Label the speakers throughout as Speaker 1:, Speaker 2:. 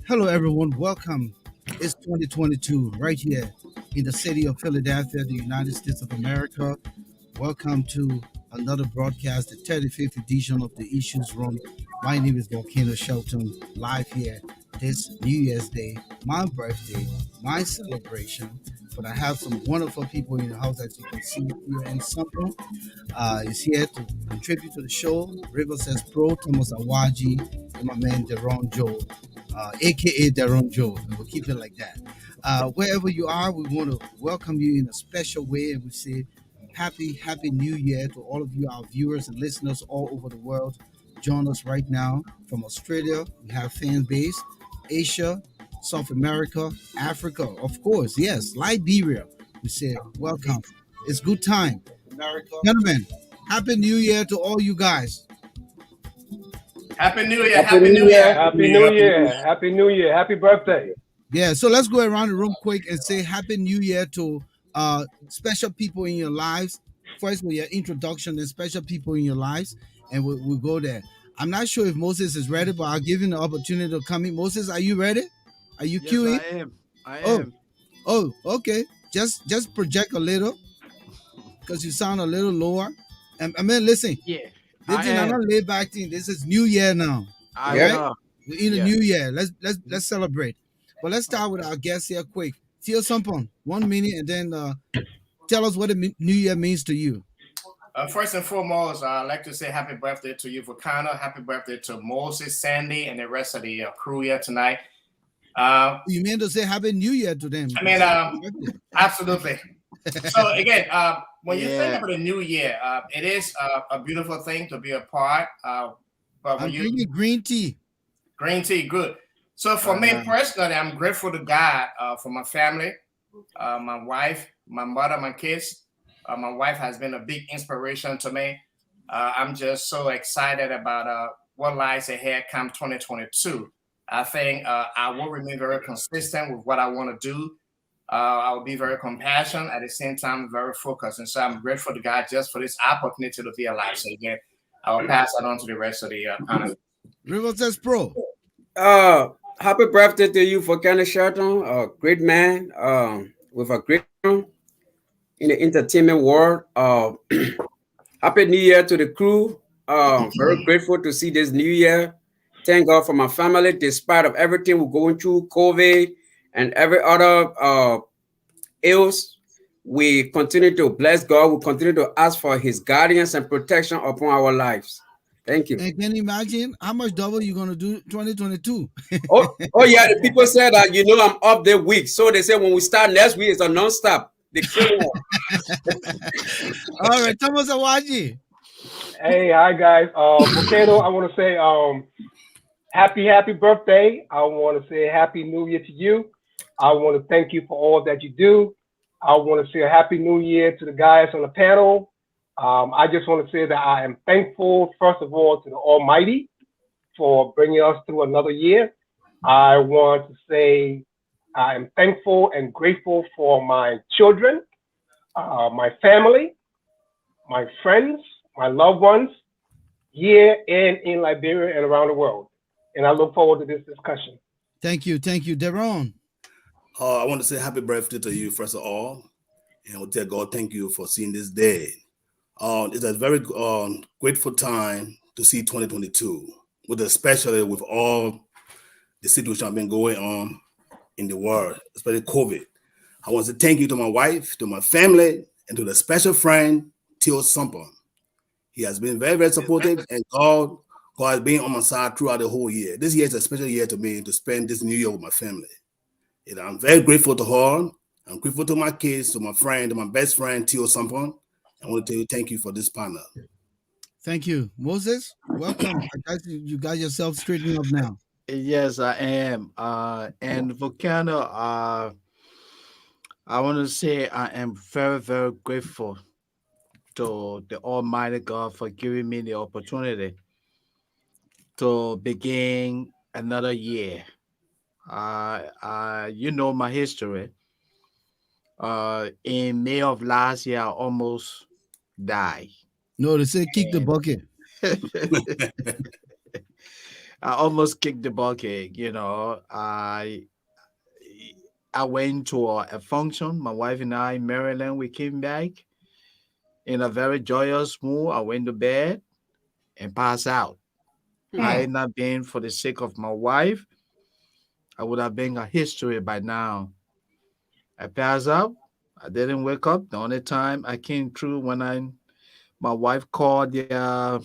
Speaker 1: Hello, everyone. Welcome. It's 2022 right here in the city of Philadelphia, the United States of America. Welcome to another broadcast, the 35th edition of the Issues Room. My name is Volcano Shelton, live here this New Year's Day, my birthday, my celebration. But I have some wonderful people in the house, as you can see here in Sonpon. Is here to contribute to the show. Rivercess Pro, Thomas Adwajie, and my man Deron Joe, aka Deron Joe. We'll keep it like that. Wherever you are, we want to welcome you in a special way, and we say happy New Year to all of you, our viewers and listeners all over the world. Join us right now from Australia. We have fan base, Asia, South America, Africa, of course, yes, Liberia. We say welcome. It's good time. Gentlemen, happy New Year to all you guys.
Speaker 2: Happy New Year.
Speaker 3: Happy New Year.
Speaker 4: Happy New Year. Happy New Year. Happy birthday.
Speaker 1: Yeah, so let's go around the room quick and say happy New Year to special people in your lives. First, with your introduction and special people in your lives, and we'll go there. I'm not sure if Moses is ready, but I'll give him the opportunity to come in. Moses, are you ready? Are you
Speaker 3: Yes,
Speaker 1: queuing?
Speaker 3: I am. I
Speaker 1: Oh.
Speaker 3: am.
Speaker 1: Oh, okay. Just project a little because you sound a little lower. I mean, listen,
Speaker 3: Yeah.
Speaker 1: this
Speaker 3: I
Speaker 1: is not
Speaker 3: am.
Speaker 1: a laid back thing. This is New Year now.
Speaker 3: I
Speaker 1: Right?
Speaker 3: know.
Speaker 1: We're in the
Speaker 3: Yeah.
Speaker 1: New Year. Let's celebrate. But let's start with our guests here quick. Theo Sonpon, 1 minute, and then tell us what the New Year means to you.
Speaker 2: First and foremost, I'd like to say happy birthday to you, Volcano. Happy birthday to Moses, Sandy, and the rest of the crew here tonight.
Speaker 1: You mean to say Happy New Year to them?
Speaker 2: I mean, absolutely. So again, when you think
Speaker 3: Yeah.
Speaker 2: about the new year, it is a beautiful thing to be a part. But
Speaker 1: I'm
Speaker 2: when you
Speaker 1: drinking green tea.
Speaker 2: green tea, good. So for me
Speaker 3: Uh-huh.
Speaker 2: personally, I'm grateful to God for my family, my wife, my mother, my kids. My wife has been a big inspiration to me. I'm just so excited about what lies ahead come 2022. I think I will remain very consistent with what I want to do. I will be very compassionate at the same time, very focused. And so I'm grateful to God just for this opportunity to be alive. So again, I will pass that on to the rest of the panel.
Speaker 1: Rivercess Pro.
Speaker 5: Happy birthday to you, Volcano Shelton, a great man with a great in the entertainment world. Happy New Year to the crew. Very grateful to see this new year. Thank God for my family, despite of everything we're going through, COVID and every other ills. We continue to bless God. We continue to ask for His guidance and protection upon our lives. Thank you.
Speaker 1: And can you imagine how much double you're gonna do 2022?
Speaker 5: Oh yeah, the people said that I'm up the week. So they say when we start next week, it's a non-stop. The killing
Speaker 1: All right, Thomas Adwajie.
Speaker 4: Hey, hi guys. Volcano, I want to say happy birthday. I want to say happy New Year to you. I want to thank you for all that you do. I want to say a happy New Year to the guys on the panel. I just want to say that I am thankful, first of all, to the Almighty for bringing us through another year. I want to say I am thankful and grateful for my children, my family, my friends, my loved ones here and in Liberia and around the world. And I look forward to this discussion.
Speaker 1: Thank you, Deron.
Speaker 6: I want to say happy birthday to you, first of all. And I will tell God thank you for seeing this day. It's a very grateful time to see 2022, especially with all the situation been going on in the world, especially COVID. I want to say thank you to my wife, to my family, and to the special friend, Theo Sonpon. He has been very, very supportive, and God has been on my side throughout the whole year. This year is a special year to me to spend this new year with my family. And I'm very grateful to her. I'm grateful to my kids, to my friend, to my best friend, Theo Sonpon. I want to tell you thank you for this panel.
Speaker 1: Thank you, Moses. Welcome. You got yourself straightened up now.
Speaker 3: Yes, I am. And Volcano, I want to say I am very, very grateful to the Almighty God for giving me the opportunity to begin another year. You know my history. In May of last year, I almost died.
Speaker 1: No, they say kick the bucket.
Speaker 3: I almost kicked the bucket. You know, I went to a function. My wife and I in Maryland. We came back in a very joyous mood. I went to bed and passed out. I
Speaker 2: Hmm.
Speaker 3: had not been for the sake of my wife, I would have been a history by now. I passed out. I didn't wake up. The only time I came through when my wife called the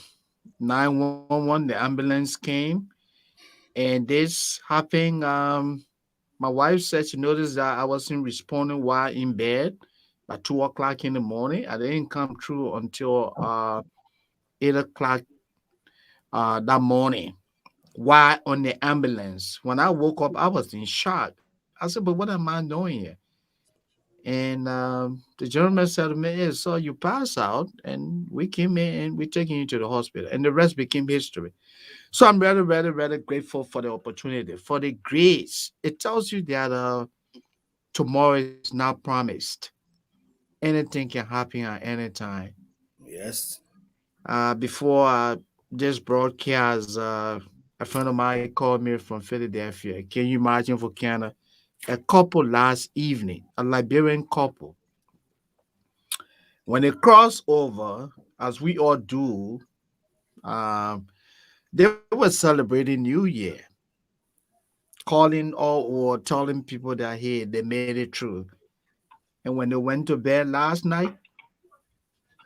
Speaker 3: 911, the ambulance came, and this happened. My wife said she noticed that I wasn't responding while in bed by 2 o'clock in the morning. I didn't come through until 8 o'clock that morning. While on the ambulance, when I woke up, I was in shock. I said, "But what am I doing here?" And the gentleman said to me, "Hey, so you pass out, and we came in and we taking you to the hospital." And the rest became history. So I'm really, really, really grateful for the opportunity, for the grace. It tells you that tomorrow is not promised. Anything can happen at any time.
Speaker 6: Yes.
Speaker 3: Before this broadcast, a friend of mine called me from Philadelphia. Can you imagine, for Canada? A couple last evening, a Liberian couple, when they crossed over, as we all do, um, they were celebrating New Year, calling all or telling people that hey, they made it through. And when they went to bed last night,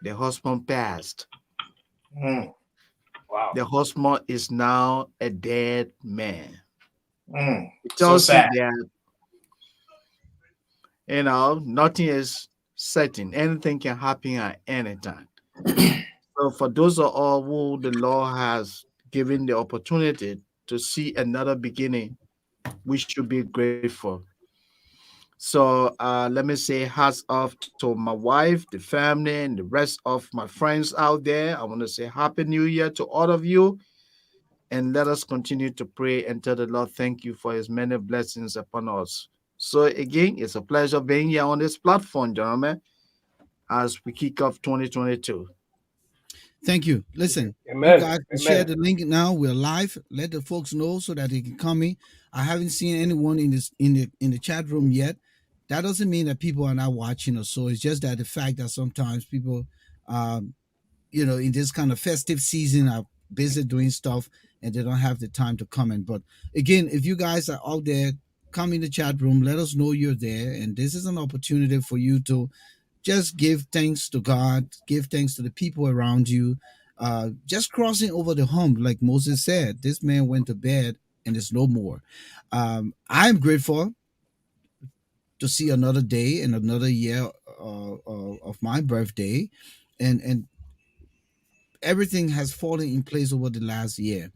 Speaker 3: the husband passed.
Speaker 2: Hmm.
Speaker 4: Wow.
Speaker 3: The husband is now a dead man.
Speaker 2: Hmm.
Speaker 3: It
Speaker 2: So
Speaker 3: tells you
Speaker 2: sad.
Speaker 3: that nothing is certain. Anything can happen at any time. So for those of all who the Lord has given the opportunity to see another beginning, we should be grateful. So let me say hats off to my wife, the family, and the rest of my friends out there. I want to say Happy New Year to all of you. And let us continue to pray and tell the Lord thank you for his many blessings upon us. So again, it's a pleasure being here on this platform, gentlemen, as we kick off 2022.
Speaker 1: Thank you. Listen, you
Speaker 4: Amen.
Speaker 1: guys can share
Speaker 4: Amen.
Speaker 1: the link now. We're live. Let the folks know so that they can come in. I haven't seen anyone in the chat room yet. That doesn't mean that people are not watching us. So it's just that the fact that sometimes people, um, in this kind of festive season are busy doing stuff and they don't have the time to come in. But again, if you guys are out there, come in the chat room. Let us know you're there, and this is an opportunity for you to just give thanks to God, give thanks to the people around you. Just crossing over the hump, like Moses said, this man went to bed and it's no more. I'm grateful to see another day and another year of my birthday, and everything has fallen in place over the last year.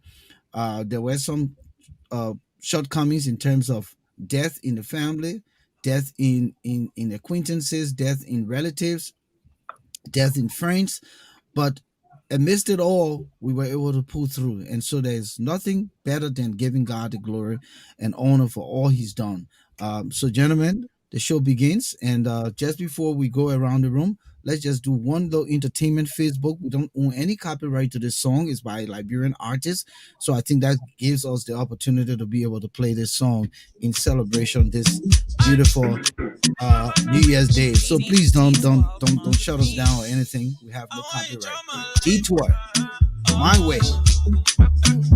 Speaker 1: There were some uh, shortcomings in terms of death in the family, death in acquaintances, death in relatives, death in friends, but amidst it all, we were able to pull through. And so there's nothing better than giving God the glory and honor for all he's done. So, gentlemen, the show begins. And just before we go around the room, let's just do one little entertainment Facebook. We don't own any copyright to this song. It's by Liberian artists. So I think that gives us the opportunity to be able to play this song in celebration this beautiful New Year's Day. So please don't shut us down or anything. We have no copyright. Detour, my way.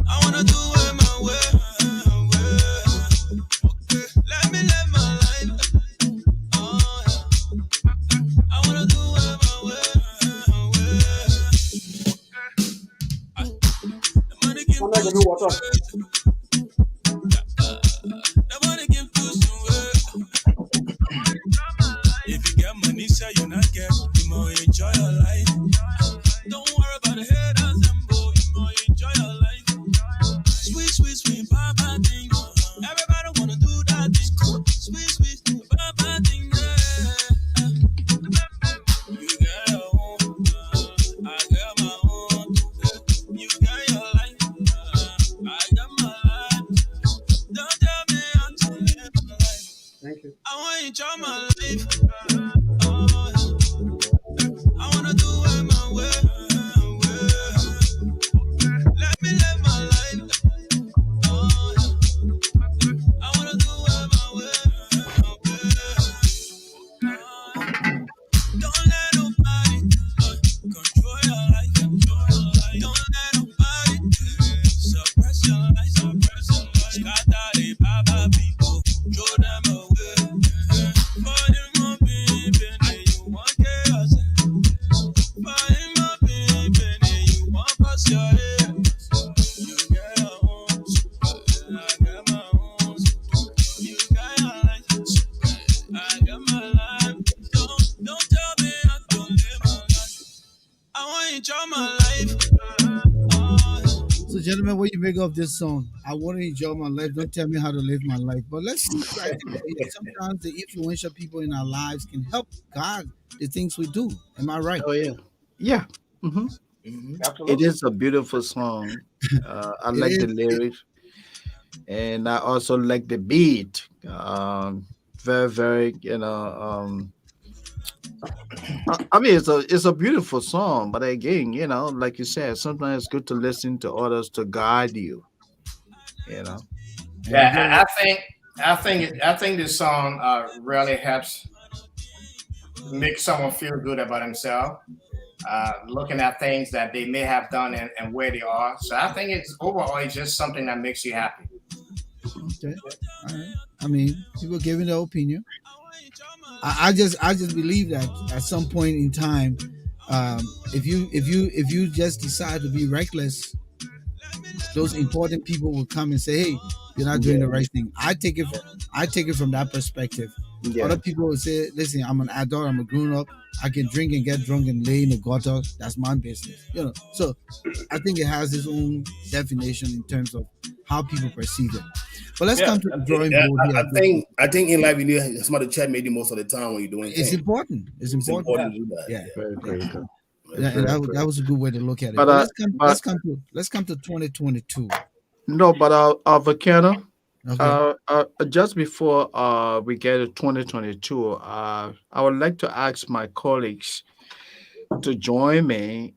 Speaker 1: I wanna do it my way. Let me live my life. Oh, yeah. I wanna do it my way. The money can
Speaker 4: I'm not gonna
Speaker 1: push
Speaker 4: do
Speaker 1: you
Speaker 4: water.
Speaker 1: away. The money can push you away. If you get money, say you not get, you more enjoy your life. Don't worry about the haters and boy, you more enjoy your life. Sweet, sweet, sweet, papa thing. Everybody wanna do that thing. Sweet, sweet, sweet, papa thing. Yeah. You got your own, I got my own. You got your life, I got my life. Don't tell me how to live my life.
Speaker 4: Thank you.
Speaker 1: I wanna enjoy my life. Oh, I wanna do it my way. Let me live my life.
Speaker 7: Scatter the Baba people, throw them away. For the money, penny, you want chaos. For the money, penny, you want pass your head. You get your own, I get my own. You got your life, I got my life. Don't tell me I don't live my life. I want to enjoy my life.
Speaker 1: So, gentlemen, what do you make of this song? I want to enjoy my life. Don't tell me how to live my life. But let's be practical. Sometimes the influential people in our lives can help guide the things we do. Am I right?
Speaker 3: Oh yeah, yeah. hmm It
Speaker 4: Absolutely.
Speaker 3: is a beautiful song. I
Speaker 1: It
Speaker 3: like the
Speaker 1: is.
Speaker 3: lyrics, and I also like the beat. Very, very, I mean, it's a beautiful song, but again, like you said, sometimes it's good to listen to others to guide you. You know.
Speaker 1: And you get
Speaker 2: Yeah,
Speaker 1: what?
Speaker 2: I think this song really helps make someone feel good about himself. Looking at things that they may have done and where they are. So I think it's overall it's just something that makes you happy.
Speaker 1: Okay. All right. I mean, people giving their opinion. I just believe that at some point in time, if you just decide to be reckless, those important people will come and say, "Hey, you're not doing
Speaker 3: Yeah.
Speaker 1: the right thing." I take it from that perspective.
Speaker 3: Yeah.
Speaker 1: Other people will say, "Listen, I'm an adult. I'm a grown up. I can drink and get drunk and lay in the gutter. That's my business." So I think it has its own definition in terms of how people perceive it. But let's
Speaker 4: Yeah,
Speaker 1: come to the drawing
Speaker 6: Yeah,
Speaker 1: board here.
Speaker 6: I think in life you need somebody to chat maybe most of the time when you're doing
Speaker 1: It's
Speaker 6: things.
Speaker 1: important. It's
Speaker 6: It's
Speaker 1: important.
Speaker 6: important to do that.
Speaker 1: Yeah.
Speaker 3: Very, very good.
Speaker 1: Yeah, and that was a good way to look at it.
Speaker 3: But
Speaker 1: But let's come to 2022.
Speaker 3: no, but Volcano.
Speaker 1: Okay.
Speaker 3: Just before we get to 2022, I would like to ask my colleagues to join me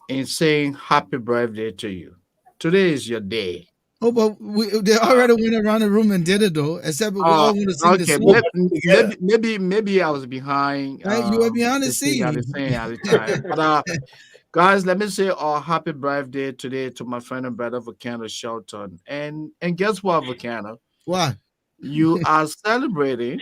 Speaker 3: in saying happy birthday to you. Today is your day.
Speaker 1: Oh, but they already went around the room and did it though. Except we all want to sing the
Speaker 3: Okay.
Speaker 1: song.
Speaker 3: Maybe I was behind.
Speaker 1: Right? You were behind the
Speaker 3: the thing at the
Speaker 1: scene.
Speaker 3: same at the time. But guys, let me say happy birthday today to my friend and brother Volcano Shelton. And guess what, Volcano?
Speaker 1: What?
Speaker 3: You are celebrating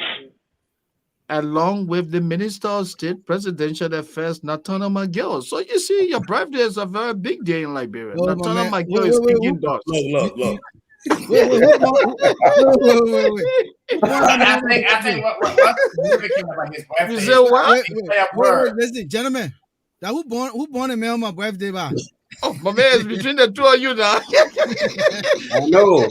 Speaker 3: along with the Minister of State Presidential Affairs, Natana McGill. So you see, your birthday is a very big day in Liberia.
Speaker 1: Oh, my
Speaker 3: Natana
Speaker 1: man.
Speaker 3: McGill
Speaker 1: Wait,
Speaker 3: is
Speaker 1: wait,
Speaker 3: kicking dust.
Speaker 6: Look.
Speaker 1: wait. Who born that man on my
Speaker 2: I
Speaker 1: birthday?
Speaker 2: think what's significant about his birthday
Speaker 3: You
Speaker 2: is
Speaker 3: say what?
Speaker 1: Wait, listen, gentlemen. Now who born a man on my birthday, ba?
Speaker 3: Oh, my man, it's between the two of you now.
Speaker 5: I know.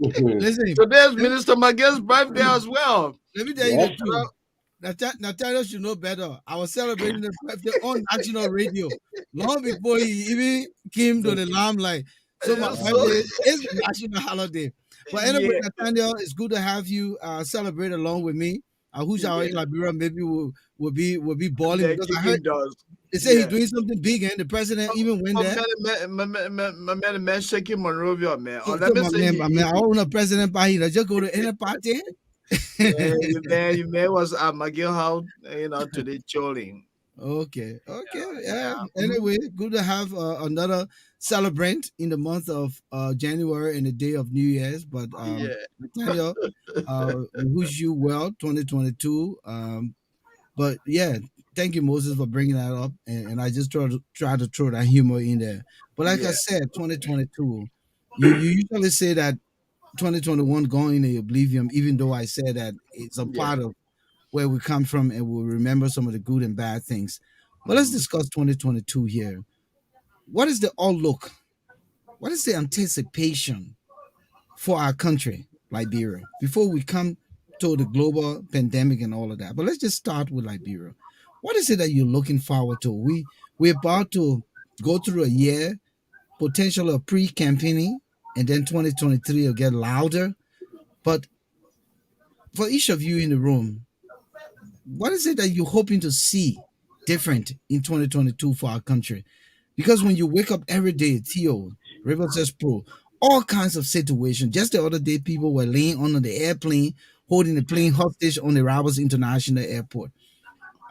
Speaker 1: Listen,
Speaker 3: Today's Minister McGill's birthday as well.
Speaker 1: let me tell you the truth. Natalia should know better. I was celebrating the birthday on national radio long before he even came to the limelight. So my birthday is a national holiday. But anyway,
Speaker 3: Yeah.
Speaker 1: Nathaniel, it's good to have you celebrate along with me. Who's our in Liberia maybe will be balling
Speaker 3: They're
Speaker 1: because I heard
Speaker 3: kicking dust.
Speaker 1: they say he's
Speaker 3: Yeah.
Speaker 1: doing something big and the president even went there.
Speaker 3: My man, shaking Monrovia, man.
Speaker 1: So,
Speaker 3: Let me
Speaker 1: my
Speaker 3: say,
Speaker 1: man, I want a president by here. Just go to any party.
Speaker 3: you man was at McGill House, today chilling.
Speaker 1: Okay. Yeah. Anyway, good to have another celebrant in the month of January and the day of New Year's. But
Speaker 3: Yeah.
Speaker 1: Nathaniel, we wish you well 2022. But yeah, thank you, Moses, for bringing that up. And I just try to throw that humor in there. But like I
Speaker 3: Yeah.
Speaker 1: said, 2022, you usually say that 2021 going in oblivion, even though I said that it's a
Speaker 3: Yeah.
Speaker 1: part of where we come from and we'll remember some of the good and bad things. But let's discuss 2022 here. What is the outlook? What is the anticipation for our country, Liberia, before we come to the global pandemic and all of that? But let's just start with Liberia. What is it that you're looking forward to? We're about to go through a year, potential of pre-campaigning, and then 2023 will get louder. But for each of you in the room, what is it that you're hoping to see different in 2022 for our country? Because when you wake up every day, Theo, Rivercess Pro, all kinds of situations. Just the other day, people were laying on the airplane, holding the plane hostage on the Roberts International Airport.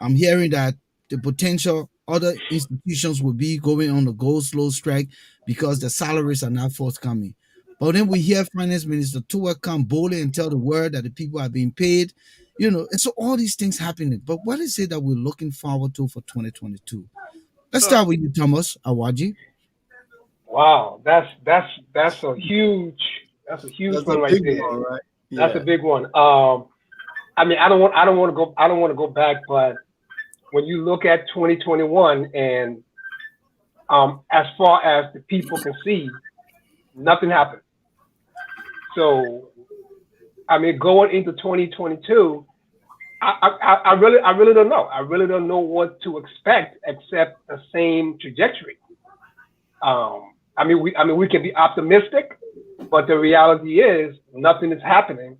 Speaker 1: I'm hearing that the potential other institutions will be going on a go slow strike because the salaries are not forthcoming. But then we hear Finance Minister Tua come boldly and tell the world that the people are being paid, and so all these things happening. But what is it that we're looking forward to for 2022? Let's start with you, Thomas Adwajie.
Speaker 4: Wow, that's a huge
Speaker 3: That's
Speaker 4: one
Speaker 3: a
Speaker 4: right
Speaker 3: big
Speaker 4: there.
Speaker 3: one, right?
Speaker 4: That's a
Speaker 3: Yeah.
Speaker 4: big one. I mean, I don't want to go back, but when you look at 2021 and as far as the people can see, nothing happened. So, I mean, going into 2022, I really don't know. I really don't know what to expect except the same trajectory. I mean, we can be optimistic, but the reality is nothing is happening.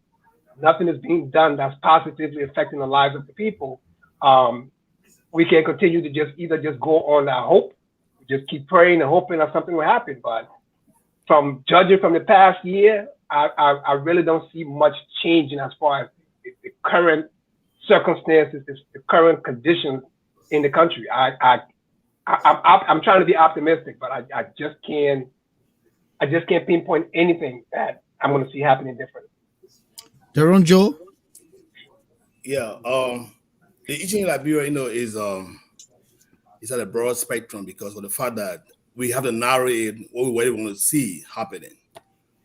Speaker 4: Nothing is being done that's positively affecting the lives of the people. We can continue to just go on that hope, just keep praying and hoping that something will happen. But from judging from the past year, I really don't see much changing as far as the current circumstances, the current conditions in the country. I'm trying to be optimistic, but I just can't pinpoint anything that I'm going to see happening different.
Speaker 1: Deron Joe.
Speaker 6: Yeah, the issue in Liberia, is at a broad spectrum because of the fact that we have to narrate what we really want to see happening.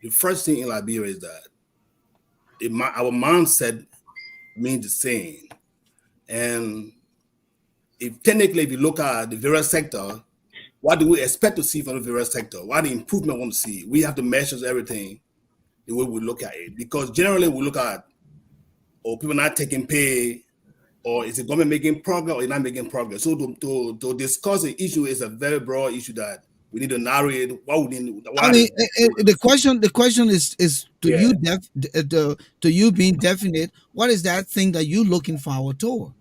Speaker 6: The first thing in Liberia is that our mindset means the same, and if you look at the various sector, what do we expect to see from the various sector? What the improvement we want to see? We have to measure everything the way we look at it, because generally we look at, people not taking pay, or is the government making progress or not making progress? So to discuss the issue is a very broad issue that we need to narrate.
Speaker 1: The question is to
Speaker 6: Yeah.
Speaker 1: to you being definite. What is that thing that you looking forward to?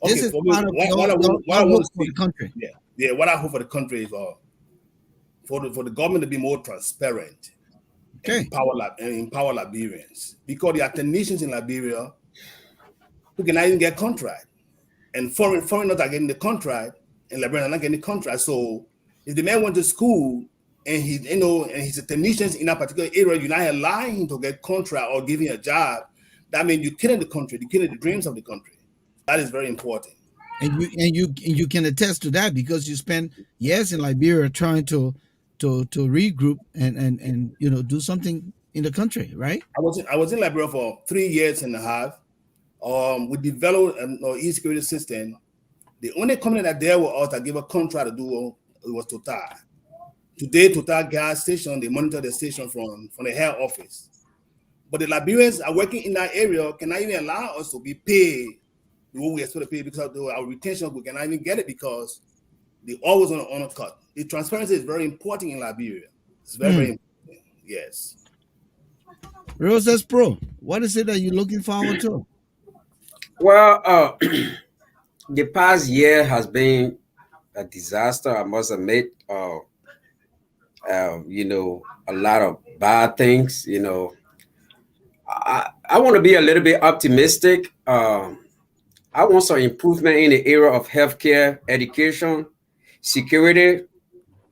Speaker 6: Okay,
Speaker 1: This is
Speaker 6: for me,
Speaker 1: part of
Speaker 6: what I
Speaker 1: your
Speaker 6: want
Speaker 1: hope
Speaker 6: to
Speaker 1: for
Speaker 6: see,
Speaker 1: the country.
Speaker 6: yeah, what I hope for the country is for the government to be more transparent.
Speaker 1: Okay.
Speaker 6: And empower Liberians, because there are technicians in Liberia who cannot even get contract, and foreigners are getting the contract, and Liberians are not getting the contract. So if the man went to school and he's a technician in a particular area, you're not allowing him to get contract or giving a job, that means you're killing the country, you're killing the dreams of the country. That is very important.
Speaker 1: And you can attest to that because you spent years in Liberia trying to regroup and do something in the country, right?
Speaker 6: I was in Liberia for 3 years and a half. We developed an e-security system. The only company that there with us that gave a contract to do it was Total. Today, Total gas station, they monitor the station from the head office. But the Liberians are working in that area cannot even allow us to be paid the way we expect to pay, because our retention, we cannot even get it because they always on the undercut. The transparency is very important in Liberia. It's very, very important. Yes.
Speaker 1: Rivercess Pro, what is it that you're looking forward to?
Speaker 5: Well, the past year has been a disaster, I must admit. A lot of bad things. I want to be a little bit optimistic. I want some improvement in the area of healthcare, education, security,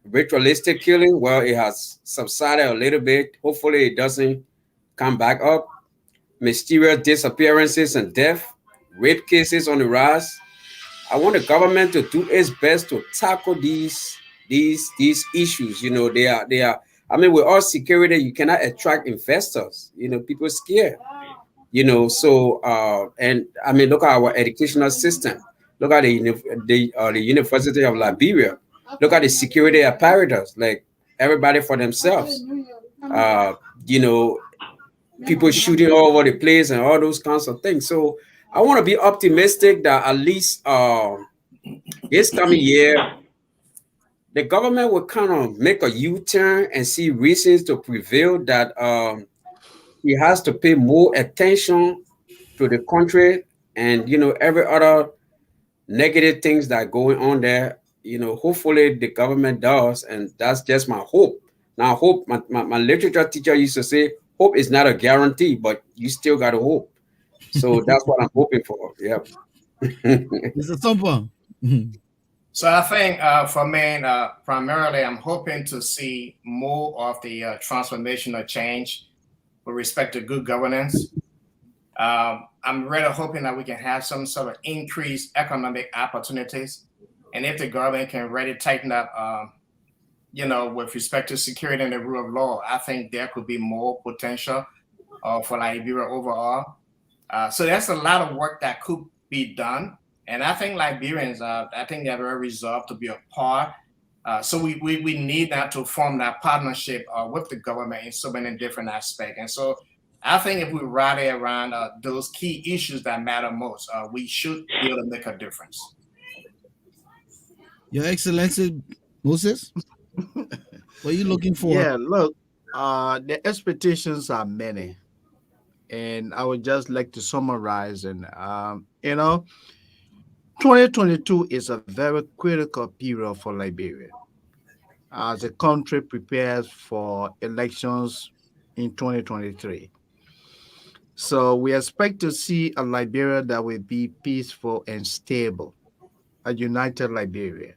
Speaker 5: ritualistic killing. Well, it has subsided a little bit. Hopefully, it doesn't come back up. Mysterious disappearances and death, rape cases on the rise. I want the government to do its best to tackle these issues. They are. I mean, with all security, you cannot attract investors. People are scared. And I mean, look at our educational system. Look at the University of Liberia. Look at the security apparatus, like everybody for themselves. People shooting all over the place and all those kinds of things. So I want to be optimistic that at least this coming year, the government will kind of make a U-turn and see reasons to prevail that he has to pay more attention to the country and every other negative things that are going on there. Hopefully the government does, and that's just my hope. Now, hope, my literature teacher used to say, hope is not a guarantee, but you still got to hope. So that's what I'm hoping for. Yeah.
Speaker 1: Mr. Sonpon.
Speaker 2: So I think for me, primarily, I'm hoping to see more of the transformation or change with respect to good governance. I'm really hoping that we can have some sort of increased economic opportunities, and if the government can really tighten up, with respect to security and the rule of law, I think there could be more potential for Liberia overall. So there's a lot of work that could be done, and I think Liberians, I think they're very resolved to be a part. So we need that to form that partnership with the government in so many different aspects. And so I think if we rally around those key issues that matter most, we should be able to make a difference.
Speaker 1: Your Excellency Moses, what are you looking for?
Speaker 3: Yeah, look, the expectations are many, and I would just like to summarize. And 2022 is a very critical period for Liberia as the country prepares for elections in 2023. So we expect to see a Liberia that will be peaceful and stable, a united Liberia.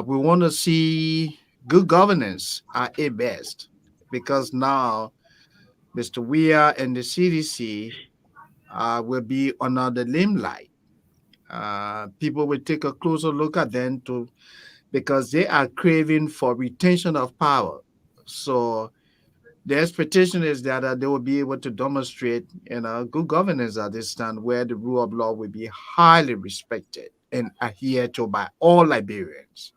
Speaker 3: We want to see good governance at its best because now Mr. Weir and the CDC will be under the limelight. People will take a closer look at them to because they are craving for retention of power. So the expectation is that they will be able to demonstrate, good governance at this time, where the rule of law will be highly respected and adhered to by all Liberians.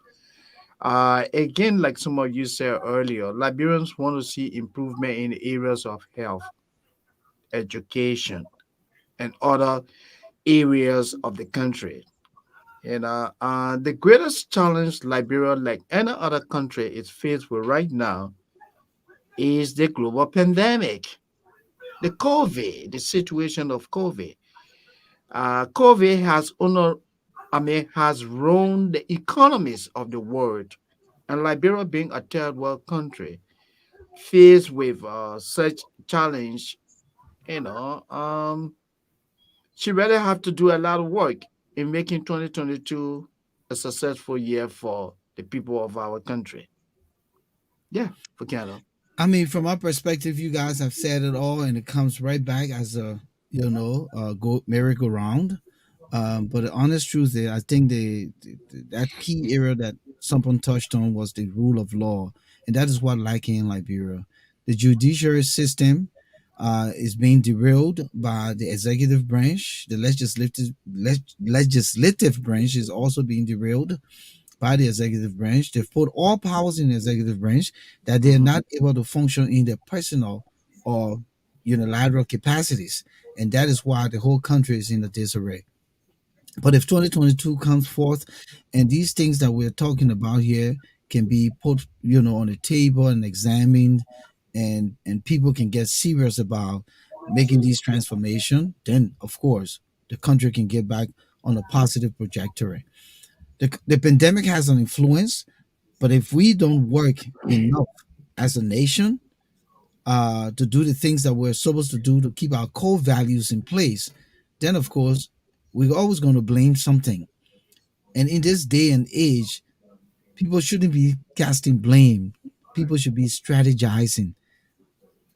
Speaker 3: Again, like some of you said earlier, Liberians want to see improvement in areas of health, education, and other areas of the country. The greatest challenge Liberia, like any other country, is faced with right now is the global pandemic, the COVID, the situation of COVID. COVID has ruined the economies of the world, and Liberia being a third world country, faced with such challenge, you know, um, she really have to do a lot of work in making 2022 a successful year for the people of our country. Yeah, Volcano.
Speaker 1: I mean, from my perspective, you guys have said it all, and it comes right back as a go merry-go-round. But the honest truth is, I think that key area that someone touched on was the rule of law, and that is what lacking in Liberia. The judiciary system is being derailed by the executive branch. The legislative branch is also being derailed by the executive branch. They've put all powers in the executive branch that they're
Speaker 3: Mhm.
Speaker 1: not able to function in their personal or unilateral capacities, and that is why the whole country is in a disarray. But if 2022 comes forth and these things that we're talking about here can be put, on the table and examined, and people can get serious about making these transformation, then of course the country can get back on a positive trajectory. The pandemic has an influence, but if we don't work enough as a nation to do the things that we're supposed to do to keep our core values in place, then of course we're always going to blame something. And in this day and age, people shouldn't be casting blame. People should be strategizing.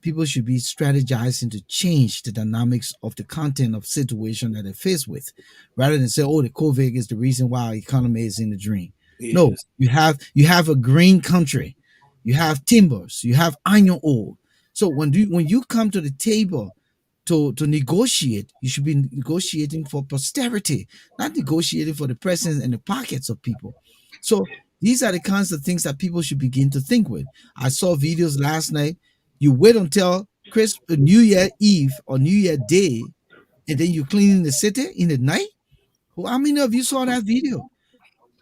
Speaker 1: People should be strategizing to change the dynamics of the content of situation that they're faced with, rather than say, "Oh, the COVID is the reason why our economy is in the drain." No,
Speaker 6: Yes.
Speaker 1: you have a green country, you have timbers, you have iron ore. So when you come to the table to negotiate, you should be negotiating for posterity, not negotiating for the presence and the pockets of people. So these are the kinds of things that people should begin to think with. I saw videos last night. You wait until New Year Eve or New Year Day, and then you clean in the city in the night. Well, how many of you saw that video?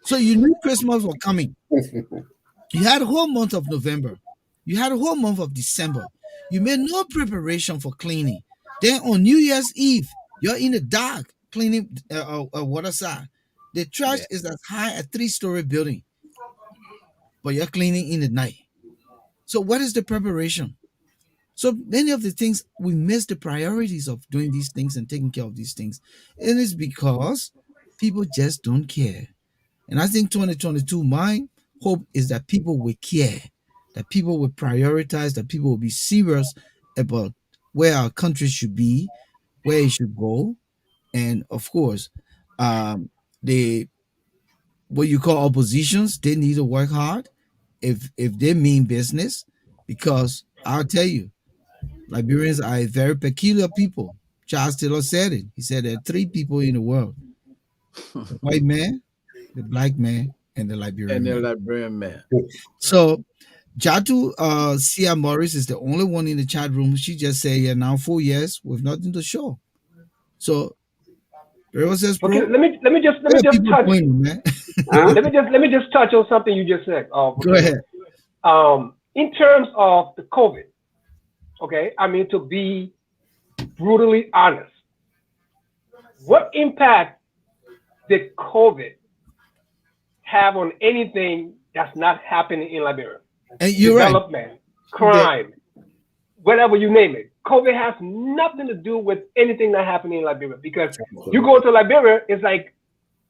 Speaker 1: So you knew Christmas was coming. You had a whole month of November. You had a whole month of December. You made no preparation for cleaning. Then on New Year's Eve, you're in the dark cleaning water side. The trash
Speaker 5: Yeah.
Speaker 1: is as high as three-story building, but you're cleaning in the night. So what is the preparation? So many of the things we miss the priorities of doing these things and taking care of these things. And it's because people just don't care. And I think 2022, my hope is that people will care, that people will prioritize, that people will be serious about where our country should be, where it should go. And of course, the what you call oppositions, they need to work hard if they mean business, because I'll tell you, Liberians are a very peculiar people. Charles Taylor said it. He said there are three people in the world: the white man, the black man, and the Liberian
Speaker 3: And the
Speaker 1: man.
Speaker 3: Liberian man.
Speaker 1: So Jatu Sia Morris is the only one in the chat room. She just said, yeah, now 4 years with nothing to show. So Rivercess Pro,
Speaker 4: Okay, let me just
Speaker 1: where are people
Speaker 4: touch.
Speaker 1: pointing, man?
Speaker 5: Huh?
Speaker 4: Let me just touch on something you just said.
Speaker 1: Go ahead.
Speaker 4: In terms of the COVID, okay, I mean, to be brutally honest, what impact did COVID have on anything that's not happening in Liberia?
Speaker 1: And you're right.
Speaker 4: Development, crime, whatever you name it. COVID has nothing to do with anything that happening in Liberia, because you go to Liberia, it's like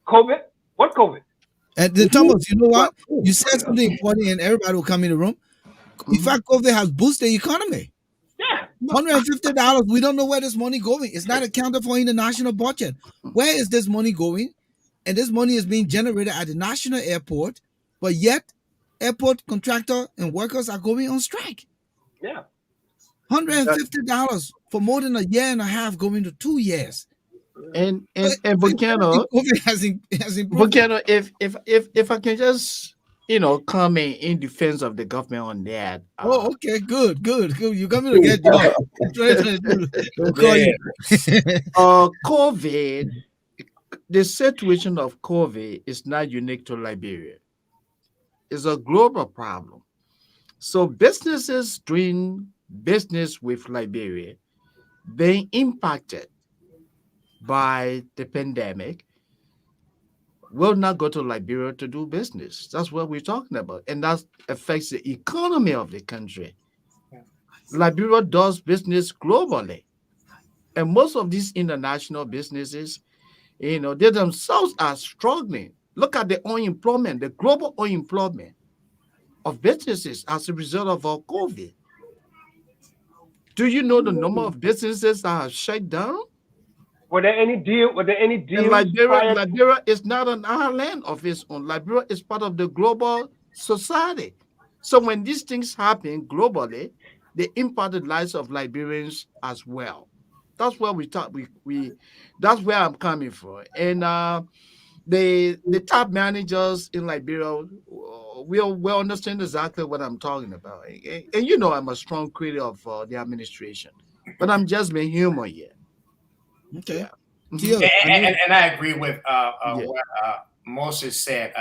Speaker 4: COVID. What COVID?
Speaker 1: And then Thomas, you know what? You said something important, and everybody will come in the room. In fact, COVID has boosted the economy.
Speaker 4: Yeah.
Speaker 1: $150. We don't know where this money going. It's not accounted for in the national budget. Where is this money going? And this money is being generated at the national airport, but yet airport contractor and workers are going on strike.
Speaker 4: Yeah.
Speaker 1: $150 for more than a year and a half, going to 2 years.
Speaker 3: And Volcano,
Speaker 1: COVID has improved.
Speaker 3: Volcano, if I can just come in defense of the government on that.
Speaker 1: Oh, okay, good. You're coming to get job. 2022. We'll call you.
Speaker 3: COVID, the situation of COVID is not unique to Liberia. It's a global problem. So businesses doing business with Liberia being impacted by the pandemic will not go to Liberia to do business. That's what we're talking about. And that affects the economy of the country. Liberia does business globally. And most of these international businesses, they themselves are struggling. Look at the unemployment, the global unemployment of businesses as a result of our COVID. Do you know the number of businesses that have shut down?
Speaker 4: Were there any deals?
Speaker 3: Liberia is not an island of its own. Liberia is part of the global society. So when these things happen globally, they impact the lives of Liberians as well. That's where we talk. That's where I'm coming from. And the top managers in Liberia will understand exactly what I'm talking about. And I'm a strong critic of the administration, but I'm just being human here.
Speaker 1: Okay.
Speaker 3: Yeah.
Speaker 2: And I agree with what Moses said.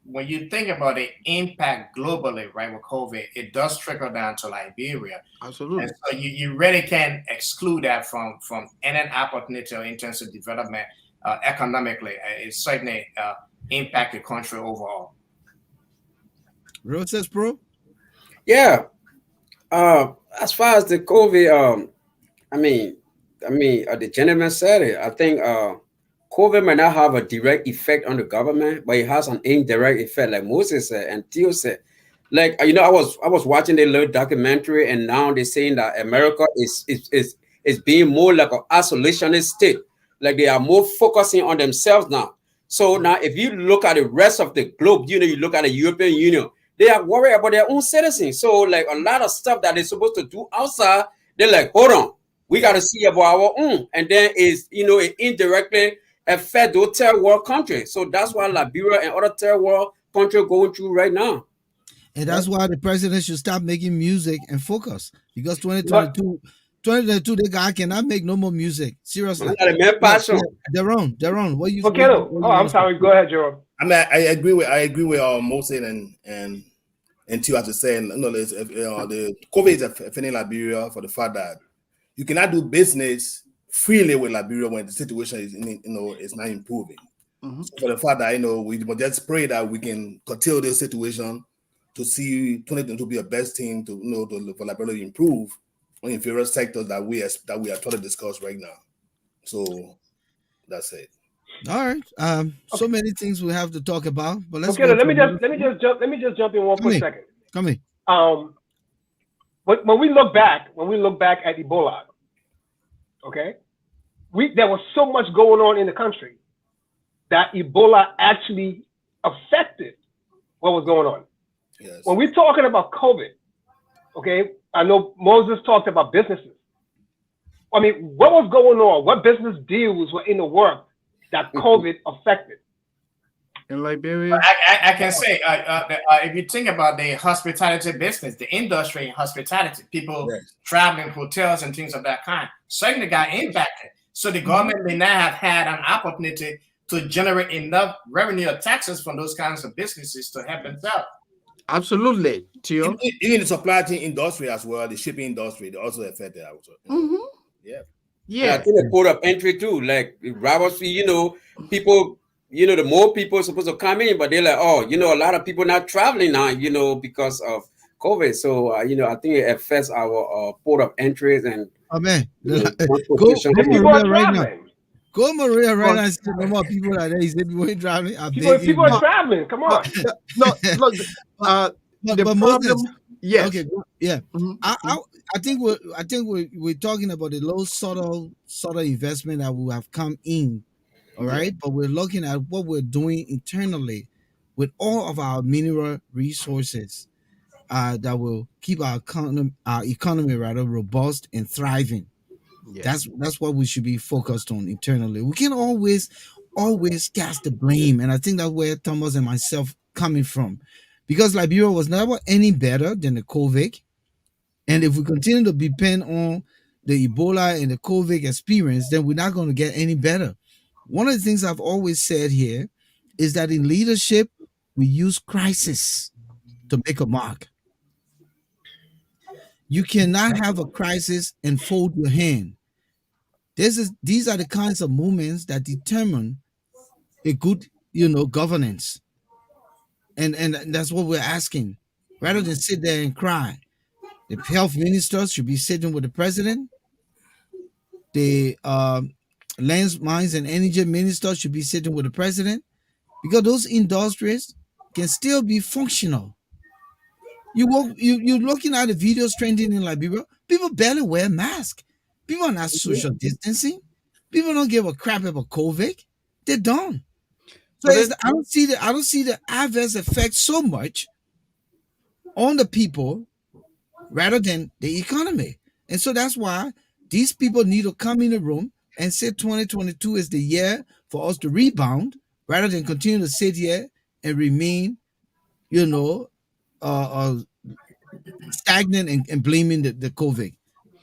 Speaker 2: When you think about the impact globally, right, with COVID, it does trickle down to Liberia.
Speaker 3: Absolutely.
Speaker 2: And so you really can't exclude that from any opportunity in terms of development economically. It certainly impact the country overall.
Speaker 1: Rivercess Pro?
Speaker 5: Yeah. As far as the COVID, the gentleman said it. I think COVID might not have a direct effect on the government, but it has an indirect effect, like Moses said and Theo said. Like I was watching the little documentary, and now they're saying that America is being more like an isolationist state. Like they are more focusing on themselves now. So now, if you look at the rest of the globe, you look at the European Union, they are worried about their own citizens. So like a lot of stuff that they're supposed to do outside, they're like, hold on, we got to see about our own. And then it indirectly affect those third world countries. So that's why Liberia and other third world countries going through right now.
Speaker 1: And that's why the president should stop making music and focus, because 2022, the guy cannot make no more music. Seriously. Daron, what you?
Speaker 4: Volcano. I'm sorry. Go ahead, Jerome.
Speaker 6: I agree with Moses and Theo has to say. The COVID is affecting Liberia for the fact that you cannot do business freely with Liberia when the situation is not improving.
Speaker 3: Mm-hmm.
Speaker 6: So for the fact that we must just pray that we can curtail this situation to see 2022 to be a best thing for Liberia to improve in various sectors that we are trying to discuss right now. So that's it.
Speaker 1: All right. So many things we have to talk about, but let's
Speaker 4: Okay,
Speaker 1: go
Speaker 4: let
Speaker 1: to
Speaker 4: me
Speaker 1: another.
Speaker 4: just jump in one
Speaker 1: Come
Speaker 4: quick
Speaker 1: here.
Speaker 4: second.
Speaker 1: Come here.
Speaker 4: When we look back at Ebola, okay, there was so much going on in the country that Ebola actually affected what was going on.
Speaker 6: Yes.
Speaker 4: When we're talking about COVID, okay, I know Moses talked about businesses. I mean, what was going on? What business deals were in the work that COVID affected?
Speaker 3: In Liberia.
Speaker 2: I can say, if you think about the hospitality business, the industry in hospitality, people
Speaker 6: Yes.
Speaker 2: traveling, hotels, and things of that kind, certainly got impacted. So the government may not have had an opportunity to generate enough revenue or taxes from those kinds of businesses to help themselves.
Speaker 3: Absolutely, Theo.
Speaker 6: Even the supply chain industry as well, the shipping industry, they also affected. Also. Yeah.
Speaker 5: And I
Speaker 3: Yeah.
Speaker 5: think the port of entry too, like robbers, people, the more people are supposed to come in, but they're like, oh, a lot of people not traveling now, because of COVID. So, I think it affects our port of entries and
Speaker 1: Oh man, go
Speaker 5: transportation.
Speaker 4: And people are
Speaker 1: Maria right now.
Speaker 4: traveling.
Speaker 1: Go Maria right
Speaker 3: But-
Speaker 1: now. And see no more people are there. He said people ain't driving. I
Speaker 4: People
Speaker 1: beg you.
Speaker 4: are traveling. Come on.
Speaker 3: No, look, the
Speaker 1: But
Speaker 3: problem.
Speaker 1: Moses,
Speaker 3: Yes.
Speaker 1: okay, yeah.
Speaker 3: Mhm.
Speaker 1: I think we're talking about the low subtle investment that will have come in. All right, but we're looking at what we're doing internally with all of our mineral resources that will keep our economy rather robust and thriving.
Speaker 3: Yes.
Speaker 1: That's what we should be focused on internally. We can always cast the blame, and I think that's where Thomas and myself coming from, because Liberia was never any better than the COVID, and if we continue to depend on the Ebola and the COVID experience, then we're not going to get any better. One of the things I've always said here is that in leadership we use crisis to make a mark. You cannot have a crisis and fold your hand. These are the kinds of moments that determine a good, governance. And that's what we're asking. Rather than sit there and cry, the health minister should be sitting with the president. The lands, mines, and energy minister should be sitting with the president, because those industries can still be functional. You're looking at the videos trending in Liberia. People barely wear masks. People are not social distancing. People don't give a crap about COVID. They don't. So
Speaker 3: But
Speaker 1: I don't see the adverse effect so much on the people rather than the economy. And so that's why these people need to come in the room and say 2022 is the year for us to rebound rather than continue to sit here and remain, uh, uh, stagnant and blaming the COVID.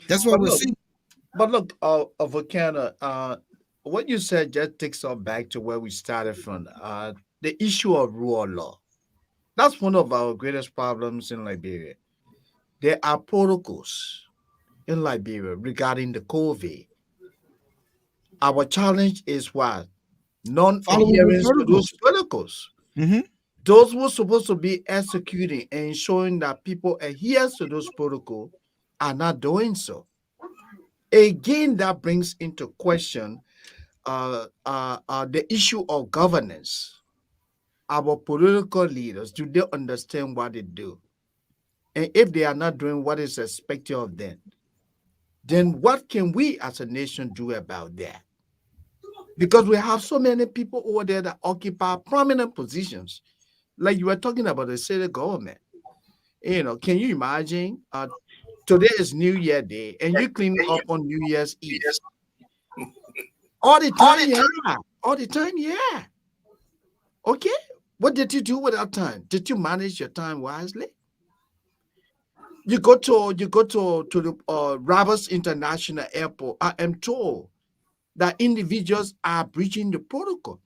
Speaker 1: That's what
Speaker 3: But
Speaker 1: we're
Speaker 3: look,
Speaker 1: seeing.
Speaker 3: but look, Volcano, what you said just takes us back to where we started from. The issue of rule of law. That's one of our greatest problems in Liberia. There are protocols in Liberia regarding the COVID. Our challenge is what?
Speaker 1: Following the
Speaker 3: Non-adherence to
Speaker 1: protocols.
Speaker 3: those protocols.
Speaker 1: Mhm.
Speaker 3: Those who are supposed to be executing and ensuring that people adhere to those protocols are not doing so. Again, that brings into question the issue of governance. Our political leaders, do they understand what they do? And if they are not doing what is expected of them, then what can we as a nation do about that? Because we have so many people over there that occupy prominent positions. Like you were talking about the city government. Can you imagine? Today is New Year Day, and you clean up on New Year's Eve. All the time, yeah. All the time, yeah. Okay. What did you do with that time? Did you manage your time wisely? You go to the Roberts International Airport. I am told that individuals are breaching the protocol.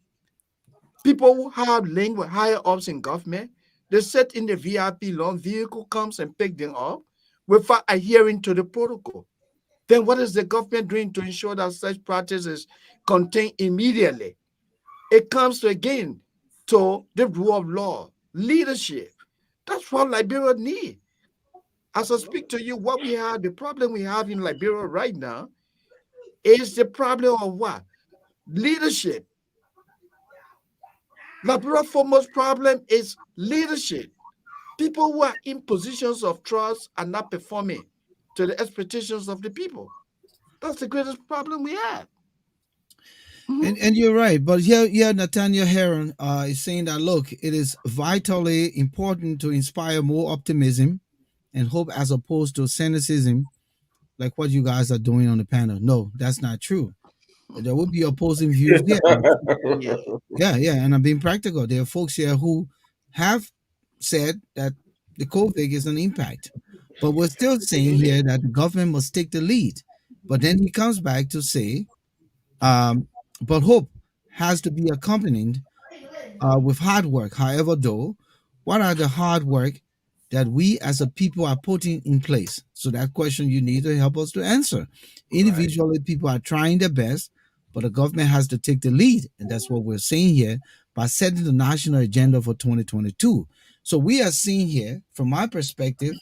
Speaker 3: People who have linked with higher ups in government, they sit in the VIP loan, vehicle comes and pick them up without adhering to the protocol. Then what is the government doing to ensure that such practices contained immediately? It comes again to the rule of law, leadership. That's what Liberia needs. As I speak to you, the problem we have in Liberia right now is the problem of what? Leadership. Liberia's foremost problem is leadership. People who are in positions of trust are not performing to the expectations of the people. That's the greatest problem we have.
Speaker 1: And you're right, but here Nathaniel Heron is saying that look, it is vitally important to inspire more optimism and hope as opposed to cynicism, like what you guys are doing on the panel. No, that's not true. There will be opposing views here.
Speaker 3: Yeah.
Speaker 1: Yeah, and I'm being practical. There are folks here who have said that the COVID is an impact, but we're still saying here that the government must take the lead. But then he comes back to say, um, but hope has to be accompanied with hard work. However, though, what are the hard work that we as a people are putting in place? So that question you need to help us to answer. Individually, people are trying their best, but the government has to take the lead, and that's what we're saying here by setting the national agenda for 2022. So we are seeing here, from my perspective,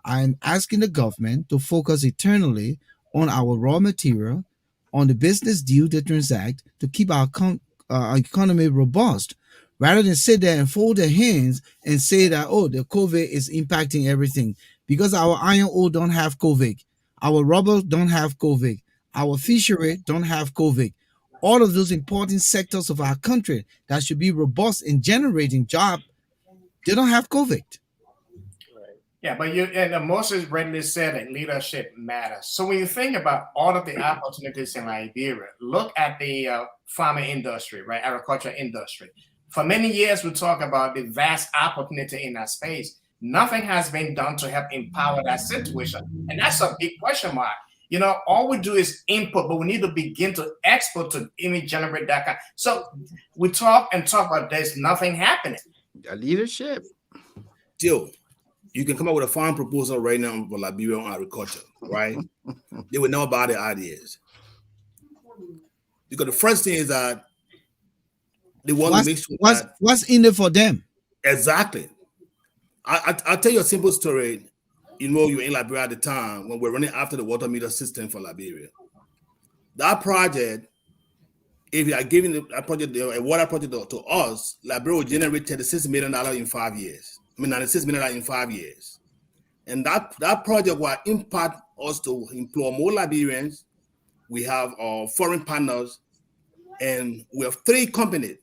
Speaker 1: I'm asking the government to focus eternally on our raw material, on the business deal they transact to keep our economy robust, rather than sit there and fold their hands and say that, oh, the COVID is impacting everything because our iron ore don't have COVID, our rubber don't have COVID, our fishery don't have COVID. All of those important sectors of our country that should be robust in generating jobs, they don't have COVID.
Speaker 2: Yeah, but you and Moses rightly said that leadership matters. So when you think about all of the opportunities in Liberia, look at the farming industry, right? Agriculture industry. For many years, we talk about the vast opportunity in that space. Nothing has been done to help empower that situation, and that's a big question mark. You know, all we do is input, but we need to begin to export to even generate that kind. So we talk and talk about there's nothing happening.
Speaker 3: Leadership.
Speaker 6: Still, you can come up with a farm proposal right now for Liberian agriculture, right? They would know about the ideas. Because the first thing is that they want to make sure that
Speaker 1: what's in it for them.
Speaker 6: Exactly. I'll tell you a simple story. You know, you were in Liberia at the time when we're running after the water meter system for Liberia. That project, if you are giving a project, a water project to us, Liberia will generate $36 million in 5 years. I mean, $96 million in 5 years. And that project will impact us to employ more Liberians. We have foreign partners, and we have 3 companies.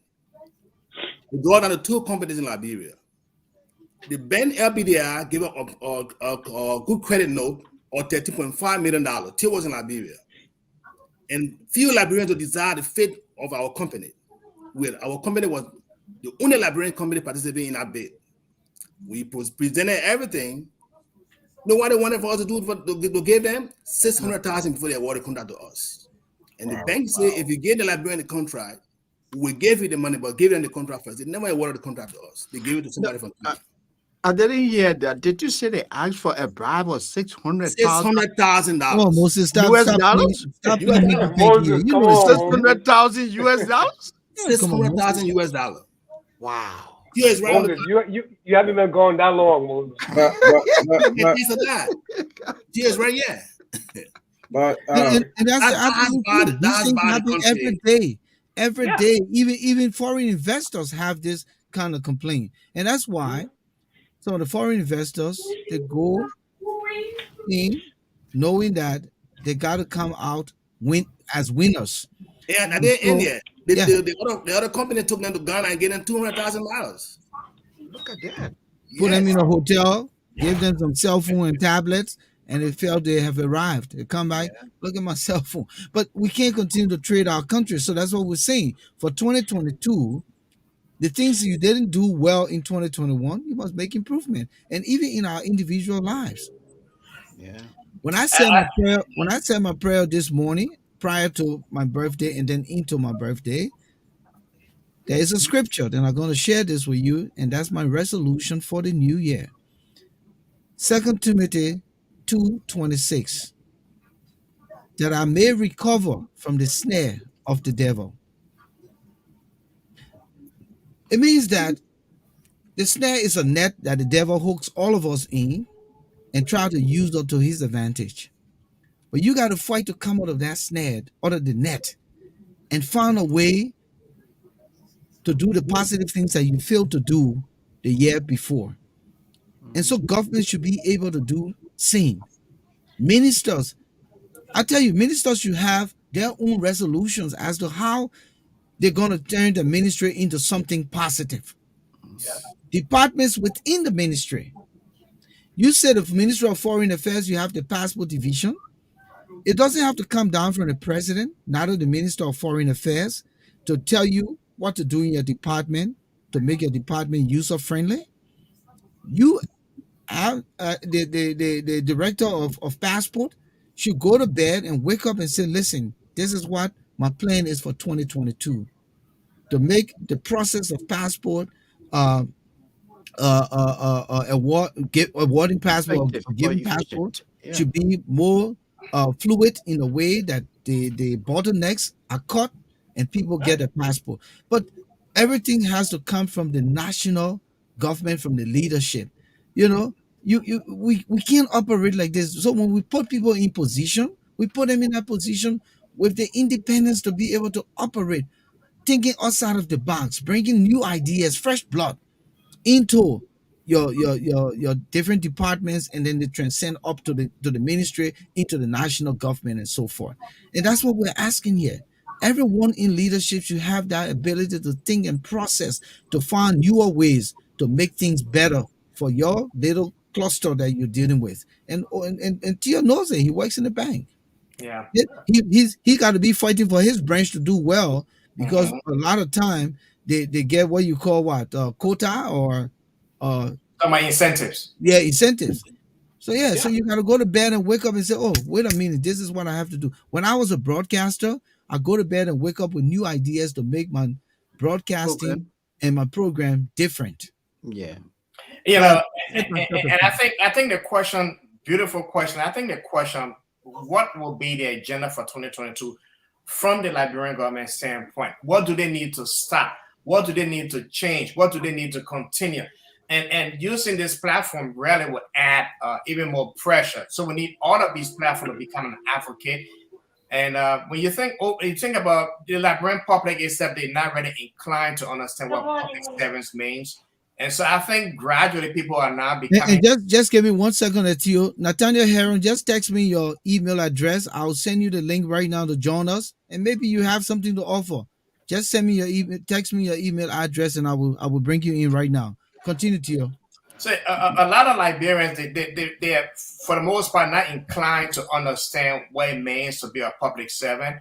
Speaker 6: We draw down to 2 companies in Liberia. The Ben LBDI gave up a good credit note of $13.5 million. Till was in Liberia. And few Liberians will desire the fate of our company. Our company was the only Liberian company participating in that bid. We presented everything. You know what they wanted for us to do? To give them $600,000 before they awarded the contract to us. And the bank said, if you give the Liberian the contract, we gave you the money, but give them the contract first. They never awarded the contract to us. They gave it to somebody from.
Speaker 3: I didn't hear that. Did you say they asked for a bribe of $600,000?
Speaker 6: $600,000.
Speaker 1: Oh, Moses, stop
Speaker 3: US
Speaker 1: stop
Speaker 3: dollars?
Speaker 1: Stop
Speaker 4: Moses,
Speaker 1: you
Speaker 4: come
Speaker 1: know,
Speaker 4: on.
Speaker 3: $600,000 US dollars?
Speaker 6: $600,000 US dollar.
Speaker 3: Wow.
Speaker 6: Yes, right.
Speaker 4: Moses, you haven't been going that long, Moses.
Speaker 6: Yes, right. Yeah.
Speaker 5: But
Speaker 1: and that's the
Speaker 6: that's
Speaker 1: absolute
Speaker 6: bad-
Speaker 1: truth. These
Speaker 6: that's
Speaker 1: things
Speaker 6: bad
Speaker 1: happen
Speaker 6: country.
Speaker 1: every day. Every
Speaker 4: Yeah.
Speaker 1: day. Even foreign investors have this kind of complaint. And that's why some of the foreign investors, they go in knowing that they got to come out as winners.
Speaker 6: Yeah, and they in there.
Speaker 1: Yeah.
Speaker 6: The other company took them to Ghana and gave them $200,000.
Speaker 3: Look at that.
Speaker 1: Put them in a hotel, give them some cell phone and tablets, and they felt they have arrived. They come back, look at my cell phone. But we can't continue to trade our country. So that's what we're saying. For 2022, the things you didn't do well in 2021, you must make improvement. And even in our individual lives.
Speaker 3: Yeah.
Speaker 1: When I said my prayer this morning, prior to my birthday and then into my birthday, there is a scripture, and I'm going to share this with you, and that's my resolution for the new year. 2 Timothy 2:26, that I may recover from the snare of the devil. It means that the snare is a net that the devil hooks all of us in and try to use up to his advantage. But you got to fight to come out of that snare, out of the net, and find a way to do the positive things that you failed to do the year before. And so government should be able to do same. Ministers, I tell you, ministers should have their own resolutions as to how they're going to turn the ministry into something positive. Departments within the ministry. You said the Ministry of Foreign Affairs, you have the passport division. It doesn't have to come down from the president, neither the Minister of Foreign Affairs, to tell you what to do in your department to make your department user friendly. You have the director of passport should go to bed and wake up and say, listen, this is what my plan is for 2022 to make the process of passport awarding passport, giving passport should be more fluid in a way that the bottlenecks are cut and people get a passport. But everything has to come from the national government, from the leadership. You know, we can't operate like this. So when we put people in position, we put them in that position with the independence to be able to operate, thinking outside of the box, bringing new ideas, fresh blood into your different departments, and then they transcend up to the ministry, into the national government, and so forth. And that's what we're asking here. Everyone in leadership should have that ability to think and process, to find newer ways to make things better for your little cluster that you're dealing with. And Theo knows it. He works in the bank.
Speaker 2: Yeah.
Speaker 1: He got to be fighting for his branch to do well, because a lot of time they get what you call quota or
Speaker 2: my incentives.
Speaker 1: Yeah, incentives. So so you got to go to bed and wake up and say, oh, wait a minute, this is what I have to do. When I was a broadcaster, I go to bed and wake up with new ideas to make my broadcasting and my program different.
Speaker 3: Yeah.
Speaker 2: You know, and I think the question, beautiful question. I think the question, what will be the agenda for 2022 from the Liberian government standpoint? What do they need to stop? What do they need to change? What do they need to continue? And using this platform really would add even more pressure. So we need all of these platforms to become an advocate. And when you think about the Liberian public, itself, they're not really inclined to understand what public servants means. And so I think gradually people are now becoming.
Speaker 1: And just give me 1 second, Theo. Nathaniel Heron, just text me your email address. I'll send you the link right now to join us, and maybe you have something to offer. Just send me your email, text me your email address, and I will bring you in right now. Continue, Theo.
Speaker 2: So a lot of Liberians, they are, for the most part, not inclined to understand what it means to be a public servant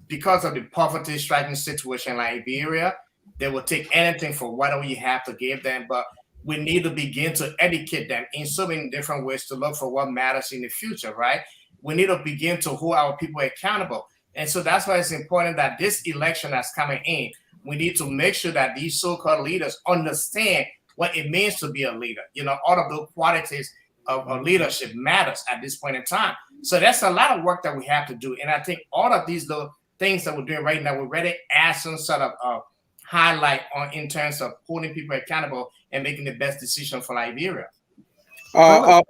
Speaker 2: because of the poverty-stricken situation in Liberia. They will take anything for whatever you have to give them, but we need to begin to educate them in so many different ways to look for what matters in the future, right? We need to begin to hold our people accountable. And so that's why it's important that this election that's coming in, we need to make sure that these so-called leaders understand what it means to be a leader. You know, all of those qualities of leadership matters at this point in time. So that's a lot of work that we have to do. And I think all of these little things that we're doing right now, we're ready to add some sort of highlight on in terms of holding people accountable and making the best decision for Liberia.
Speaker 5: Yeah,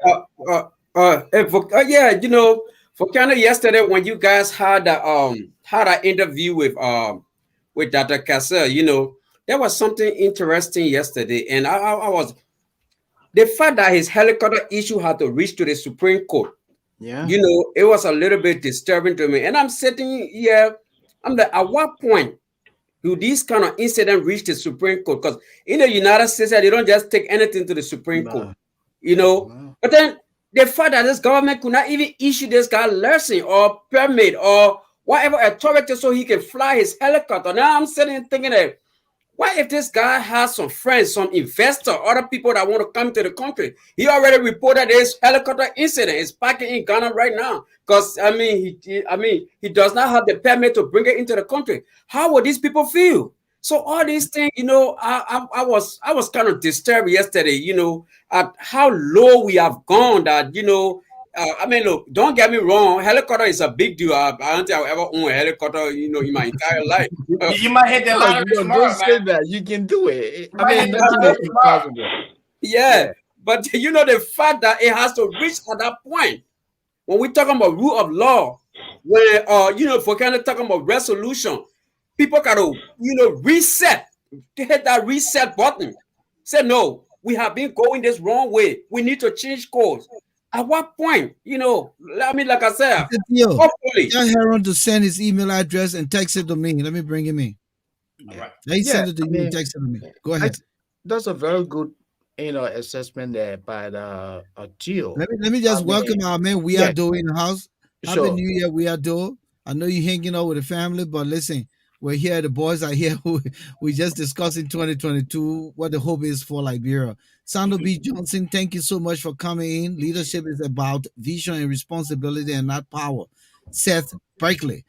Speaker 5: you know, Volcano, yesterday when you guys had an interview with Dr. Cassell, you know, there was something interesting yesterday, and I was the fact that his helicopter issue had to reach to the Supreme Court.
Speaker 3: Yeah,
Speaker 5: you know, it was a little bit disturbing to me. And I'm sitting here, I'm like, at what point do these kind of incidents reach the Supreme Court? Because in the United States, they don't just take anything to the Supreme Court, you know. But then the fact that this government could not even issue this guy license or permit or whatever authority so he can fly his helicopter. Now I'm sitting thinking that, what if this guy has some friends, some investor, other people that want to come to the country? He already reported this helicopter incident. It's parking in Ghana right now because he does not have the permit to bring it into the country. How would these people feel? So all these things, you know, I was kind of disturbed yesterday, you know, at how low we have gone. That, you know, look, don't get me wrong. Helicopter is a big deal. I don't think I'll ever own a helicopter, you know, in my entire life.
Speaker 2: You might hit the lottery tomorrow,
Speaker 3: don't say that. You can do it.
Speaker 2: Nothing
Speaker 3: is impossible.
Speaker 5: Yeah, but you know, the fact that it has to reach at that point, when we're talking about rule of law, when you know, if we're kind of talking about resolution, people got to, reset. They hit that reset button. Say, no, we have been going this wrong way. We need to change course. At what point, like I said,
Speaker 1: Theo,
Speaker 5: hopefully.
Speaker 1: tell Harold to send his email address and text it to me. Let me bring him in.
Speaker 2: All right.
Speaker 1: He sent it to you and text it to me. Go ahead.
Speaker 3: That's a very good, assessment there by the Theo.
Speaker 1: Let me just welcome our man. We are doing in the house. Happy
Speaker 3: Sure.
Speaker 1: New Year. We are doing. I know you're hanging out with the family, but listen, we're here. The boys are here. We just discussing 2022, what the hope is for Liberia. Sandro B. Johnson, thank you so much for coming in. Leadership is about vision and responsibility and not power. Seth Berkeley.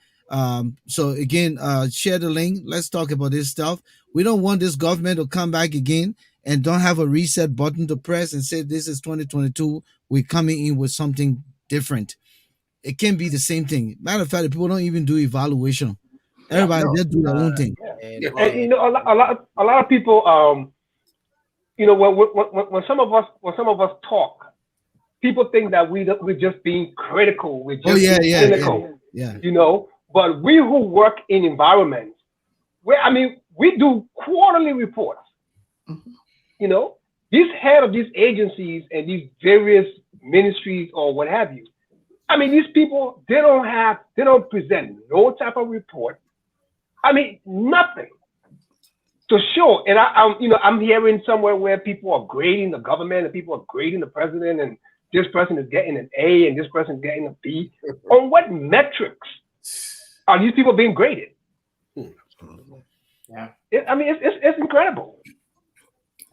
Speaker 1: So again, share the link. Let's talk about this stuff. We don't want this government to come back again and don't have a reset button to press and say this is 2022. We're coming in with something different. It can be the same thing. Matter of fact, people don't even do evaluation. Everybody just do their own thing.
Speaker 4: And a lot of people, when some of us talk, people think that we're just being critical. We're just being cynical.
Speaker 1: Yeah.
Speaker 4: But we who work in environments, we do quarterly reports. These head of these agencies and these various ministries or what have you. These people, they don't present no type of report. Nothing to show. And I'm hearing somewhere where people are grading the government and people are grading the president, and this person is getting an A and this person is getting a B. On what metrics are these people being graded?
Speaker 2: Yeah.
Speaker 4: It's incredible.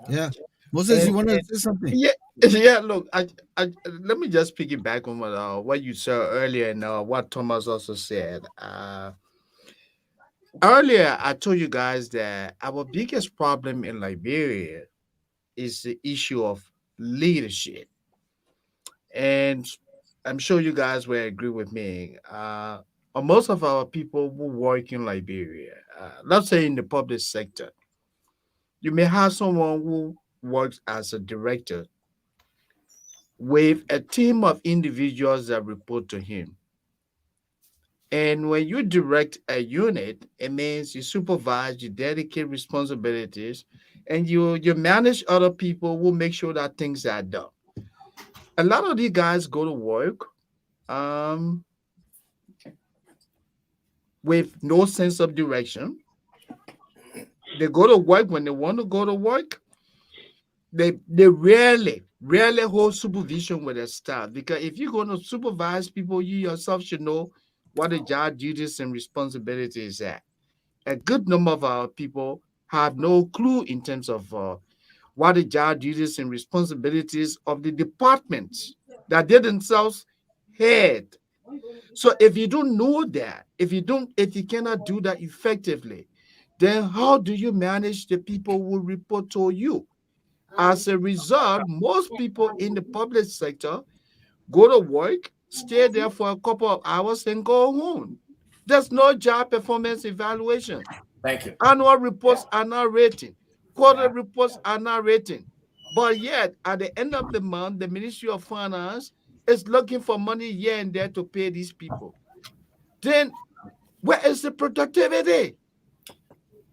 Speaker 1: Yeah. Moses, you want to say something?
Speaker 3: Yeah. Look, I let me just piggyback on what you said earlier and what Thomas also said. Earlier, I told you guys that our biggest problem in Liberia is the issue of leadership, and I'm sure you guys will agree with me. Most of our people who work in Liberia, let's say in the public sector, you may have someone who works as a director with a team of individuals that report to him. And when you direct a unit, it means you supervise, you dedicate responsibilities, and you manage other people who make sure that things are done. A lot of these guys go to work with no sense of direction. They go to work when they want to go to work. They rarely hold supervision with their staff, because if you're going to supervise people, you yourself should know what the job duties and responsibilities are. A good number of our people have no clue in terms of what the job duties and responsibilities of the departments that they themselves head. So if you don't know that, if you cannot do that effectively, then how do you manage the people who report to you? As a result, most people in the public sector go to work, stay there for a couple of hours, and go home. There's no job performance evaluation.
Speaker 2: Thank you.
Speaker 3: Annual reports are not rating. Quarter reports are not rating. But yet, at the end of the month, the Ministry of Finance is looking for money here and there to pay these people. Then, where is the productivity?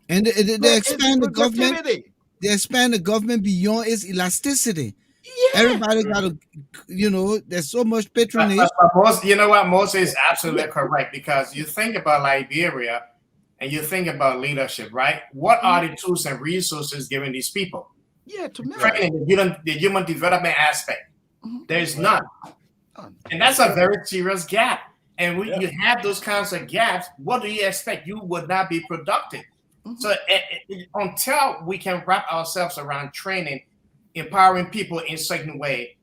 Speaker 1: And they expand the government. They expand the government beyond its elasticity. Yeah. Everybody got to, there's so much patronage.
Speaker 2: But Moses is absolutely correct, because you think about Liberia and you think about leadership, right? What are the tools and resources given these people?
Speaker 3: Yeah, to
Speaker 2: training, the human development aspect. There's none. And that's a very serious gap. And when you have those kinds of gaps, what do you expect? You would not be productive. So until we can wrap ourselves around training, empowering people in a certain way,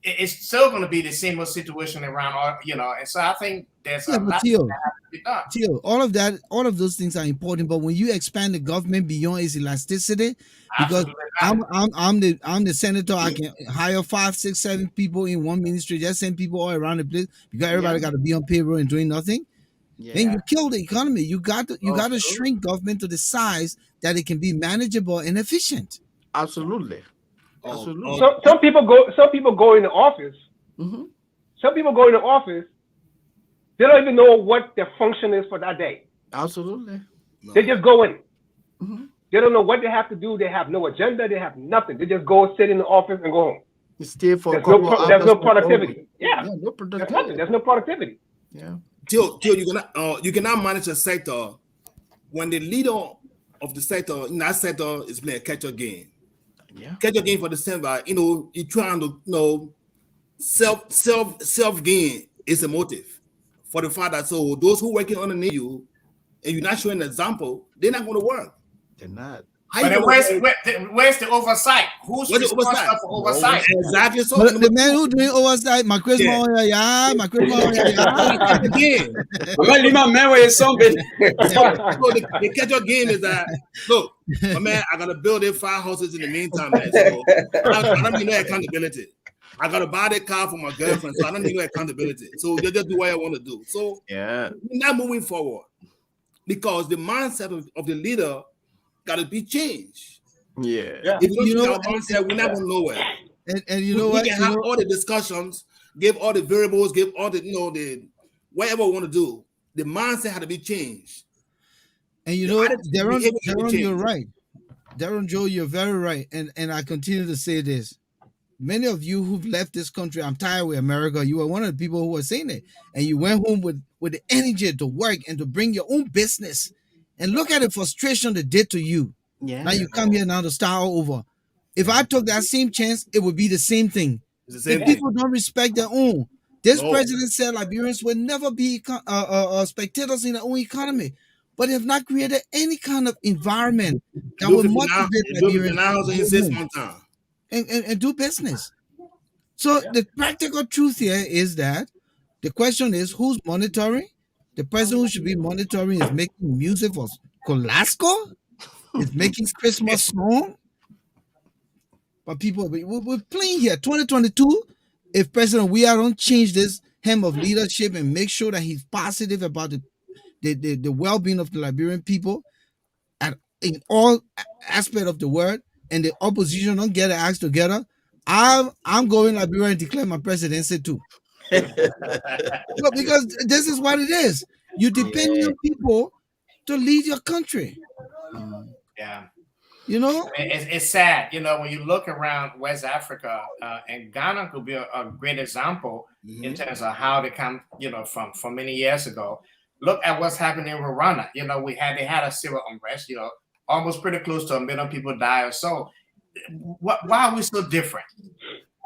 Speaker 2: it's still going to be the same old situation around, and so I think there's a lot that has to be done.
Speaker 1: Theo, all of those things are important, but when you expand the government beyond its elasticity, because I'm the senator, I can hire 5, 6, 7 people in one ministry, just send people all around the place, because everybody got to be on payroll and doing nothing. Then you kill the economy. You got to shrink government to the size that it can be manageable and efficient.
Speaker 3: Absolutely.
Speaker 4: So some people go in the office. Mm-hmm. Some people go in the office. They don't even know what their function is for that day.
Speaker 3: Absolutely.
Speaker 4: They just go in. They don't know what they have to do. They have no agenda. They have nothing. They just go sit in the office and go home.
Speaker 3: You stay for
Speaker 4: There's no productivity. Yeah,
Speaker 3: no
Speaker 4: there's
Speaker 3: productivity.
Speaker 4: nothing. There's no productivity.
Speaker 3: Yeah.
Speaker 6: Theo, you cannot manage a sector when the leader of the sector in that sector is playing a catch-up game.
Speaker 3: Yeah.
Speaker 6: Catch-up game for the same, but you're trying to self gain is a motive for the fact that so those who working underneath you and you're not showing an example, they're not going to work.
Speaker 3: They're not.
Speaker 2: But then where's the oversight? Who's responsible for oversight?
Speaker 6: Exactly. So
Speaker 1: But the man who doing oversight, my Christmas, my Christmas,
Speaker 6: again,
Speaker 5: I'm gonna leave my man with something.
Speaker 6: so the catch-up game is that look, my man, I gotta build 5 houses in the meantime, man. So I don't need no accountability. I gotta buy the car for my girlfriend, so I don't need no accountability. So they just do what I want to do. So
Speaker 3: Yeah.
Speaker 6: we're not moving forward because the mindset of the leader got to be changed.
Speaker 3: Yeah.
Speaker 4: Yeah.
Speaker 6: If you
Speaker 1: You
Speaker 6: don't
Speaker 1: know,
Speaker 6: change our mindset, we're not going nowhere.
Speaker 1: and you know
Speaker 6: We
Speaker 1: what?
Speaker 6: can have all the discussions, give all the variables, give all the the whatever we want to do. The mindset had to be changed.
Speaker 1: And you
Speaker 6: The
Speaker 1: know,
Speaker 6: attitude to be able to
Speaker 1: Darren,
Speaker 6: change.
Speaker 1: you're right. Darren Joe, you're very right. And I continue to say this. Many of you who've left this country, I'm tired with America. You were one of the people who were saying it. And you went home with the energy to work and to bring your own business. And look at the frustration they did to you.
Speaker 3: Yeah.
Speaker 1: Now you come here now to start all over. If I took that same chance, it would be the same thing.
Speaker 6: It's the same
Speaker 1: If
Speaker 6: thing.
Speaker 1: people don't respect their own, this
Speaker 6: No.
Speaker 1: president said Liberians will never be spectators in their own economy, but have not created any kind of environment that will motivate Liberians
Speaker 6: in 6 months time.
Speaker 1: and do business. So the practical truth here is that the question is who's monitoring? The person who should be monitoring is making music for Colasco, is making Christmas song. But people, we're playing here. 2022, if President Weah don't change this hem of leadership and make sure that he's positive about the well-being of the Liberian people in all aspects of the world, and the opposition don't get their acts together, I'm going Liberia and declare my presidency too. No, because this is what it is. You depend on people to lead your country.
Speaker 2: Yeah.
Speaker 1: You know?
Speaker 2: It's sad, when you look around West Africa, and Ghana could be a great example in terms of how they come, from many years ago. Look at what's happening in Rwanda. They had a civil unrest, almost pretty close to 1 million people die or so. Why are we so different?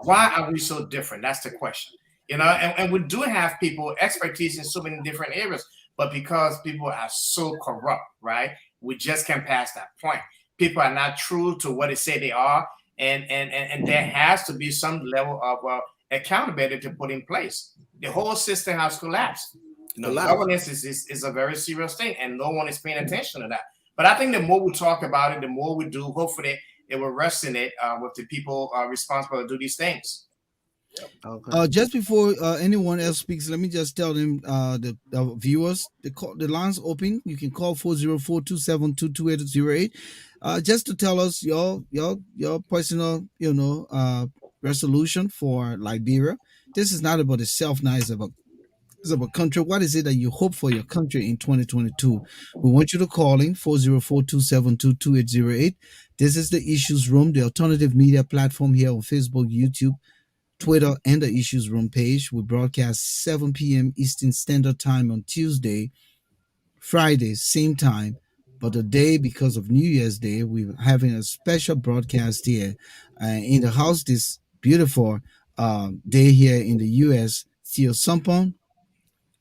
Speaker 2: Why are we so different? That's the question. And we do have people expertise in so many different areas, but because people are so corrupt, right? We just can't pass that point. People are not true to what they say they are, and there has to be some level of accountability to put in place. The whole system has collapsed. Governance is a very serious thing, and no one is paying attention to that. But I think the more we talk about it, the more we do, hopefully it will resonate with the people responsible to do these things.
Speaker 3: Okay.
Speaker 1: Just before anyone else speaks, let me just tell them the viewers the lines open. You can call 404-272-2808 just to tell us your personal resolution for Liberia. This is not about the self now, it's about country. What is it that you hope for your country in 2022? We want you to call in 404-272-2808. This is the Issues Room, the alternative media platform here on Facebook, YouTube, Twitter, and the Issues Room page. We broadcast 7 p.m. Eastern Standard Time on Tuesday, Friday, same time. But today, because of New Year's Day, we're having a special broadcast here in the house this beautiful day here in the U.S. Theo Sonpon,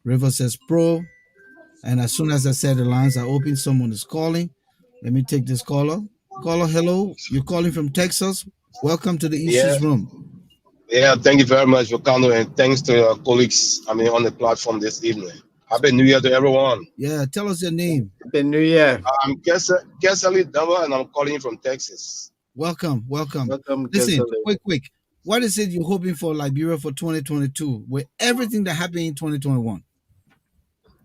Speaker 1: Rivercess Pro. And as soon as I said the lines are open, someone is calling. Let me take this caller. Caller, hello. You're calling from Texas. Welcome to the Issues Room.
Speaker 8: Yeah, thank you very much, Volcano, and thanks to your colleagues, on the platform this evening. Happy New Year to everyone.
Speaker 1: Yeah, tell us your name.
Speaker 3: Happy New Year.
Speaker 8: I'm Kesali Dama, and I'm calling from Texas.
Speaker 1: Welcome.
Speaker 3: Welcome,
Speaker 1: Listen,
Speaker 3: Kesale.
Speaker 1: quick. What is it you're hoping for Liberia for 2022 with everything that happened in 2021?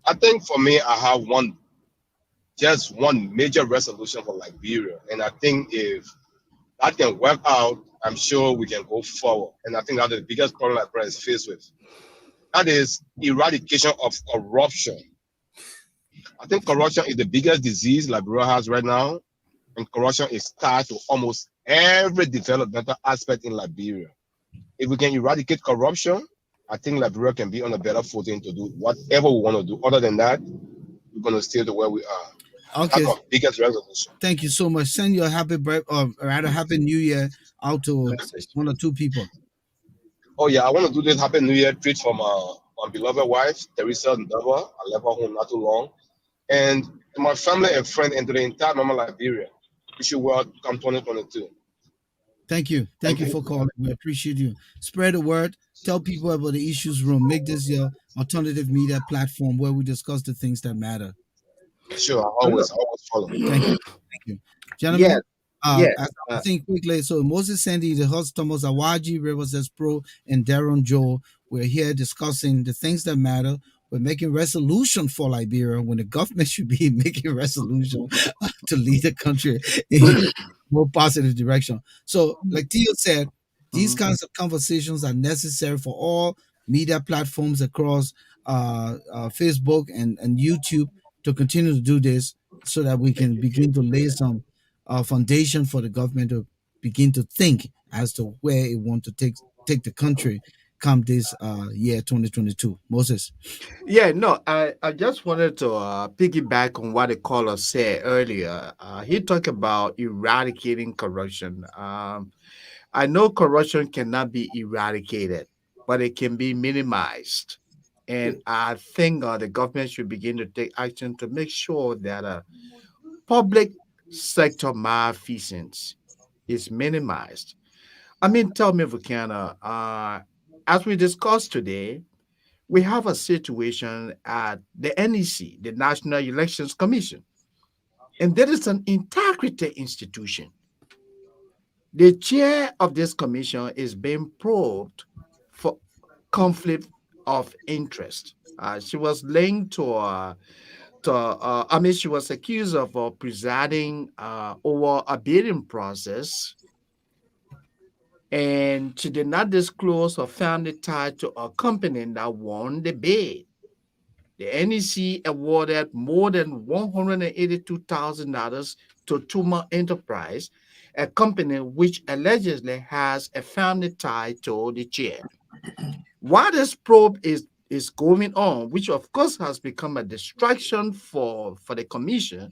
Speaker 8: I think for me, I have just one major resolution for Liberia, and I think if that can work out, I'm sure we can go forward. And I think that's the biggest problem Liberia is faced with. That is eradication of corruption. I think corruption is the biggest disease Liberia has right now, and corruption is tied to almost every developmental aspect in Liberia. If we can eradicate corruption, I think Liberia can be on a better footing to do whatever we want to do. Other than that, we're going to stay the way we are.
Speaker 1: Okay,
Speaker 8: That's our biggest resolution.
Speaker 1: thank you so much. Send your happy birthday, or rather happy New Year, out to
Speaker 3: Message.
Speaker 1: 1 or 2 people.
Speaker 8: Oh yeah, I want to do this Happy New Year treat for my beloved wife, Teresa Ndaba. I left her home not too long. And to my family and friends and to the entire Mama Liberia. Wish you well come 2022.
Speaker 1: Thank you. Thank you for calling. We appreciate you. Spread the word. Tell people about the Issues Room. Make this your alternative media platform where we discuss the things that matter.
Speaker 8: Sure, I always follow.
Speaker 1: Thank you. Thank you. Gentlemen,
Speaker 3: Yes, yes.
Speaker 1: as I think quickly, so Moses Sandy, the host Thomas Adwajie, Rivercess Pro, and Darren Joe, we're here discussing the things that matter. We're making resolution for Liberia when the government should be making resolution to lead the country in a more positive direction. So, like Theo said, these kinds of conversations are necessary for all media platforms across Facebook and YouTube to continue to do this so that we can begin to lay some foundation for the government to begin to think as to where it wants to take the country come this year 2022. Moses.
Speaker 3: Yeah, no, I just wanted to piggyback on what the caller said earlier. He talked about eradicating corruption. I know corruption cannot be eradicated, but it can be minimized. And I think the government should begin to take action to make sure that public sector malfeasance is minimized. I mean, tell me, Volcano, as we discussed today, we have a situation at the NEC, the National Elections Commission, and that is an integrity institution. The chair of this commission is being probed for conflict of interest. She was linked she was accused of presiding over a bidding process, and she did not disclose her family tie to a company that won the bid. The NEC awarded more than $182,000 to Tuma Enterprise, a company which allegedly has a family tie to the chair. While this probe is going on, which of course has become a distraction for the commission,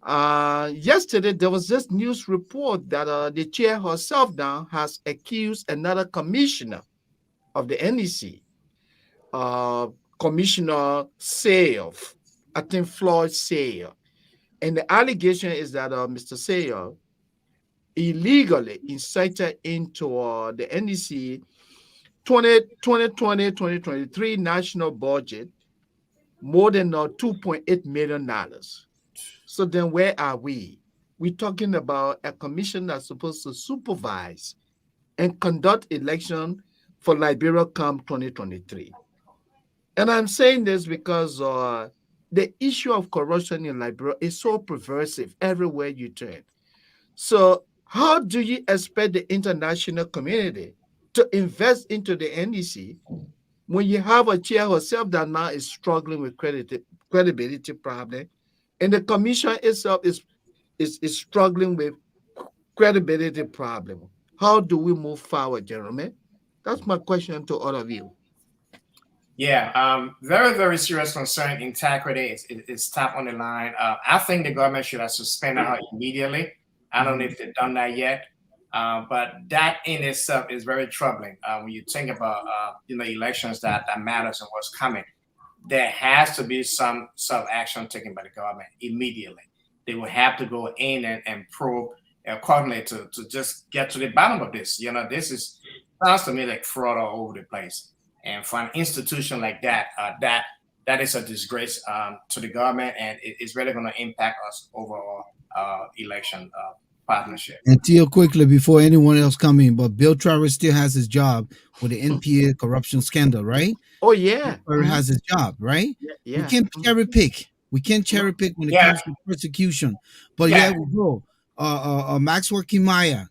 Speaker 3: yesterday there was this news report that the chair herself now has accused another commissioner of the NEC, Commissioner Sayle, I think Floyd Sayle. And the allegation is that Mr. Sayle illegally inserted into the NEC 2020-2023 national budget more than $2.8 million. So then where are we? We're talking about a commission that's supposed to supervise and conduct election for Liberia come 2023. And I'm saying this because the issue of corruption in Liberia is so pervasive everywhere you turn. So how do you expect the international community to invest into the NEC when you have a chair herself that now is struggling with credibility problem, and the commission itself is struggling with credibility problem? How do we move forward, gentlemen? That's my question to all of you.
Speaker 2: Yeah, very, very serious concern. Integrity is top on the line. I think the government should have suspended her immediately. I don't know if they've done that yet, but that in itself is very troubling. When you think about elections that matters and what's coming, there has to be some action taken by the government immediately. They will have to go in and probe accordingly to just get to the bottom of this. This sounds to me like fraud all over the place. And for an institution like that, that is a disgrace to the government, and it's really going to impact us overall election partnership.
Speaker 1: And Theo, quickly before anyone else come in, but Bill Travis still has his job with the NPA corruption scandal, right?
Speaker 3: Oh yeah,
Speaker 1: He has his job, right?
Speaker 3: yeah.
Speaker 1: We can't cherry pick. We can't cherry pick when it comes to persecution. But yeah, we go. Maxwell Kimaya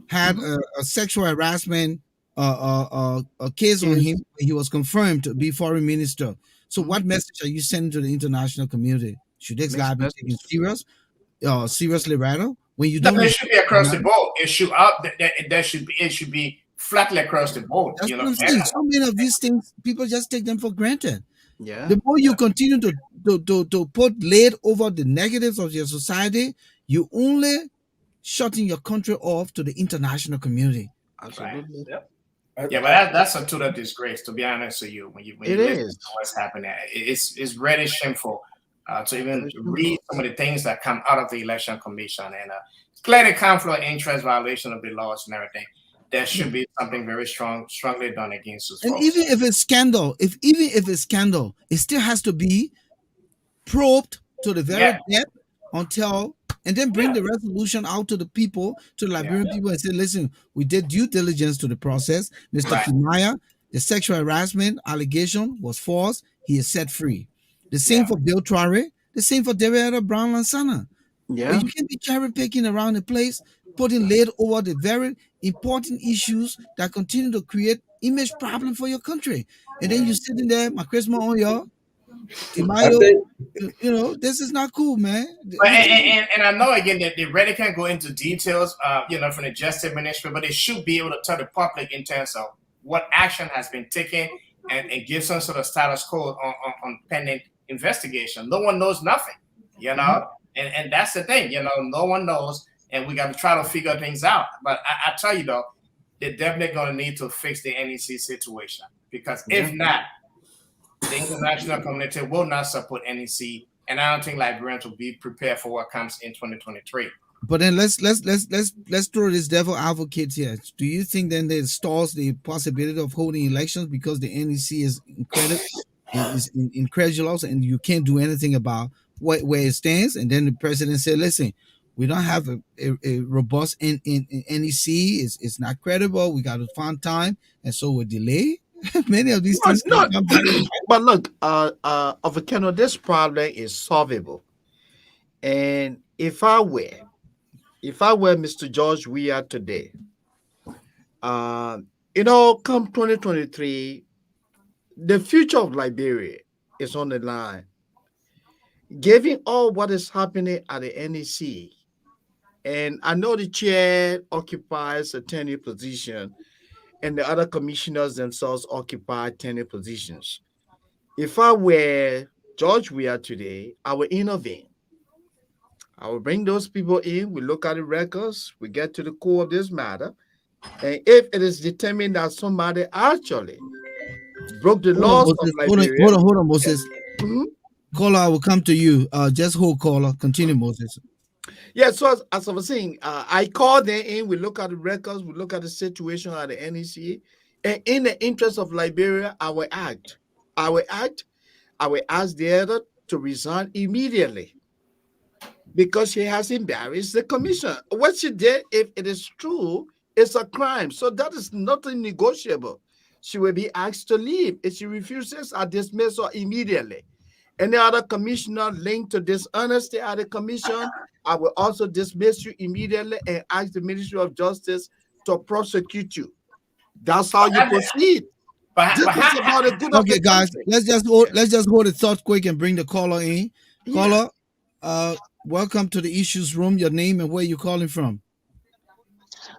Speaker 1: had a sexual harassment a case on him. He was confirmed to be foreign minister. So, what message are you sending to the international community? Should this guy
Speaker 3: Mixed
Speaker 1: be taken
Speaker 3: message.
Speaker 1: seriously, rather? When you
Speaker 2: No,
Speaker 1: don't
Speaker 2: it
Speaker 1: respect
Speaker 2: should be across the
Speaker 1: humanity?
Speaker 2: board. It should up. That should be. It should be flatly across the board.
Speaker 1: That's
Speaker 2: You
Speaker 1: what
Speaker 2: know.
Speaker 1: I'm saying. So many of these things, people just take them for granted.
Speaker 3: Yeah.
Speaker 1: The more you continue to put lid over the negatives of your society, you only shutting your country off to the international community.
Speaker 3: Absolutely.
Speaker 4: Yep.
Speaker 2: Yeah, but that's a total disgrace, to be honest with you. When you
Speaker 3: It
Speaker 2: listen
Speaker 3: is.
Speaker 2: to what's happening, it's really shameful to even
Speaker 3: Very
Speaker 2: read
Speaker 3: shameful.
Speaker 2: some of the things that come out of the election commission, and clearly conflict of interest, violation of the laws, and everything. There should be something very strongly done against those
Speaker 1: And
Speaker 2: folks.
Speaker 1: even if it's scandal, it still has to be probed to the very
Speaker 2: Yeah,
Speaker 1: depth until, and then bring the resolution out to the people, to the Liberian
Speaker 2: yeah,
Speaker 1: people, and say, listen, we did due diligence to the process. Mr.
Speaker 2: right,
Speaker 1: Kimaya, the sexual harassment allegation was false. He is set free. The same
Speaker 2: yeah,
Speaker 1: for Bill Traore, the same for Dereada Brown Lansana. But
Speaker 3: Yeah.
Speaker 1: you can't be cherry picking around the place, putting lid over the very important issues that continue to create image problem for your country. And then you sitting there, my Christmas on y'all,
Speaker 5: I
Speaker 1: Timayo,
Speaker 5: think
Speaker 1: this is not cool, man.
Speaker 2: but, and I know again that they really can't go into details, from the Justice Ministry, but they should be able to tell the public in terms of what action has been taken and give some sort of status quo on pending investigation. No one knows nothing, and that's the thing, no one knows, and we got to try to figure things out. But I tell you though, they're definitely going to need to fix the NEC situation, because if not, the international community will not support NEC, and I don't think Liberians will be prepared for what comes in 2023.
Speaker 1: But then let's throw this devil advocate here. Do you think then that stalls the possibility of holding elections because the NEC is incredulous and you can't do anything about where it stands? And then the president said, "Listen, we don't have a robust in NEC. It's not credible. We got to find time, and so we delay." Many of these things can
Speaker 3: No,
Speaker 1: come back.
Speaker 3: but look, Volcano, this problem is solvable. And if I were Mr. George Weah today, come 2023, the future of Liberia is on the line. Given all what is happening at the NEC, and I know the chair occupies a tenure position, and the other commissioners themselves occupy tenure positions. If I were George Weah today, I will intervene. I will bring those people in. We look at the records. We get to the core of this matter. And if it is determined that somebody actually broke the laws of Liberia,
Speaker 1: Hold on, Moses.
Speaker 3: Mhm.
Speaker 1: Caller, I will come to you. Just hold, caller. Continue, Moses.
Speaker 3: Yeah, so as I was saying, I called them in. We look at the records. We look at the situation at the NEC. And in the interest of Liberia, I will act. I will ask the other to resign immediately because she has embarrassed the commission. What she did, if it is true, it's a crime. So that is nothing negotiable. She will be asked to leave. If she refuses, I dismiss her immediately. Any other commissioner linked to dishonesty at the commission, I will also dismiss you immediately and ask the Ministry of Justice to prosecute you. That's how you proceed. This is about the good of
Speaker 1: Okay,
Speaker 3: the
Speaker 1: guys,
Speaker 3: country.
Speaker 1: let's just hold the thought quick and bring the caller in.
Speaker 3: Yeah.
Speaker 1: Caller, welcome to the issues room. Your name and where you calling from?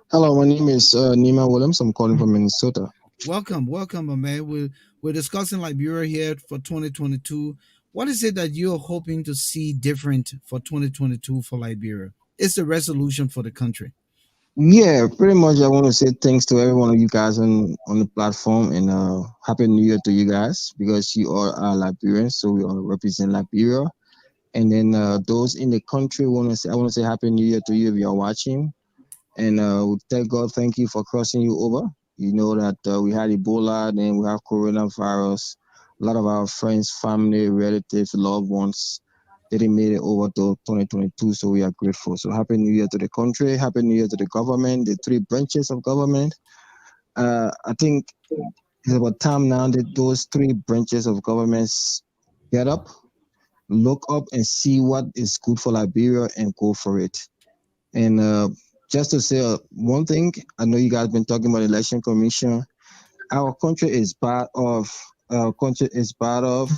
Speaker 9: Hello, my name is Nima Williams. I'm calling from Minnesota.
Speaker 1: Welcome, my man. We're discussing Liberia here for 2022. What is it that you're hoping to see different for 2022 for Liberia? It's the resolution for the country.
Speaker 9: Yeah, pretty much. I want to say thanks to every one of you guys on the platform, and happy New Year to you guys, because you all are Liberians, so we all represent Liberia. And then those in the country I want to say happy New Year to you if you're watching. And we tell God thank you for crossing you over. You know that we had Ebola, then we have coronavirus. A lot of our friends, family, relatives, loved ones didn't make it over to 2022, so we are grateful. So happy New Year to the country, happy New Year to the government, the three branches of government. I think it's about time now that those three branches of governments get up, look up, and see what is good for Liberia and go for it. And just to say one thing, I know you guys been talking about election commission. Our country is part of. Our country is part of.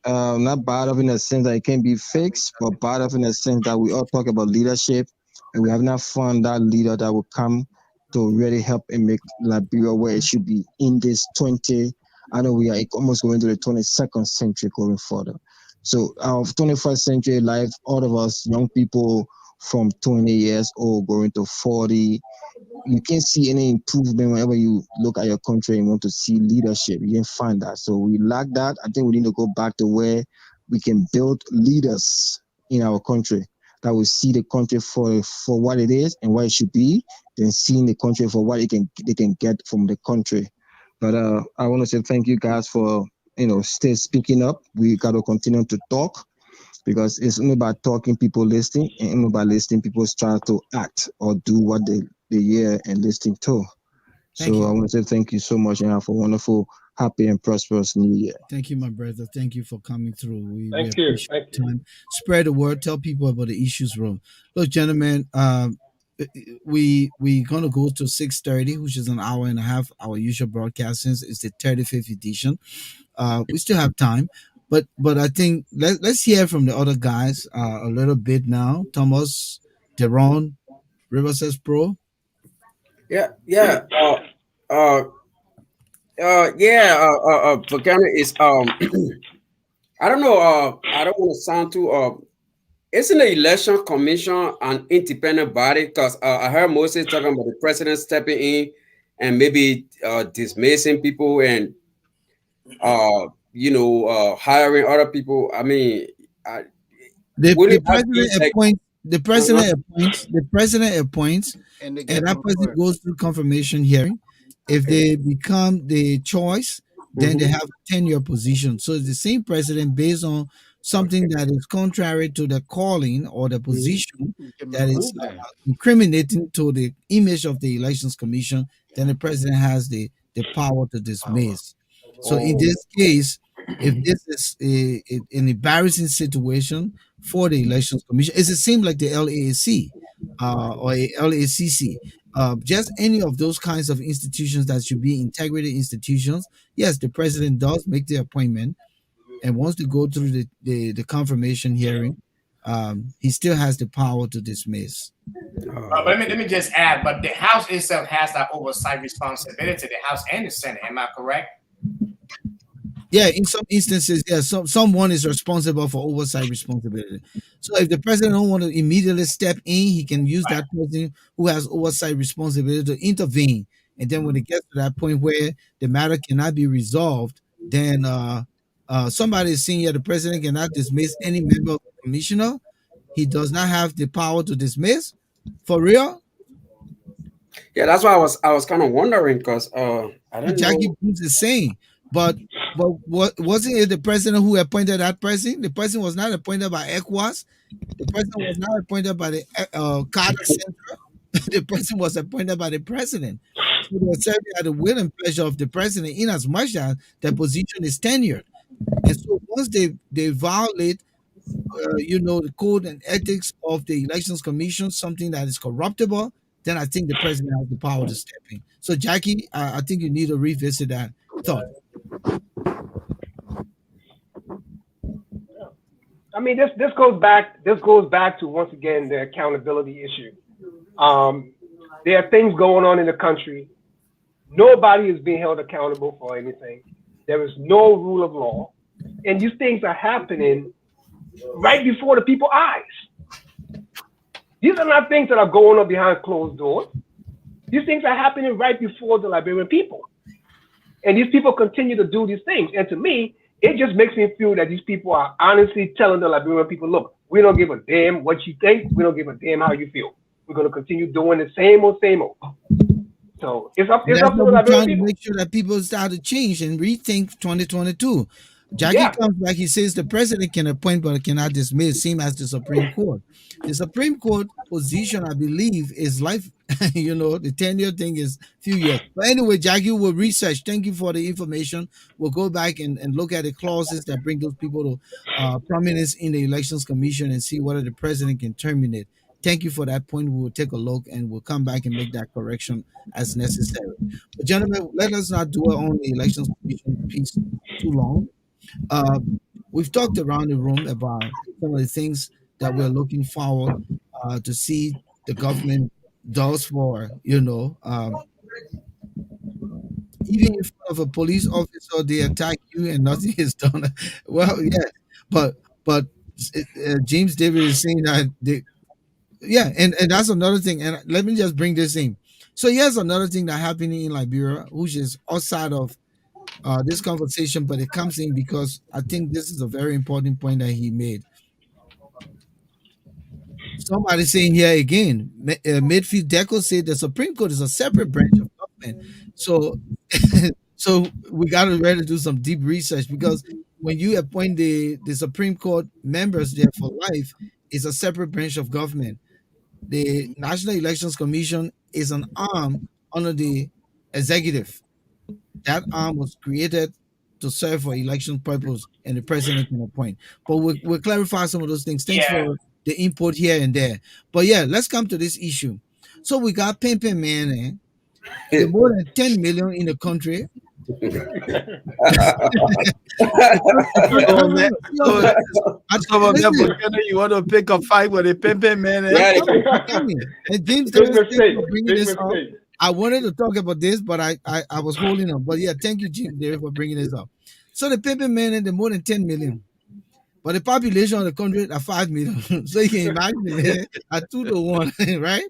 Speaker 9: Not bad of in a sense that it can be fixed, but bad of in a sense that we all talk about leadership, and we have not found that leader that will come to really help and make Liberia where it should be in this 20. I know we are almost going to the 22nd century going further. So our 21st century life, all of us young people from 20 years old going to 40, you can't see any improvement whenever you look at your country and want to see leadership. You can't find that. So we lack that. I think we need to go back to where we can build leaders in our country that will see the country for what it is and what it should be, then seeing the country for what they can get from the country. But I want to say thank you guys for still speaking up. We got to continue to talk, because it's only about talking, people listening, and only about listening, people try to act or do what they hear and listening to.
Speaker 1: Thank
Speaker 9: So
Speaker 1: you.
Speaker 9: I want to say thank you so much and have a wonderful, happy, and prosperous new year.
Speaker 1: Thank you, my brother. Thank you for coming through. We
Speaker 4: Thank you.
Speaker 1: appreciate
Speaker 4: Thank
Speaker 1: the time. Spread the word. Tell people about the issues room. Look, gentlemen, we're gonna go to 6:30, which is an hour and a half. Our usual broadcasting is the 35th edition. We still have time, but I think let's hear from the other guys a little bit now. Thomas, Deron, Rivercess Pro.
Speaker 5: Yeah, yeah. Volcano is I don't know. I don't want to sound too. Isn't the election commission an independent body? Because I heard Moses talking about the president stepping in and maybe dismissing people and hiring other people. I mean,
Speaker 1: The
Speaker 5: wouldn't that be
Speaker 1: president
Speaker 5: like?
Speaker 1: appoints. The president appoints. The president appoints,
Speaker 3: And they
Speaker 1: and
Speaker 3: get
Speaker 1: that person
Speaker 3: confirmed.
Speaker 1: goes through confirmation hearing. If they become the choice, then they
Speaker 5: Mhm.
Speaker 1: have a 10-year position. So it's the same president based on something that is contrary to the calling or the position
Speaker 3: You can
Speaker 1: that
Speaker 3: remove
Speaker 1: is
Speaker 3: them.
Speaker 1: incriminating to the image of the elections commission. Then the president has the power to
Speaker 3: Power.
Speaker 1: dismiss. So in
Speaker 5: Oh,
Speaker 1: this case, if this is an embarrassing situation for the elections commission, it's the same like the LAC or a LACC. Just any of those kinds of institutions that should be integrity institutions. Yes, the president does make the appointment, and once they go through the confirmation hearing, he still has the power to dismiss.
Speaker 2: Let me just add, but the House itself has that oversight responsibility. The House and the Senate. Am I correct?
Speaker 1: Yeah, in some instances, yeah, someone is responsible for oversight responsibility. So if the president don't want to immediately step in, he can use
Speaker 2: Right.
Speaker 1: that person who has oversight responsibility to intervene. And then when it gets to that point where the matter cannot be resolved, then somebody is saying, yeah, the president cannot dismiss any member of the commissioner. He does not have the power to dismiss. For real?
Speaker 5: yeah. That's why I was kind of wondering because I
Speaker 1: What
Speaker 5: don't
Speaker 1: Jackie
Speaker 5: know.
Speaker 1: Bruce is saying. But what wasn't it the president who appointed that person? The person was not appointed by ECOWAS. The president was not appointed by the Carter Center. The person was appointed by the president. So they were serving at the will and pleasure of the president in as much as their position is tenured. And so once they violate, the code and ethics of the elections commission, something that is corruptible, then I think the president has the power to step in. So Jackie, I think you need to revisit that thought.
Speaker 4: I mean, this goes back to once again the accountability issue. There are things going on in the country. Nobody is being held accountable for anything. There is no rule of law, and these things are happening right before the people's eyes. These are not things that are going on behind closed doors. These things are happening right before the Liberian people, and these people continue to do these things. And to me, it just makes me feel that these people are honestly telling the Liberian people, look, we don't give a damn what you think. We don't give a damn how you feel. We're going to continue doing the same old, same old. So it's up
Speaker 1: And
Speaker 4: to
Speaker 1: that's
Speaker 4: the
Speaker 1: what we're
Speaker 4: Liberian
Speaker 1: trying to
Speaker 4: people.
Speaker 1: make sure that people start to change and rethink 2022. Jackie
Speaker 4: Yeah.
Speaker 1: comes back, he says the president can appoint but cannot dismiss, same as the Supreme Court. The Supreme Court position, I believe, is life. The tenure thing is few years. But anyway, Jackie will research. Thank you for the information. We'll go back and look at the clauses that bring those people to prominence in the Elections Commission and see whether the president can terminate thank you for that point. We will take a look and we'll come back and make that correction as necessary. But gentlemen, let us not dwell on the elections commission piece too long. We've talked around the room about some of the things that we're looking forward to see the government does for, even in front of a police officer, they attack you and nothing is done. Well, yeah, but James David is saying that and that's another thing. And let me just bring this in. So here's another thing that happening in Liberia, which is outside of this conversation, but it comes in because I think this is a very important point that he made. Somebody saying here again, Midfield Deco said the Supreme Court is a separate branch of government. So, so we got to really do some deep research, because when you appoint the Supreme Court members there for life, it's a separate branch of government. The National Elections Commission is an arm under the executive. That arm was created to serve for election purpose, and the president can appoint. But we'll clarify some of those things. Thanks for the input here and there. But yeah, let's come to this issue. So we got Pimpin' Man, there are more than 10 million in the country.
Speaker 3: You want to pick a fight with a Pimpin' Man?
Speaker 1: And James, bringing this up. I wanted to talk about this, but I was holding on. But yeah, thank you, James, for bringing this up. So the Pimpin' Man, they're more than 10 million. But the population of the country are 5 million. So you can imagine at 2 to 1, right?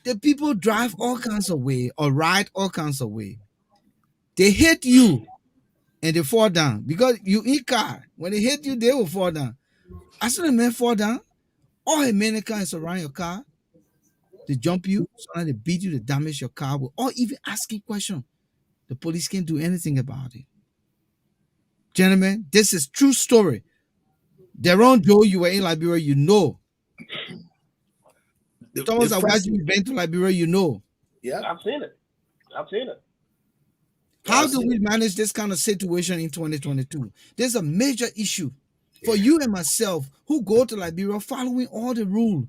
Speaker 1: The people drive all kinds of way or ride all kinds of way. They hit you and they fall down because you in car. When they hit you, they will fall down. As soon as the men fall down, all the men in the car is around your car. They jump you, so they beat you, they damage your car, or even asking questions. The police can't do anything about it. Gentlemen, this is true story. Deron Joe, you were in Liberia, you know. Thomas Adwajie, you've been to Liberia, you know.
Speaker 4: Yeah, I've seen it.
Speaker 1: How do we manage this kind of situation in 2022? There's a major issue for you and myself who go to Liberia following all the rules.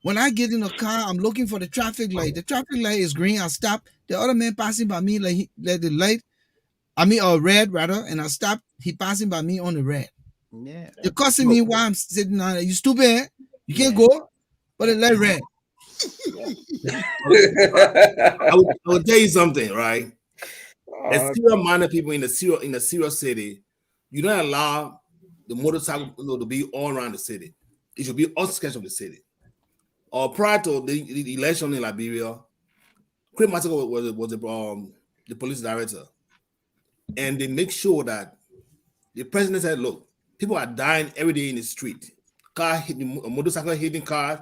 Speaker 1: When I get in a car, I'm looking for the traffic light. The traffic light is green, I stop. The other man passing by me, like the light, red rather, and I stop. He passing by me on the red.
Speaker 3: Yeah.
Speaker 1: You're cussing me while I'm sitting down there. You stupid, you can't go, but the light red.
Speaker 6: I will tell you something, right? As serious-minded people in the serious city, you don't allow the motorcycle to be all around the city. It should be outskirts of the city. Prior to the election in Liberia, Craig Massacre was the police director, and they make sure that the president said, "Look, people are dying every day in the street. Motorcycle hitting cars.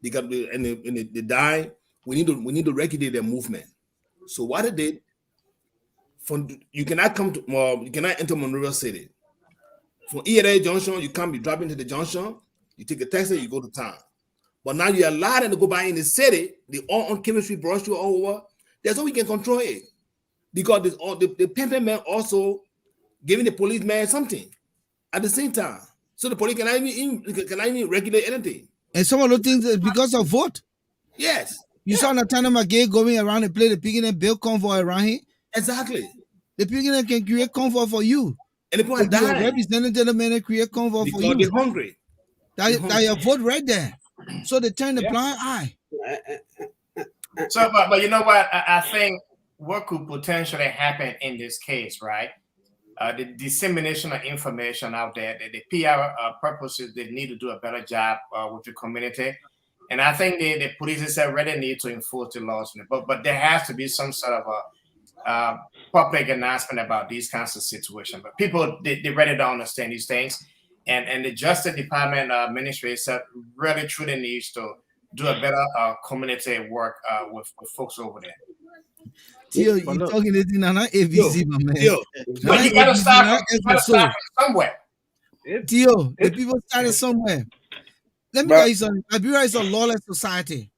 Speaker 6: They die. We need to regulate their movement." So what they did, you cannot enter Monrovia City. From ERA Junction, you can't be dropping to the junction. You take a taxi, you go to town. But now you allow them to go by in the city. They all on chemistry brush you all over. That's how we can control it. Because the pimping man also giving the policeman something at the same time. So the police cannot even regulate anything.
Speaker 1: And some of the things is because of vote.
Speaker 6: Yes.
Speaker 1: You saw Nathaniel McGay going around and play the picking and build convoy around here.
Speaker 6: Exactly.
Speaker 1: The picking can create convoy for you.
Speaker 6: And the people are dying.
Speaker 1: Representing the men and create convoy for you.
Speaker 6: Because they're hungry.
Speaker 1: That your vote right there. So they turn the blind eye.
Speaker 2: So, but you know what? I think what could potentially happen in this case, right? The dissemination of information out there, the PR purposes, they need to do a better job with the community. And I think the police already need to enforce the laws. But there has to be some sort of a public announcement about these kinds of situations. But people, they really don't understand these things. And the Justice Department administration really truly needs to do a better community work with folks over there.
Speaker 1: Theo, you're talking this in ABC, my man.
Speaker 2: But you gotta start somewhere.
Speaker 1: Theo, the people started somewhere. Let me tell you something. Liberia is a lawless society.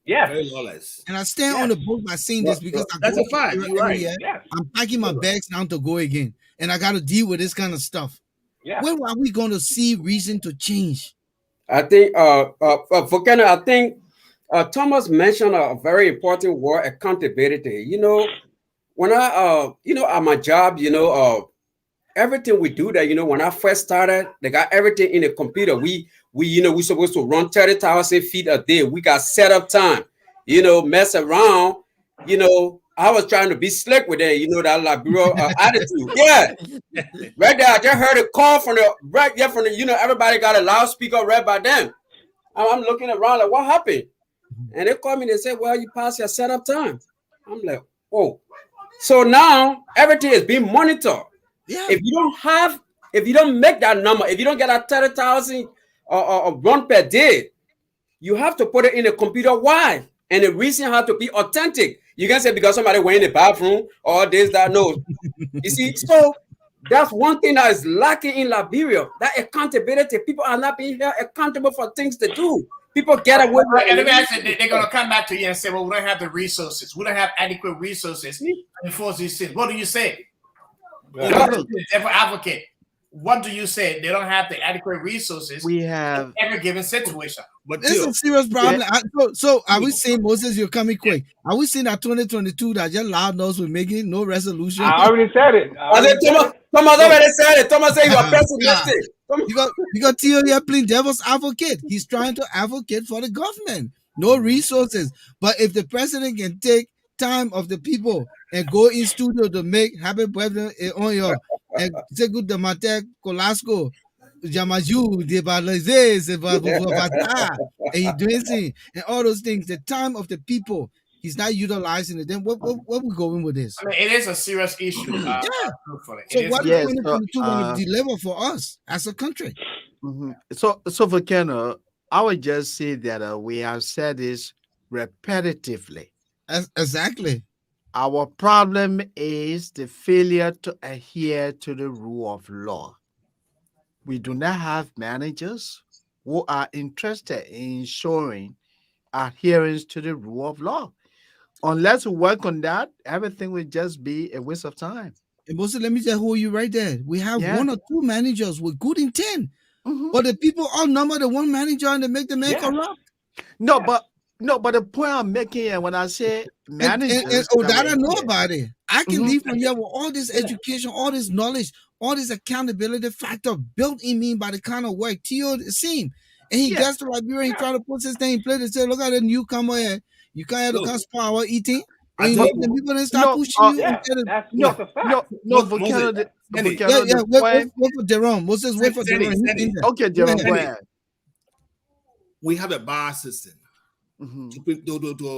Speaker 4: Yeah,
Speaker 6: very lawless.
Speaker 1: And I stand on the book by saying this because
Speaker 6: that's a fact. You're right.
Speaker 1: I'm packing my bags now to go again, and I got to deal with this kind of stuff.
Speaker 4: Yeah.
Speaker 1: When are we going to see reason to change?
Speaker 5: I think Volcano, I think Thomas mentioned a very important word, accountability. When at my job, everything we do there, when I first started, they got everything in the computer. We supposed to run 30,000 feet a day. We got setup time, mess around, I was trying to be slick with it, that Liberian attitude. Yeah. Right there, I just heard a call from everybody got a loudspeaker right by them. I'm looking around like, what happened? And they called me and they said, well, you passed your setup time. I'm like, oh. So now everything is being monitored.
Speaker 1: Yeah.
Speaker 5: If you don't make that number, if you don't get that 30,000 run per day, you have to put it in the computer. Why? And the reason has to be authentic. You can say because somebody went in the bathroom or this, that. No. You see, so that's one thing that is lacking in Liberia. That accountability. People are not being held accountable for things to do. People get away with it.
Speaker 2: And let me ask you, they're going to come back to you and say, well, we don't have the resources. We don't have adequate resources to enforce these things. What do you say? Devil advocate. What do you say? They don't have the adequate resources
Speaker 3: We have
Speaker 2: in every given situation.
Speaker 6: But
Speaker 1: This is
Speaker 6: Theo,
Speaker 1: a serious problem. So are we saying, Moses, you're coming quick? Are we saying that 2022 that just loud nose we're making no resolution?
Speaker 4: I already said it.
Speaker 5: Thomas already said it. Thomas said you are pessimistic.
Speaker 1: Because Theo here playing devil's advocate. He's trying to advocate for the government. No resources. But if the president can take time of the people and go in studio to make happy birthday on your and say good the Matek Colasco Jamaju de Balazes and he doing things and all those things, the time of the people, he's not utilizing it. Then what we going with this?
Speaker 2: I mean, it is a serious issue.
Speaker 1: Yeah.
Speaker 2: Truthfully.
Speaker 1: So
Speaker 2: It
Speaker 1: what
Speaker 2: is-
Speaker 1: is 2022 going to deliver for us as a country?
Speaker 3: So Volcano, I would just say that we have said this repetitively.
Speaker 1: Exactly.
Speaker 3: Our problem is the failure to adhere to the rule of law. We do not have managers who are interested in ensuring adherence to the rule of law. Unless we work on that, everything will just be a waste of time.
Speaker 1: And Moses, let me just hold you right there. We have
Speaker 3: Yeah.
Speaker 1: one or two managers with good intent,
Speaker 3: Mhm.
Speaker 1: but the people outnumber the one manager and they make the man
Speaker 2: Yeah.
Speaker 1: corrupt.
Speaker 3: No, but the point I'm making here when I say managers,
Speaker 1: That I know
Speaker 3: were
Speaker 1: about it. I can
Speaker 3: Mhm.
Speaker 1: leave from here with all this education, all this knowledge, all this accountability factor built in me by the kind of work Theo is seen. And he
Speaker 3: Yeah.
Speaker 1: gets to Liberia, he try to put his thing in place and say, look at the newcomer here. You can't have the
Speaker 6: Look,
Speaker 1: constant power eating.
Speaker 6: I
Speaker 1: And
Speaker 6: tell
Speaker 1: the
Speaker 6: you,
Speaker 1: people then start
Speaker 3: No,
Speaker 1: pushing you
Speaker 4: Yeah,
Speaker 1: instead of
Speaker 4: that's
Speaker 3: no,
Speaker 4: a fact.
Speaker 3: no,
Speaker 6: Moses,
Speaker 3: Volcano,
Speaker 6: Kenny,
Speaker 3: Volcano,
Speaker 1: yeah,
Speaker 3: the
Speaker 1: wait
Speaker 3: point.
Speaker 1: for Jerome. Moses, wait for
Speaker 6: Senny,
Speaker 1: Jerome. He's
Speaker 6: Senny.
Speaker 1: in there.
Speaker 3: Okay,
Speaker 1: Go
Speaker 3: Jerome,
Speaker 1: ahead.
Speaker 3: go ahead.
Speaker 6: we have a bar system.
Speaker 3: Mhm.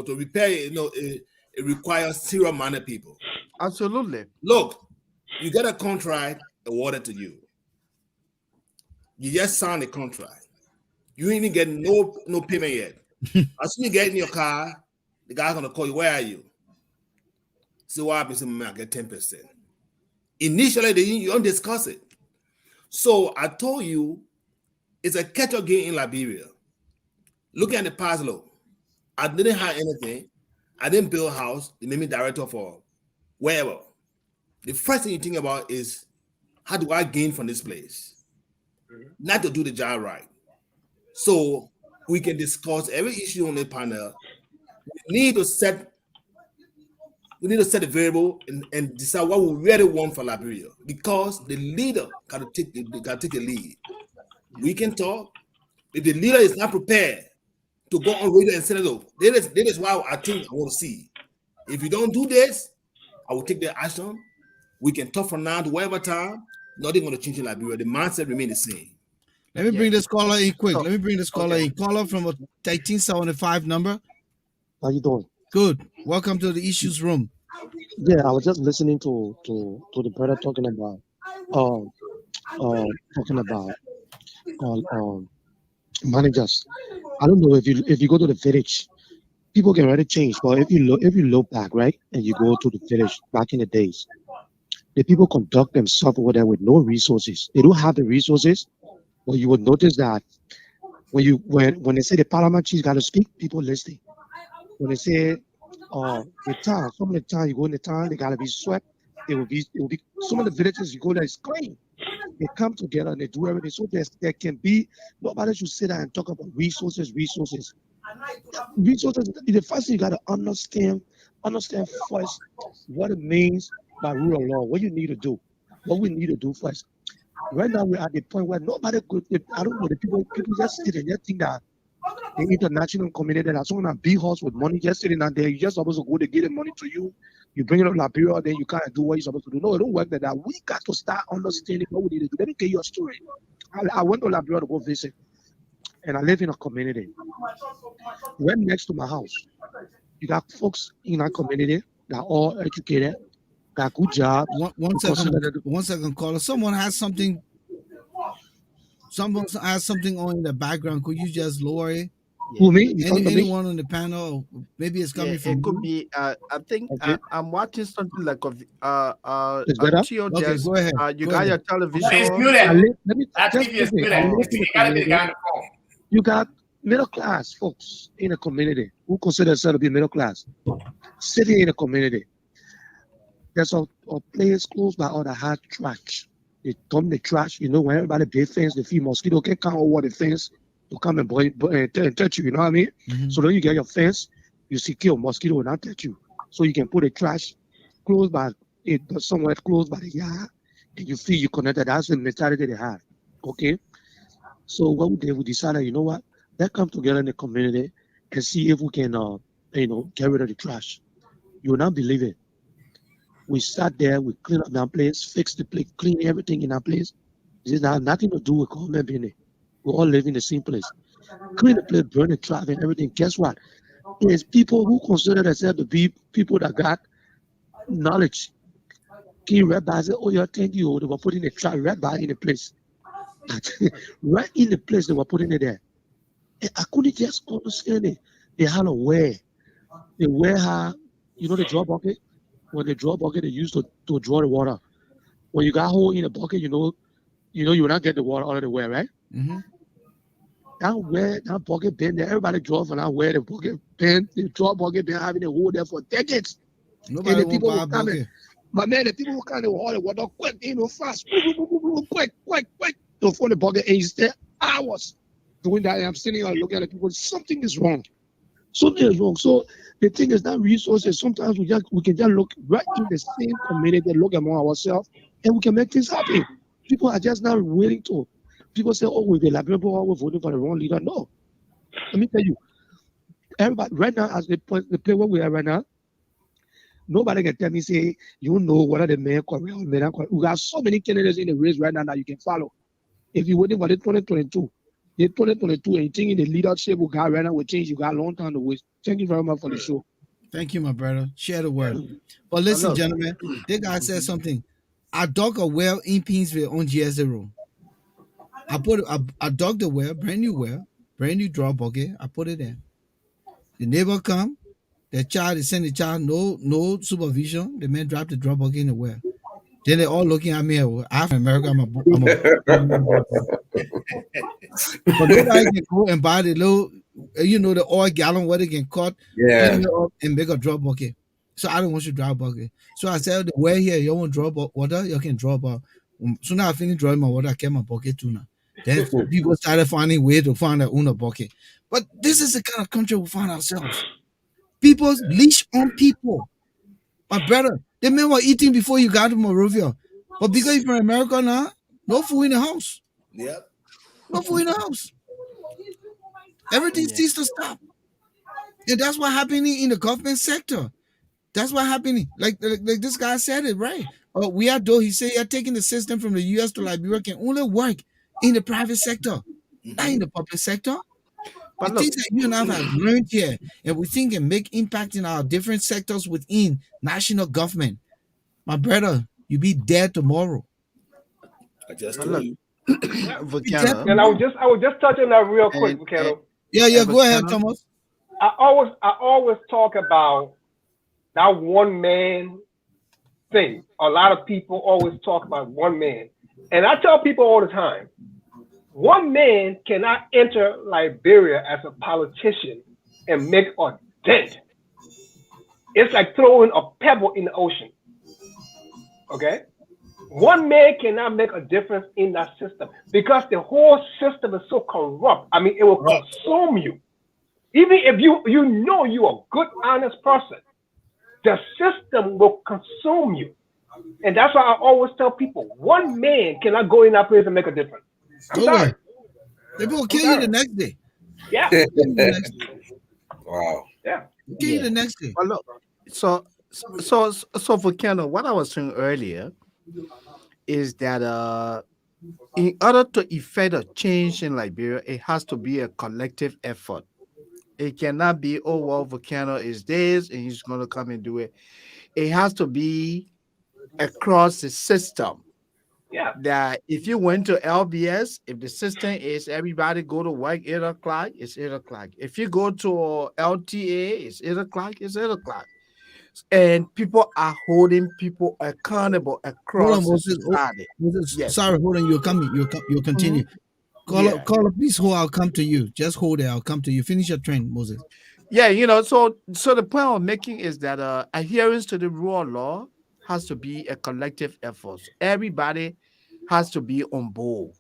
Speaker 6: To repair it, it requires serial minded people.
Speaker 3: Absolutely.
Speaker 6: Look, you get a contract awarded to you. You just sign the contract. You ain't even get no payment yet. As soon as you get in your car, the guy's gonna call you. Where are you? So what happens? I get 10%. Initially, you don't discuss it. So I told you, it's a catch-up game in Liberia. Look at the past law. I didn't have anything. I didn't build a house. They made me director for wherever. The first thing you think about is, how do I gain from this place? Not to do the job right. So we can discuss every issue on the panel. We need to set a variable and decide what we really want for Liberia, because the leader got to take the lead. We can talk. If the leader is not prepared to go on radio and say, look, this is why I think I want to see. If you don't do this, I will take the action. We can talk from now to whatever time. Nothing going to change in Liberia. The mindset remains the same.
Speaker 1: Let me bring this caller in quick.
Speaker 3: So-
Speaker 1: Let me bring this caller
Speaker 3: okay.
Speaker 1: in. Caller from a 1375 number.
Speaker 10: How you doing?
Speaker 1: Good. Welcome to the issues room.
Speaker 10: Yeah, I was just listening to the brother talking about managers. I don't know if you go to the village, people can already change. But if you look back, right, and you go to the village back in the days, the people conduct themselves over there with no resources. They don't have the resources. But you would notice that when they say the parliament chief got to speak, people listen. When they say the town, some of the town you go in the town, they gotta be swept. It will be some of the villages you go there is clean. They come together and they do everything. So there can be, nobody should sit there and talk about resources. Resources. The first thing you got to understand first what it means by rule of law, what you need to do, what we need to do first. Right now, we're at the point where nobody could, I don't know, the people just sit and just think that the international community, that someone at big house with money just sitting out there, you're just supposed to go to get the money to you. You bring it up Liberia, then you kind of do what you're supposed to do. No, it don't work like that. We got to start understanding what we need to do. Let me tell you a story. I went to Liberia to go visit, and I live in a community right next to my house. You got folks in that community that are all educated, got good jobs.
Speaker 1: One second, caller. Someone has something on in the background. Could you just lower it?
Speaker 10: Who, me?
Speaker 1: Anyone on the panel? Maybe it's coming from
Speaker 3: It could
Speaker 1: you.
Speaker 3: be. I think
Speaker 10: Okay.
Speaker 3: I'm watching something like
Speaker 10: It's better?
Speaker 3: Theo,
Speaker 1: Okay,
Speaker 3: just,
Speaker 1: go ahead.
Speaker 3: you
Speaker 1: Go
Speaker 3: got your
Speaker 1: ahead.
Speaker 3: television
Speaker 2: It's
Speaker 3: on?
Speaker 2: muted.
Speaker 10: Let me
Speaker 2: That
Speaker 10: just
Speaker 2: TV is
Speaker 10: listen.
Speaker 2: muted.
Speaker 10: I live in
Speaker 2: You
Speaker 10: the
Speaker 2: gotta be
Speaker 10: community.
Speaker 2: behind the phone.
Speaker 10: You got middle class folks in a community who consider themselves to be middle class, sitting in a community. There's a place close by all the hard trash. They dump the trash, when everybody build fence, the feed mosquito can come over the fence to come and touch you, you know what I mean?
Speaker 1: Mhm.
Speaker 10: So then you get your fence, you secure mosquito will not touch you. So you can put the trash close by it, somewhere close by the yard, and you feel you connected. That's the mentality they have. Okay? So what we did, we decided, you know what? Let's come together in the community and see if we can, get rid of the trash. You will not believe it. We sat there, we clean up that place, fix the place, clean everything in that place. This has nothing to do with government business. We all live in the same place. Clean the place, burn the trash and everything. Guess what? There's people who consider themselves to be people that got knowledge. King Rabbi said, oh, yeah, thank you. They were putting the trash right by in the place. Right in the place, they were putting it there. And I couldn't just understand it. They had a wear. They wear how, the draw bucket? When they draw bucket, they used to draw the water. When you got hole in the bucket, you will not get the water out of the well, right?
Speaker 1: Mm-hmm.
Speaker 10: That bucket been there. Everybody draw from that where the bucket been. The draw bucket been having a hole there for decades.
Speaker 1: Nobody
Speaker 10: And the
Speaker 1: won't
Speaker 10: people
Speaker 1: buy a
Speaker 10: will come in.
Speaker 1: bucket.
Speaker 10: But man, the people will come in water quick, fast, quick. To fill the bucket, and you stay hours doing that. And I'm sitting here looking at the people. Something is wrong. So the thing is that resources, sometimes we can just look right in the same community, look among ourselves, and we can make things happen. People are just not willing to. People say, oh, we're the Liberian people, we're voting for the wrong leader. No. Let me tell you, everybody right now, as the play where we are right now, nobody can tell me, say, whether the man correct or man correct. We got so many candidates in the race right now that you can follow. If you're waiting for the 2022, the 2022 and you think in the leadership we got right now will change, you got a long time to wait. Thank you very much for the show.
Speaker 1: Thank you, my brother. Share the word. But listen, gentlemen, this guy said something. I dug a well in Pinsville on GS0. I dug the well, brand new draw bucket. I put it in. The neighbor come, they send the child, no supervision. The man dropped the draw bucket in the well. Then they all looking at me. I'm from America. I'm a but nobody can go and buy the little, the oil gallon where they can cut clean it up and make a draw bucket. So I don't want you to draw a bucket. So I said, the way here, you want to draw water, you can draw about. So now I finished drawing my water, I kept my bucket too now. Then people started finding way to find their own bucket. But this is the kind of country we find ourselves. People leash on people. My brother, the men were eating before you got to Monrovia. But because you're from America now, no food in the house.
Speaker 6: Yep.
Speaker 1: No food in the house. Everything seems to stop. And that's what happening in the government sector. That's what happening. Like this guy said it, right? He said you're taking the system from the US to Liberia can only work in the private sector, not in the public sector.
Speaker 3: But
Speaker 1: The things that you and I have learned here, and we think can make impact in our different sectors within national government. My brother, you be dead tomorrow.
Speaker 6: I just told you.
Speaker 3: Volcano.
Speaker 4: And I was just touching that real quick, Volcano.
Speaker 1: Yeah, go ahead, Thomas.
Speaker 4: I always talk about that one man thing. A lot of people always talk about one man. And I tell people all the time, one man cannot enter Liberia as a politician and make a dent. It's like throwing a pebble in the ocean. Okay? One man cannot make a difference in that system because the whole system is so corrupt. I mean, it will consume you. Even if you know you are a good, honest person, the system will consume you. And that's why I always tell people, one man cannot go in that place and make a difference. I'm sorry.
Speaker 1: They will kill you the next day.
Speaker 4: Yeah.
Speaker 5: Wow.
Speaker 4: Yeah.
Speaker 1: Kill you the next day.
Speaker 3: Well, look, so Volcano, what I was saying earlier is that in order to effect a change in Liberia, it has to be a collective effort. It cannot be, oh well, Volcano is this and he's going to come and do it. It has to be across the system.
Speaker 4: Yeah.
Speaker 3: That if you went to LBS, if the system is everybody go to work 8 o'clock, it's 8 o'clock. If you go to LTA, it's 8 o'clock, it's 8 o'clock. And people are holding people accountable across the society.
Speaker 1: Yes. Sorry, hold on. You're coming. You'll continue. Caller, please hold. I'll come to you. Just hold it. I'll come to you. Finish your train, Moses.
Speaker 3: Yeah, so the point I'm making is that adherence to the rule of law has to be a collective effort. Everybody has to be on board.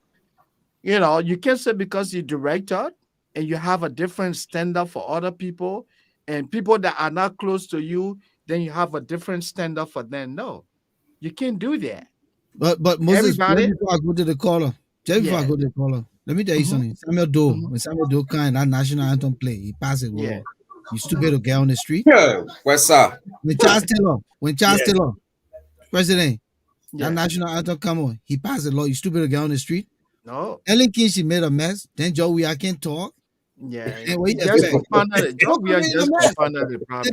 Speaker 3: You can't say because you're director and you have a different standard for other people and people that are not close to you, then you have a different standard for them. No, you can't do that.
Speaker 1: But Moses, before I go to the caller, let me tell you something. Samuel Doe, when Samuel Doe came that national anthem play, he passed it.
Speaker 3: Yeah.
Speaker 1: You stupid to get on the street.
Speaker 5: Yeah. What's up?
Speaker 1: When Charles Taylor, president, that national anthem come on, he passed the law. You stupid to get on the street.
Speaker 3: No.
Speaker 1: Ellen King, she made a mess. Then Joe, I can't talk.
Speaker 3: Yeah.
Speaker 1: And we
Speaker 3: just
Speaker 1: the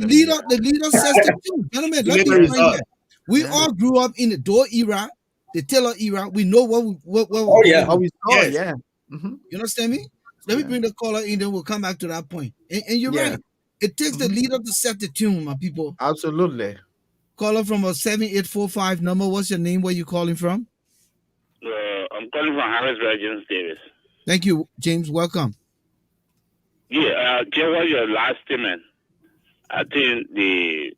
Speaker 1: leader says the truth. Gentlemen, let me explain that. We all grew up in the Doe era, the Taylor era. We know what we saw.
Speaker 3: Yeah.
Speaker 1: You understand me? Let me bring the caller in, then we'll come back to that point. And you're right. It takes the leader to set the tune, my people.
Speaker 3: Absolutely.
Speaker 1: Caller from a 7845 number. What's your name? Where you calling from?
Speaker 11: I'm calling from Harrisburg, James Davis.
Speaker 1: Thank you, James. Welcome.
Speaker 11: Yeah, just what your last statement. I think the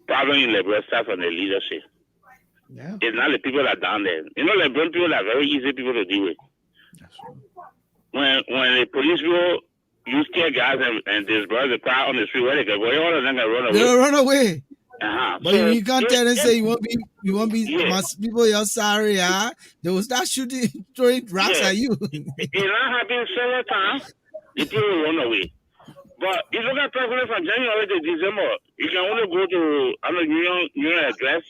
Speaker 11: problem in Liberia starts from the leadership.
Speaker 3: Yeah.
Speaker 11: It's not the people that are down there. Liberian people are very easy people to deal with. When the police people use tear gas and disperse the crowd on the street, where they go, all of them can run away.
Speaker 1: They'll run away.
Speaker 11: But
Speaker 1: so, you can't tell them say you won't be my people. You're sorry, they will start throwing rocks at you.
Speaker 11: It not happened several times. The people will run away. But if you got president from January to December, you can only go to union address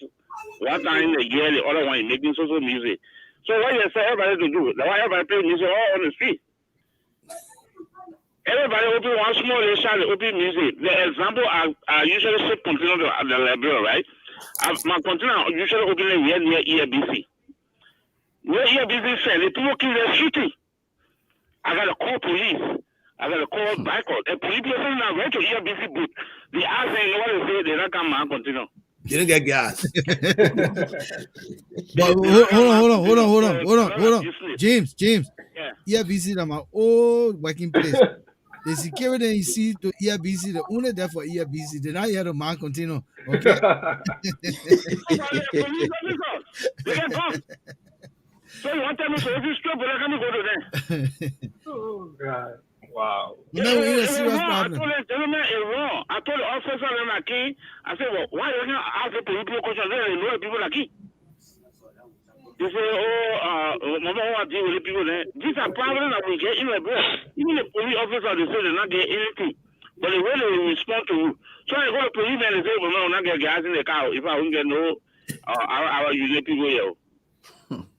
Speaker 11: one time in a year. The other one is making social music. So what you say everybody to do? Why everybody play music all on the street? Everybody open one small shop, open music. The example I usually ship container to the Liberian, right? My container usually open near ERBC. Where ERBC said the people kill their shooting. I gotta call police. I gotta call backup. The police person now went to ERBC booth. They ask them what they say, they don't come and continue.
Speaker 6: You didn't get gas.
Speaker 1: But hold on. James. Yeah. ERBC is my old working place. The security you see to ERBC, the only there for ERBC, they're not here to man continue. Okay.
Speaker 11: So you want to tell me so if you stop, but I can't go to there.
Speaker 4: Oh God. Wow.
Speaker 1: No, it's a serious problem.
Speaker 11: I told the gentleman it's wrong. I told the officer when I came, I said, well, why you not ask the people question? They know the people like he. They say, mama, what deal with the people there? These are problems that we get in the book. Even the police officer, they say they not get anything. But the way they respond to you. So I go to police and they say, well, no, not get gas in the car if I won't get no our union people here.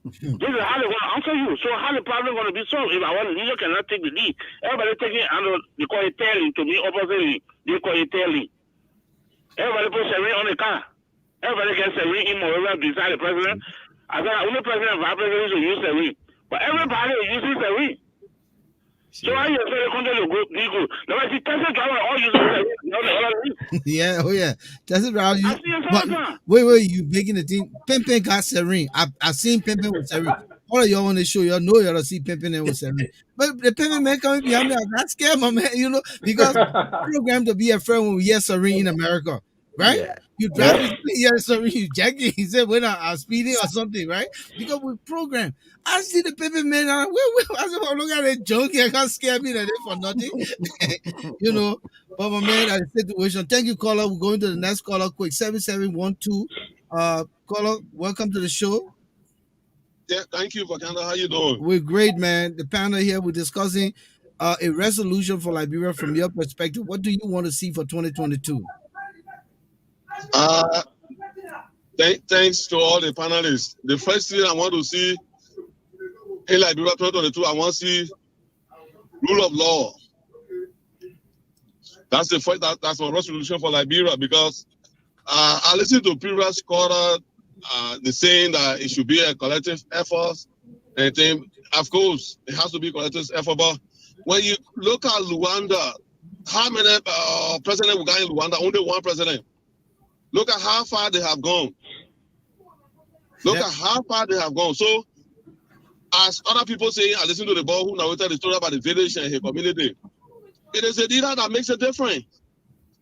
Speaker 11: This is how they're going to answer you. So how the problem going to be solved if our leader cannot take the lead? Everybody taking under, they call it tailing to me, oppositely, they call it tailing. Everybody put Serene on the car. Everybody gets Serene in wherever beside the president. I said, only president and vice president should use Serene. But everybody is using Serene. So how you say the country will go be good? No, I see Tesla driver all using Serene.
Speaker 1: Yeah. Tesla driver. Wait, you making the thing. Pimpin got Serene. I've seen Pimpin with Serene. All of y'all on the show, y'all know y'all see Pimpin with Serene. But the Pimpin man coming behind me, I got scared, my man, because programmed to be a friend when we hear Serene in America. Right?
Speaker 3: Yeah.
Speaker 1: You driving, yeah, sorry, you jacking. He said when I'm speeding or something, right? Because we program. I see the paper man. I said, oh, look at that junkie. I can't scare me that for nothing. You know, but my man, at the situation. Thank you, caller. We're going to the next caller quick. 7712. Caller, welcome to the show.
Speaker 12: Yeah, thank you, Volcano. How you doing?
Speaker 1: We're great, man. The panel here, we're discussing a resolution for Liberia from your perspective. What do you want to see for 2022?
Speaker 12: Thanks to all the panelists. The first thing I want to see in Liberia 2022, I want to see rule of law. That's the first. That's my resolution for Liberia, because I listened to previous caller, the saying that it should be a collective effort. And then, of course, it has to be a collective effort. But when you look at Rwanda, how many presidents we got in Rwanda? Only one president. Look at how far they have gone. Look at how far they have gone. So, as other people say, I listen to the boy who narrated the story about the village and his community. It is a leader that makes a difference.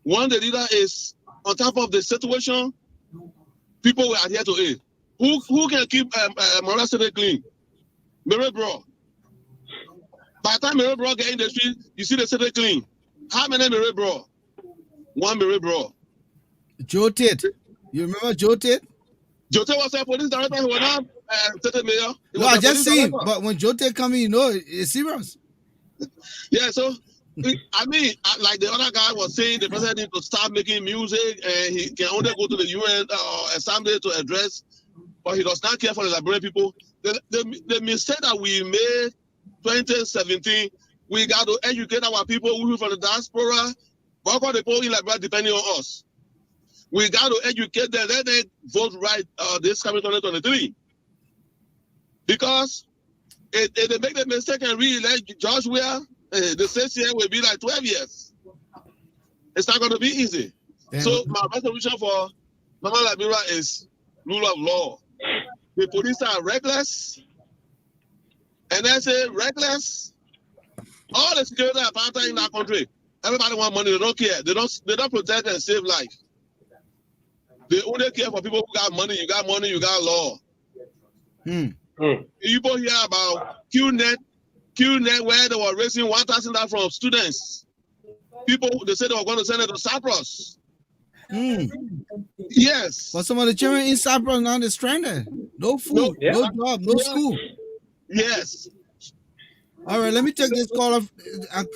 Speaker 12: When the leader is on top of the situation, people will adhere to it. Who can keep Morale City clean? Mary Bro. By the time Mary Bro get in the street, you see the city clean. How many Mary Bro? One Mary Bro.
Speaker 1: Joe Tate. You remember Joe Tate?
Speaker 12: Joe Tate was a police director. He was not city mayor.
Speaker 1: No, I just seen. But when Joe Tate come in, you know, it's serious.
Speaker 12: Yeah, so I mean, like the other guy was saying, the president needs to start making music, and he can only go to the UN assembly to address, but he does not care for the Liberian people. The mistake that we made 2017, we got to educate our people who from the diaspora, but all the people in Liberia depending on us. We got to educate them, let them vote right this coming 2023. Because if they make the mistake and re-elect George Weah, the session will be like 12 years. It's not going to be easy. So my resolution for Mama Liberia is rule of law. The police are reckless. And I say reckless. All the security apparatus in our country, everybody want money. They don't care. They don't protect and save life. They only care for people who got money. You got money, you got law. People hear about QNet, where they were raising $1,000 from students. People, they said they were going to send it to Cyprus. Yes.
Speaker 1: But some of the children in Cyprus now they're stranded. No food, no job, no school.
Speaker 12: Yes.
Speaker 1: All right, let me take this caller.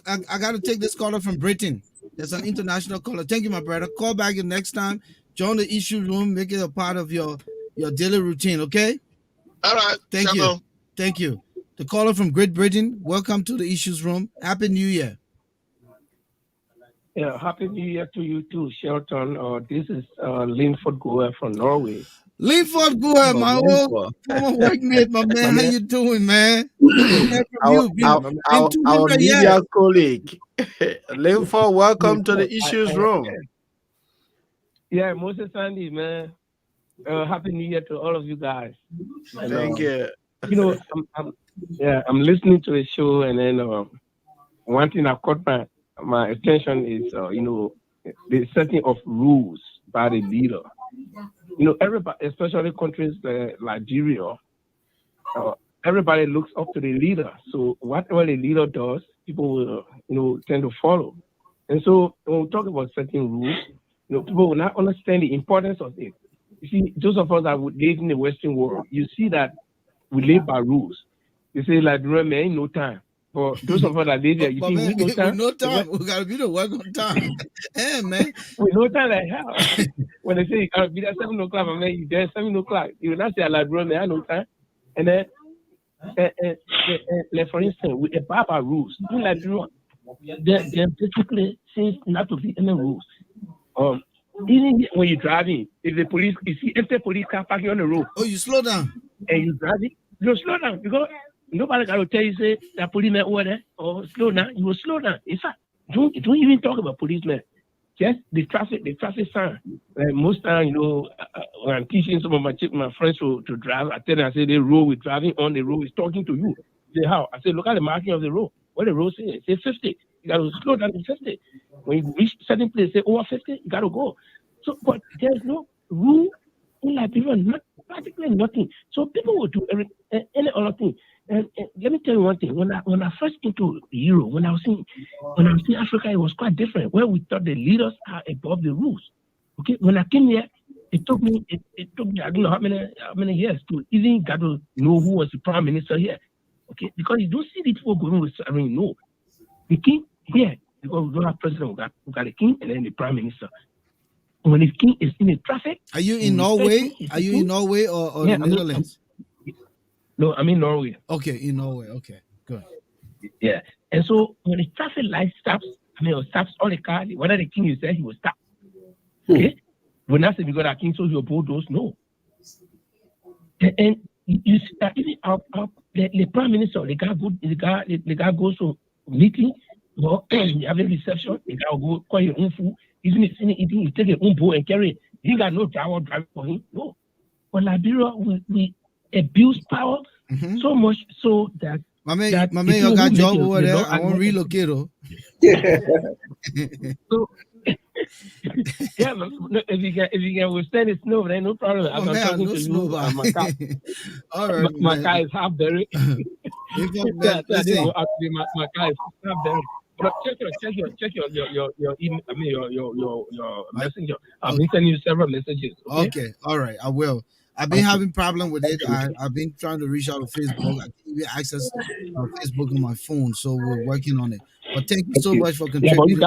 Speaker 1: I got to take this caller from Britain. There's an international caller. Thank you, my brother. Call back the next time. Join the issue room. Make it a part of your daily routine, okay?
Speaker 12: All right.
Speaker 1: Thank you. Thank you. The caller from Great Britain, welcome to the issues room. Happy New Year.
Speaker 4: Yeah, Happy New Year to you too, Shelton. This is Linford Goer from Norway.
Speaker 1: Linford Goer, my old former workmate, my man. How you doing, man?
Speaker 3: Our media colleague. Linford, welcome to the issues room.
Speaker 4: Yeah, Moses Sandy, man. Happy New Year to all of you guys.
Speaker 3: Thank you.
Speaker 4: You know, I'm listening to the show, and then one thing that caught my attention is, the setting of rules by the leader. You know, everybody, especially countries like Liberia, everybody looks up to the leader. So whatever the leader does, people will, tend to follow. And so when we talk about setting rules, people will not understand the importance of it. You see, those of us that live in the Western world, you see that we live by rules. You say, like, remember, ain't no time. For those of us that live there, you think we no time?
Speaker 1: No time. We got to be the work on time. Hey, man.
Speaker 4: We no time like hell. When they say you got to be there 7 o'clock, man, you there 7 o'clock. You will not say, like, remember, I no time. And then, like, for instance, we abide our rules. You like, there basically seems not to be any rules. Even when you're driving, if you see empty police car parking on the road.
Speaker 1: Oh, you slow down.
Speaker 4: And you drive it, you slow down because nobody got to tell you say that policeman over there or slow down. You will slow down. In fact, don't even talk about policemen. Just the traffic sign. Like most time, when I'm teaching some of my friends to drive, I tell them, I say the road we're driving on the road is talking to you. They say how? I say look at the marking of the road. What the road says? It says 50. You got to slow down to 50. When you reach certain place, say over 50, you got to go.
Speaker 13: So, but there's no rule in Liberia, not practically nothing. So people will do any other thing. And let me tell you one thing. When I first into Europe, when I was in Africa, it was quite different. Where we thought the leaders are above the rules. Okay, when I came here, it took me I don't know how many years to even get to know who was the prime minister here. Okay, because you don't see the people going with no. The king here, because we don't have president, we got the king and then the prime minister. When the king is in the traffic.
Speaker 1: Are you in Norway? Are you in Norway or the Netherlands?
Speaker 13: No, I'm in Norway.
Speaker 1: Okay, in Norway. Okay, good.
Speaker 13: Yeah. And so when the traffic light stops, stops all the cars, whether the king is there, he will stop. Okay? When I say because the king, so he will bulldoze, no. And you see that even the prime minister, the guy goes to meeting, or you have a reception, the guy will go call your own food. Even if he's eating, you take your own bowl and carry it. He got no driver driving for him. No. But Liberia, we abuse power so much so that
Speaker 1: my man, you got job over there. I want to relocate.
Speaker 13: So yeah, if you can withstand the snow, there ain't no problem. I'm not talking to you. My car,
Speaker 1: all right,
Speaker 13: my car is half buried. My car is half buried. But check your email. I mean your messenger. I've been sending you several messages.
Speaker 1: Okay, all right, I will. I've been having problem with it. I've been trying to reach out to Facebook. I can't even access Facebook on my phone, so we're working on it. But thank you so much for contributing.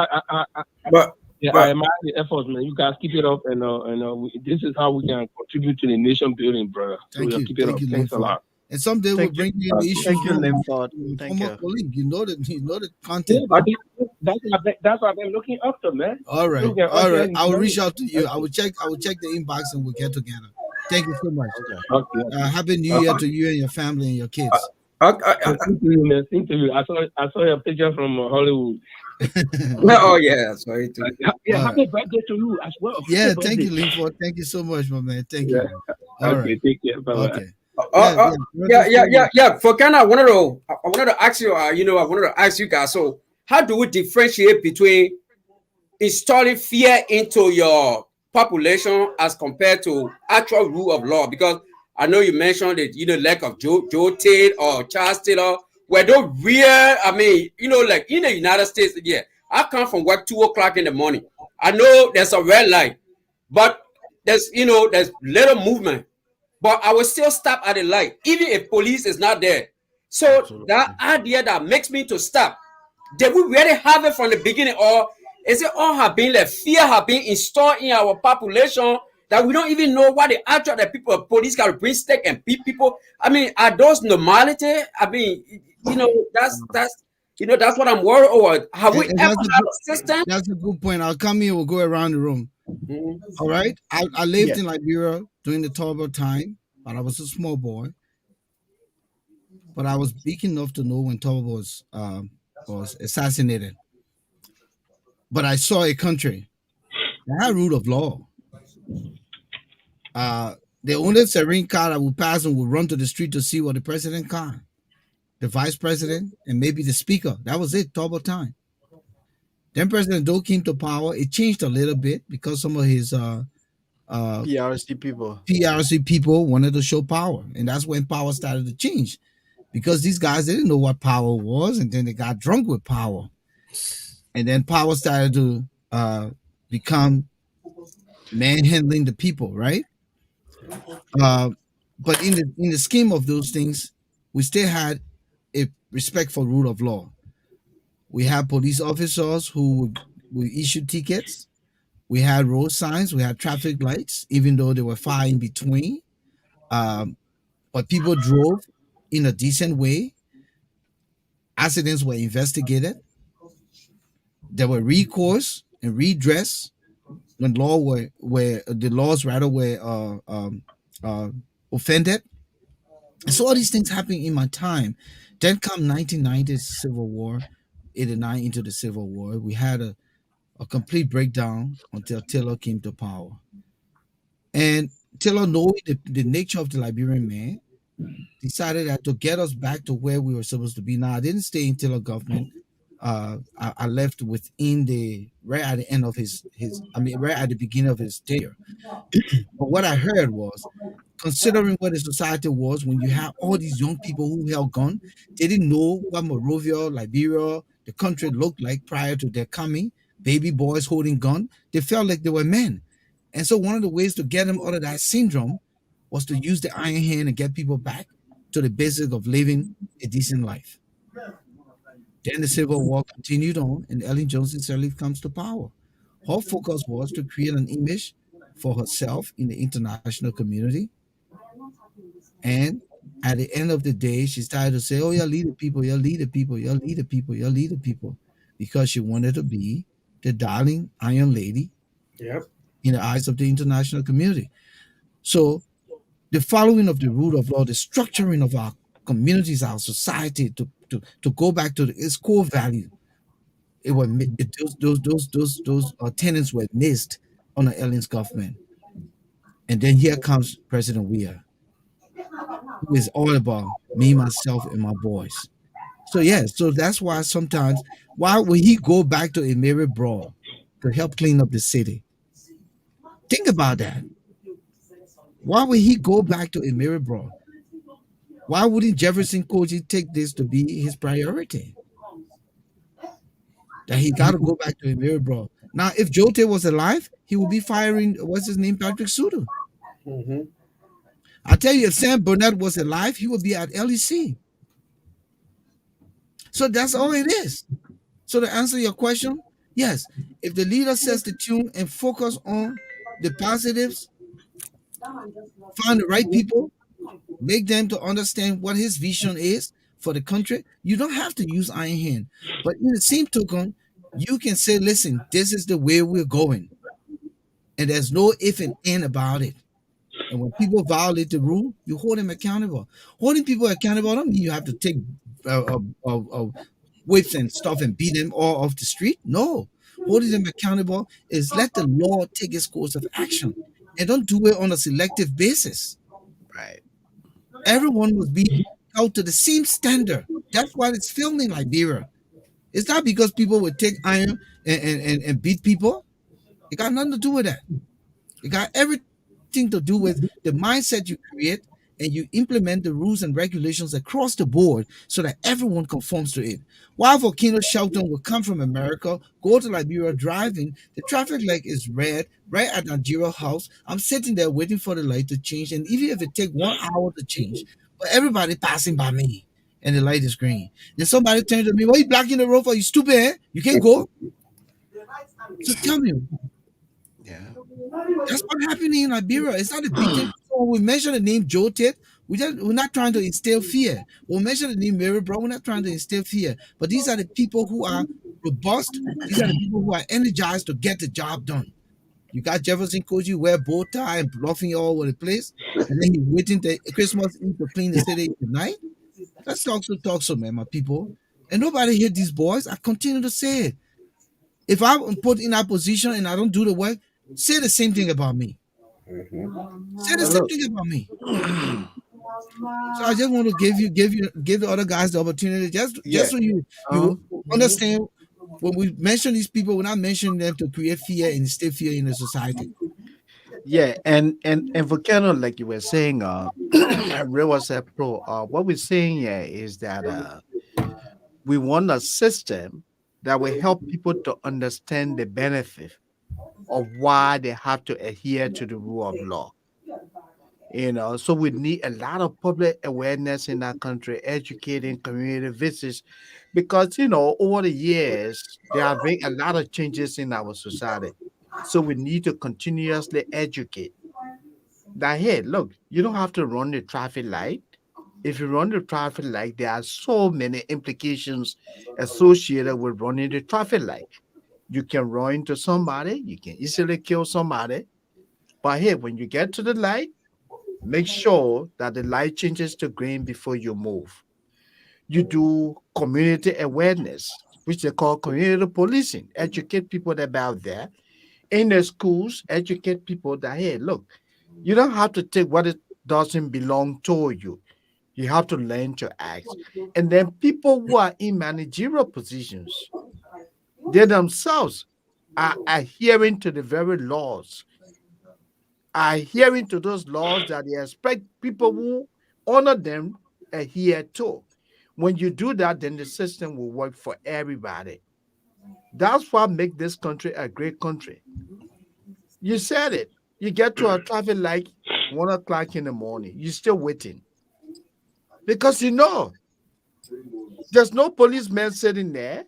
Speaker 13: Yeah, I admire the efforts, man. You guys keep it up, and this is how we can contribute to the nation building, brother. So
Speaker 1: thank you.
Speaker 13: Keep it up. Thanks a lot.
Speaker 1: And someday we'll bring you the issue.
Speaker 3: Thank you, Linford. Thank you.
Speaker 1: Colleague. You know the content.
Speaker 13: Yeah, that's what I've been looking up to, man.
Speaker 1: All right, all right. I will reach out to you. I will check the inbox and we'll get together. Thank you so much.
Speaker 13: Okay.
Speaker 1: Happy New Year to you and your family and your kids.
Speaker 13: Thank you, man. Thank you. I saw your picture from Hollywood.
Speaker 5: Oh yeah, sorry.
Speaker 13: Happy birthday to you as well.
Speaker 1: Yeah, thank you, Linford. Thank you so much, my man. Thank you.
Speaker 13: All right. Take care. Bye-bye.
Speaker 1: Okay.
Speaker 5: Volcano, I wanted to ask you. I wanted to ask you guys. So, how do we differentiate between installing fear into your population as compared to actual rule of law? Because I know you mentioned that lack of Joe Tate or Charles Taylor were those real. I mean, like in the United States, yeah, I come from work 2:00 in the morning. I know there's a red light, but there's little movement. But I will still stop at the light, even if police is not there. So absolutely. That idea that makes me to stop, did we really have it from the beginning, or is it all have been like fear have been installed in our population that we don't even know what the actual police got to bring stick and beat people? I mean, are those normality? I mean, that's what I'm worried over. Have we ever had a system?
Speaker 1: That's a good point. I'll come here. We'll go around the room. All right. I lived in Liberia during the terrible time, but I was a small boy. But I was big enough to know when Tobo was assassinated. But I saw a country that had rule of law. The only serene car that would pass and would run to the street to see what the president car, the vice president, and maybe the speaker. That was it, Tobo time. Then President Doe came to power. It changed a little bit because some of his PRC people wanted to show power. And that's when power started to change. Because these guys, they didn't know what power was, and then they got drunk with power. And then power started to become manhandling the people, right? But in the scheme of those things, we still had a respect for rule of law. We had police officers who would issue tickets. We had road signs. We had traffic lights, even though they were far in between. But people drove in a decent way. Accidents were investigated. There were recourse and redress when the laws were offended. And so all these things happening in my time. Then come 1990s Civil War, 89 into the Civil War. We had a complete breakdown until Taylor came to power. And Taylor, knowing the nature of the Liberian man, decided that to get us back to where we were supposed to be. Now, I didn't stay in Taylor government I left within the right at the end of his I mean right at the beginning of his tenure. But what I heard was, considering what the society was when you have all these young people who held gun, they didn't know what Monrovia, Liberia, the country looked like prior to their coming. Baby boys holding gun, they felt like they were men. And so one of the ways to get them out of that syndrome was to use the iron hand and get people back to the basic of living a decent life. Then the Civil War continued on, and Ellen Johnson Sirleaf comes to power. Her focus was to create an image for herself in the international community. And at the end of the day, she started to say, "Oh, you lead the people, you lead the people, you lead the people, you lead the people," because she wanted to be the darling Iron Lady
Speaker 5: Yep.
Speaker 1: in the eyes of the international community. So the following of the rule of law, the structuring of our communities, our society to go back to its core value, those tenets were missed under Ellen's government. And then here comes President Weir, who is all about me, myself, and my boys. So yeah, so that's why sometimes why would he go back to a Mary Brawl to help clean up the city? Think about that. Why would he go back to a Mary Brawl? Why wouldn't Jefferson Koji take this to be his priority? That he got to go back to a Mary Brawl. Now, if Jote was alive, he would be firing what's his name, Patrick Suter.
Speaker 5: Mm-hmm.
Speaker 1: I tell you, if Sam Burnett was alive, he would be at LEC. So that's all it is. So to answer your question, yes, if the leader sets the tune and focus on the positives, find the right people, make them to understand what his vision is for the country, you don't have to use iron hand. But in the same token, you can say, listen, this is the way we're going. And there's no if and and about it. And when people violate the rule, you hold them accountable. Holding people accountable don't mean you have to take whips and stuff and beat them all off the street. No. Holding them accountable is let the law take its course of action and don't do it on a selective basis.
Speaker 3: Right.
Speaker 1: Everyone must be held to the same standard. That's why it's filmed in Liberia. It's not because people would take iron and beat people. It got nothing to do with that. It got everything to do with the mindset you create and you implement the rules and regulations across the board so that everyone conforms to it. While Volcano Shelton will come from America, go to Liberia driving, the traffic light is red right at Nigeria House. I'm sitting there waiting for the light to change, and even if it take 1 hour to change, but everybody passing by me and the light is green. Then somebody turns to me, "Why you blocking the road for? You stupid, eh? You can't go." So tell me,
Speaker 3: Yeah.
Speaker 1: that's what happening in Liberia. It's not a big thing. So when we mention the name Joe Tate, we're not trying to instill fear. When we mention the name Mary Brown, we're not trying to instill fear. But these are the people who are robust. These are the people who are energized to get the job done. You got Jefferson Koji wear bow tie and bluffing all over the place, and then he waiting to Christmas Eve to clean the city tonight. Let's talk so, man, my people. And nobody hit these boys. I continue to say it. If I'm put in that position and I don't do the work, say the same thing about me. Say the same thing about me. So I just want to give the other guys the opportunity, just so you understand. When we mention these people, we're not mentioning them to create fear and instill fear in the society.
Speaker 3: Yeah, and Volcano, like you were saying, Rivercess Pro, what we're saying here is that we want a system that will help people to understand the benefit of why they have to adhere to the rule of law. So we need a lot of public awareness in our country, educating community visits, because over the years there have been a lot of changes in our society. So we need to continuously educate that, hey, look, you don't have to run the traffic light. If you run the traffic light, there are so many implications associated with running the traffic light. You can run into somebody, you can easily kill somebody. But hey, when you get to the light, make sure that the light changes to green before you move. You do community awareness, which they call community policing. Educate people about that. In the schools, educate people that, hey, look, you don't have to take what it doesn't belong to you. You have to learn to act. And then people who are in managerial positions, They themselves are adhering to the very laws, are adhering to those laws that they expect people who honor them adhere to. When you do that, then the system will work for everybody. That's what makes this country a great country. You said it. You get to a traffic light 1 o'clock in the morning. You're still waiting because you know there's no policeman sitting there.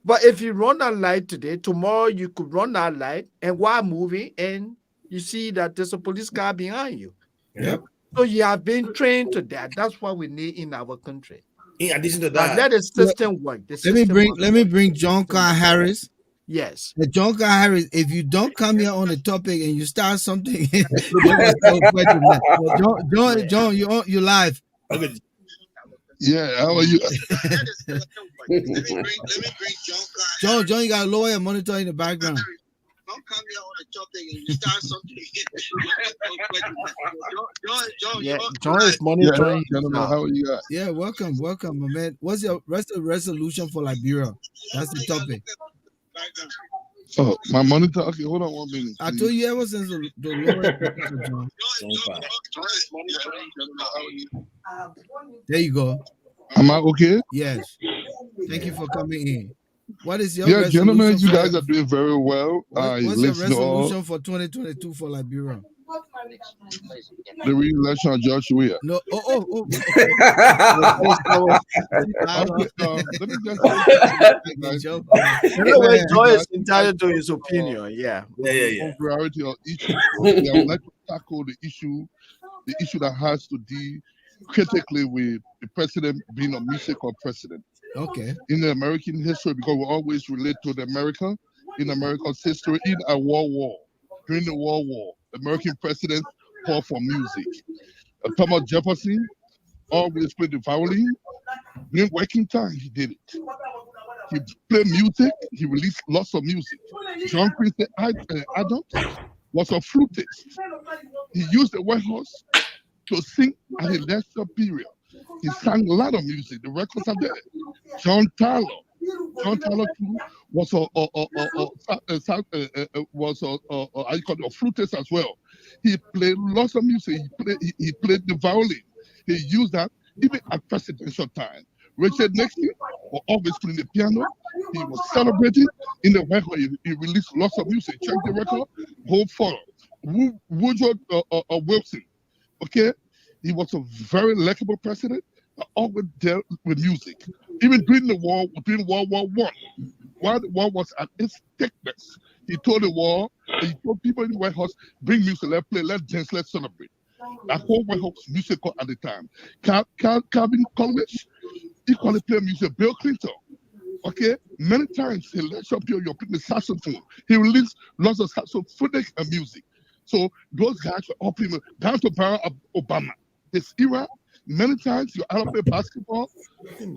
Speaker 3: But if you run that light today, tomorrow you could run that light, and while moving, and you see that there's a police car behind you.
Speaker 6: Yep.
Speaker 3: So you have been trained to that. That's what we need in our country.
Speaker 6: In addition to
Speaker 3: But
Speaker 6: that,
Speaker 3: let the system work. The
Speaker 1: Let me
Speaker 3: system
Speaker 1: bring
Speaker 3: must
Speaker 1: let me
Speaker 3: work.
Speaker 1: bring John Carr Harris.
Speaker 3: Yes.
Speaker 1: John Carr Harris, if you don't come here on the topic and you start something, they must go quite a lot. So John, you live.
Speaker 6: okay,
Speaker 12: Yeah, how are you?
Speaker 1: John, you got a lawyer monitor in the background.
Speaker 14: Don't come here on the topic and you start something.
Speaker 3: Yeah, John is
Speaker 12: Yeah,
Speaker 3: monitoring
Speaker 12: gentlemen,
Speaker 3: himself.
Speaker 12: how are you guys?
Speaker 1: Yeah, welcome, my man. What's the resolution for Liberia? That's the topic.
Speaker 12: Oh, my monitor. Okay, hold on 1 minute.
Speaker 1: I
Speaker 12: please.
Speaker 1: told you ever since the lawyer. John. There you go.
Speaker 12: Am I okay?
Speaker 1: Yes. Thank you for coming in. What is your
Speaker 12: Yeah,
Speaker 1: resolution?
Speaker 12: gentlemen, you
Speaker 1: for-
Speaker 12: guys are doing very well. I
Speaker 1: What's your
Speaker 12: listen to all
Speaker 1: resolution for 2022 for Liberia?
Speaker 12: the re-election of George Weah.
Speaker 1: No. Oh.
Speaker 12: Okay, let me just say
Speaker 1: Joke.
Speaker 3: Anyway,
Speaker 1: Man,
Speaker 3: Joy is entitled to his opinion. Yeah.
Speaker 6: yeah.
Speaker 12: on priority of issue. I would like to tackle the issue that has to deal critically with the president being a musical president.
Speaker 1: Okay.
Speaker 12: In the American history, because we always relate to the America, in America's history, in a World War, during the World War, American presidents called for music. Thomas Jefferson always played the violin. During working time, he did it. He played music. He released lots of music. John Quincy Adams was a flutist. He used the White House to sing at the leisure period. He sang a lot of music. The records are there. John Tyler too was a flutist as well. He played lots of music. He played the violin. He used that even at presidential time. Richard Nixon was always playing the piano. He was celebrating in the White House. He released lots of music. Check the record. Go follow. Woodrow Wilson. Okay, he was a very likable president. Always dealt with music. Even during the war, during World War I, while the war was at its thickness, he told the war, he told people in the White House, bring music, let's play, let's dance, let's celebrate. That whole White House musical at the time. Calvin Coolidge, equally played music. Bill Clinton, okay, many times he let up you're playing the saxophone. He released lots of saxophonic music. So those guys were all playing down to Barack Obama. His era. Many times you either play basketball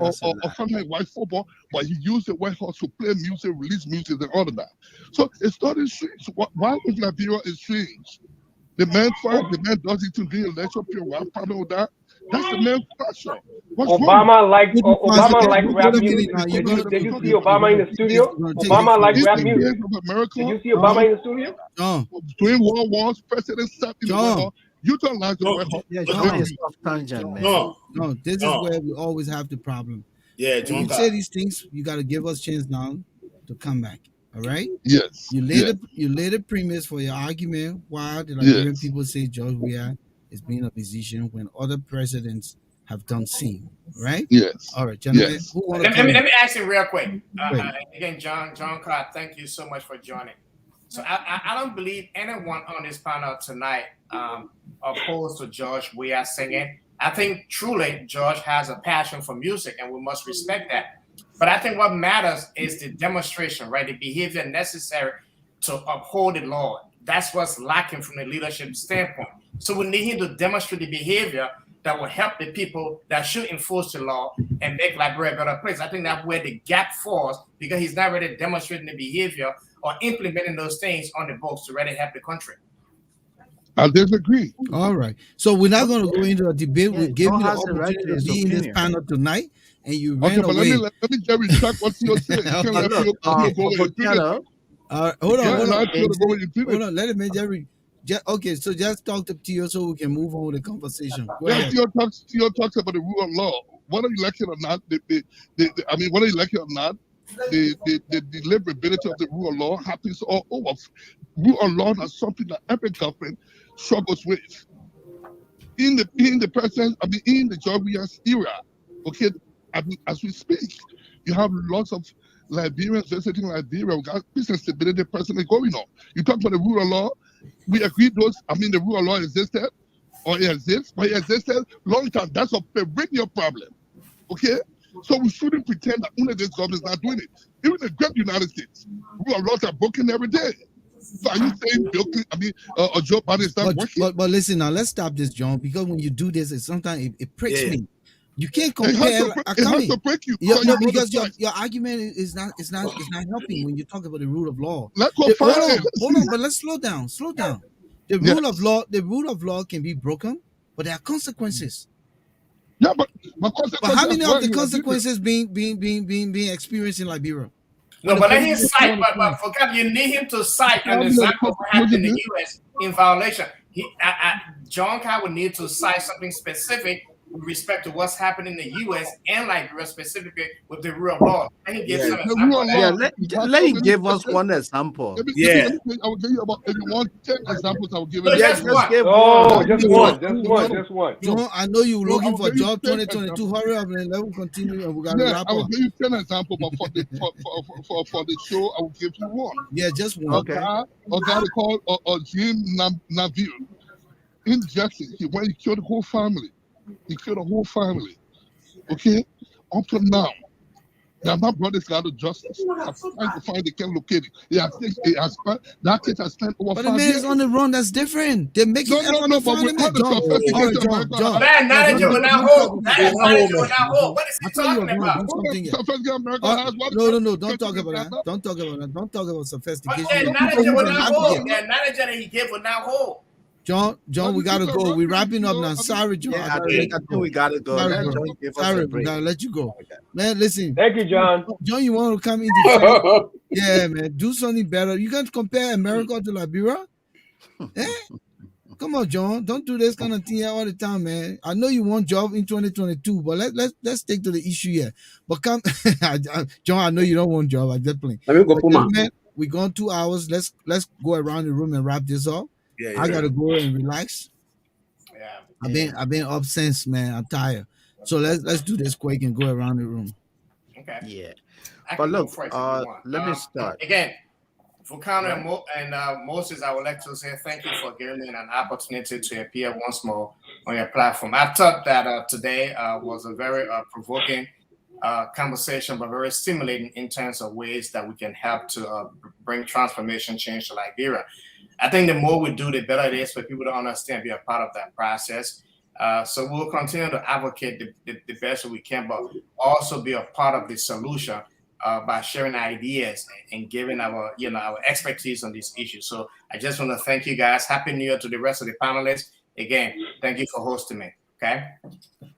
Speaker 12: or something like white football, but he used the White House to play music, release music, and all of that. So it's not strange. Why is Liberia is strange? The man does it to be election period. What problem with that? That's the man's pressure.
Speaker 4: Obama liked rap music. Did you see Obama in the studio? Obama liked rap music. Did you see Obama in the studio?
Speaker 12: During World Wars, President sat in the White House. You don't like the White House.
Speaker 3: Yeah, John is off tangent, man.
Speaker 1: No, this is where we always have the problem.
Speaker 6: Yeah,
Speaker 1: When
Speaker 6: John
Speaker 1: you
Speaker 6: Carr.
Speaker 1: say these things, you got to give us chance now to come back. All right?
Speaker 12: Yes.
Speaker 1: You lay the premise for your argument why the Liberian people say George Weah is being a musician when other presidents have done sing, right?
Speaker 12: Yes.
Speaker 1: All right, gentlemen.
Speaker 12: Yes.
Speaker 1: Who want
Speaker 2: Let
Speaker 1: to
Speaker 2: me ask you real quick.
Speaker 1: Right.
Speaker 2: Again, John Carr, thank you so much for joining. So I don't believe anyone on this panel tonight opposed to George Weah singing. I think truly George has a passion for music, and we must respect that. But I think what matters is the demonstration, right? The behavior necessary to uphold the law. That's what's lacking from the leadership standpoint. So we need him to demonstrate the behavior that will help the people that should enforce the law and make Liberia a better place. I think that's where the gap falls, because he's not really demonstrating the behavior or implementing those things on the books to really help the country.
Speaker 12: I disagree.
Speaker 1: All right. So we're not going to go into a debate.
Speaker 3: Yeah,
Speaker 1: We'll give
Speaker 3: John
Speaker 1: you the
Speaker 3: has the right
Speaker 1: opportunity
Speaker 3: to
Speaker 1: to
Speaker 3: his
Speaker 1: be in this
Speaker 3: opinion.
Speaker 1: panel tonight. and you
Speaker 12: Okay,
Speaker 1: ran
Speaker 12: but
Speaker 1: away.
Speaker 12: let me get retract what Theo said. You can't let Theo go where you did it.
Speaker 3: Volcano.
Speaker 1: Hold on,
Speaker 12: Yeah,
Speaker 1: hold on.
Speaker 12: let Theo go where you did
Speaker 1: Hold
Speaker 12: it.
Speaker 1: on, let me okay, so just talk to Theo so we can move on with the conversation. Go
Speaker 12: Yeah,
Speaker 1: ahead.
Speaker 12: Theo talks about the rule of law. Whether elected or not, whether elected or not, the deliverability of the rule of law happens all over. Rule of law is something that every government struggles with. In the present, in the Georgia's era, okay, as we speak, you have lots of Liberians visiting Liberia. We got peace and stability presently going on. You talk about the rule of law. We agree the rule of law existed, or it exists, but it existed long time. That's a perennial problem. Okay? So we shouldn't pretend that only this government is not doing it. Even the great United States, rule of laws are broken every day. So are you saying Joe Biden is not working?
Speaker 1: But listen now, let's stop this, John, because when you do this, sometimes it pricks me. You can't compare.
Speaker 12: It has to break you.
Speaker 1: No, because your argument is not helping when you talk about the rule of law.
Speaker 12: Let's go find it.
Speaker 1: Hold on, but let's slow down. The rule of law can be broken, but there are consequences.
Speaker 12: Yeah, but
Speaker 1: how many of the consequences being experienced in Liberia?
Speaker 2: No, but let him cite. But forget you need him to cite an example of what happened in the U.S. in violation. John Carr would need to cite something specific with respect to what's happening in the U.S. and Liberia specifically with the rule of law. And he gives some example.
Speaker 3: Let him give us one example.
Speaker 12: I will give you about if you want 10 examples. I will give you.
Speaker 2: Just
Speaker 4: one.
Speaker 1: John, I know you're looking for job 2022. Hurry up and let me continue. And we got to wrap up.
Speaker 12: I will give you 10 examples, but for the show, I will give you one.
Speaker 1: Yeah, just one.
Speaker 12: Okay. A guy called Jim Naville in Jackson. He killed the whole family. Okay? Up to now, they have not brought this guy to justice. I'm trying to find the can't locate it. That case has spent over 5 years.
Speaker 1: But the man is on the run. That's different. They're making effort to find him.
Speaker 2: John. Man, manager will not hold. What is he talking about?
Speaker 1: No. Don't talk about that. Don't talk about sophistication.
Speaker 2: Manager will not hold. That manager that he gave will not hold.
Speaker 1: John, we gotta go. We're wrapping up now. Sorry, John.
Speaker 3: I think we gotta go.
Speaker 1: Sorry, we gotta let you go. Man, listen.
Speaker 4: Thank you, John.
Speaker 1: John, you want to come in the yeah, man. Do something better. You can't compare America to Liberia. Come on, John. Don't do this kind of thing all the time, man. I know you want job in 2022, but let's stick to the issue here. But come, John, I know you don't want job. I definitely.
Speaker 5: Let me go, Puma.
Speaker 1: We're going 2 hours. Let's go around the room and wrap this up. I gotta go and relax. I've been up since, man. I'm tired. So let's do this quick and go around the room.
Speaker 2: Okay.
Speaker 3: Yeah. But look, let me start.
Speaker 2: Again, Volcano and Moses, I would like to say thank you for giving me an opportunity to appear once more on your platform. I thought that today was a very provoking conversation, but very stimulating in terms of ways that we can help to bring transformation change to Liberia. I think the more we do, the better it is for people to understand, be a part of that process. So we'll continue to advocate the best we can, but also be a part of the solution by sharing ideas and giving our expertise on these issues. So I just want to thank you guys. Happy New Year to the rest of the panelists. Again, thank you for hosting me. Okay.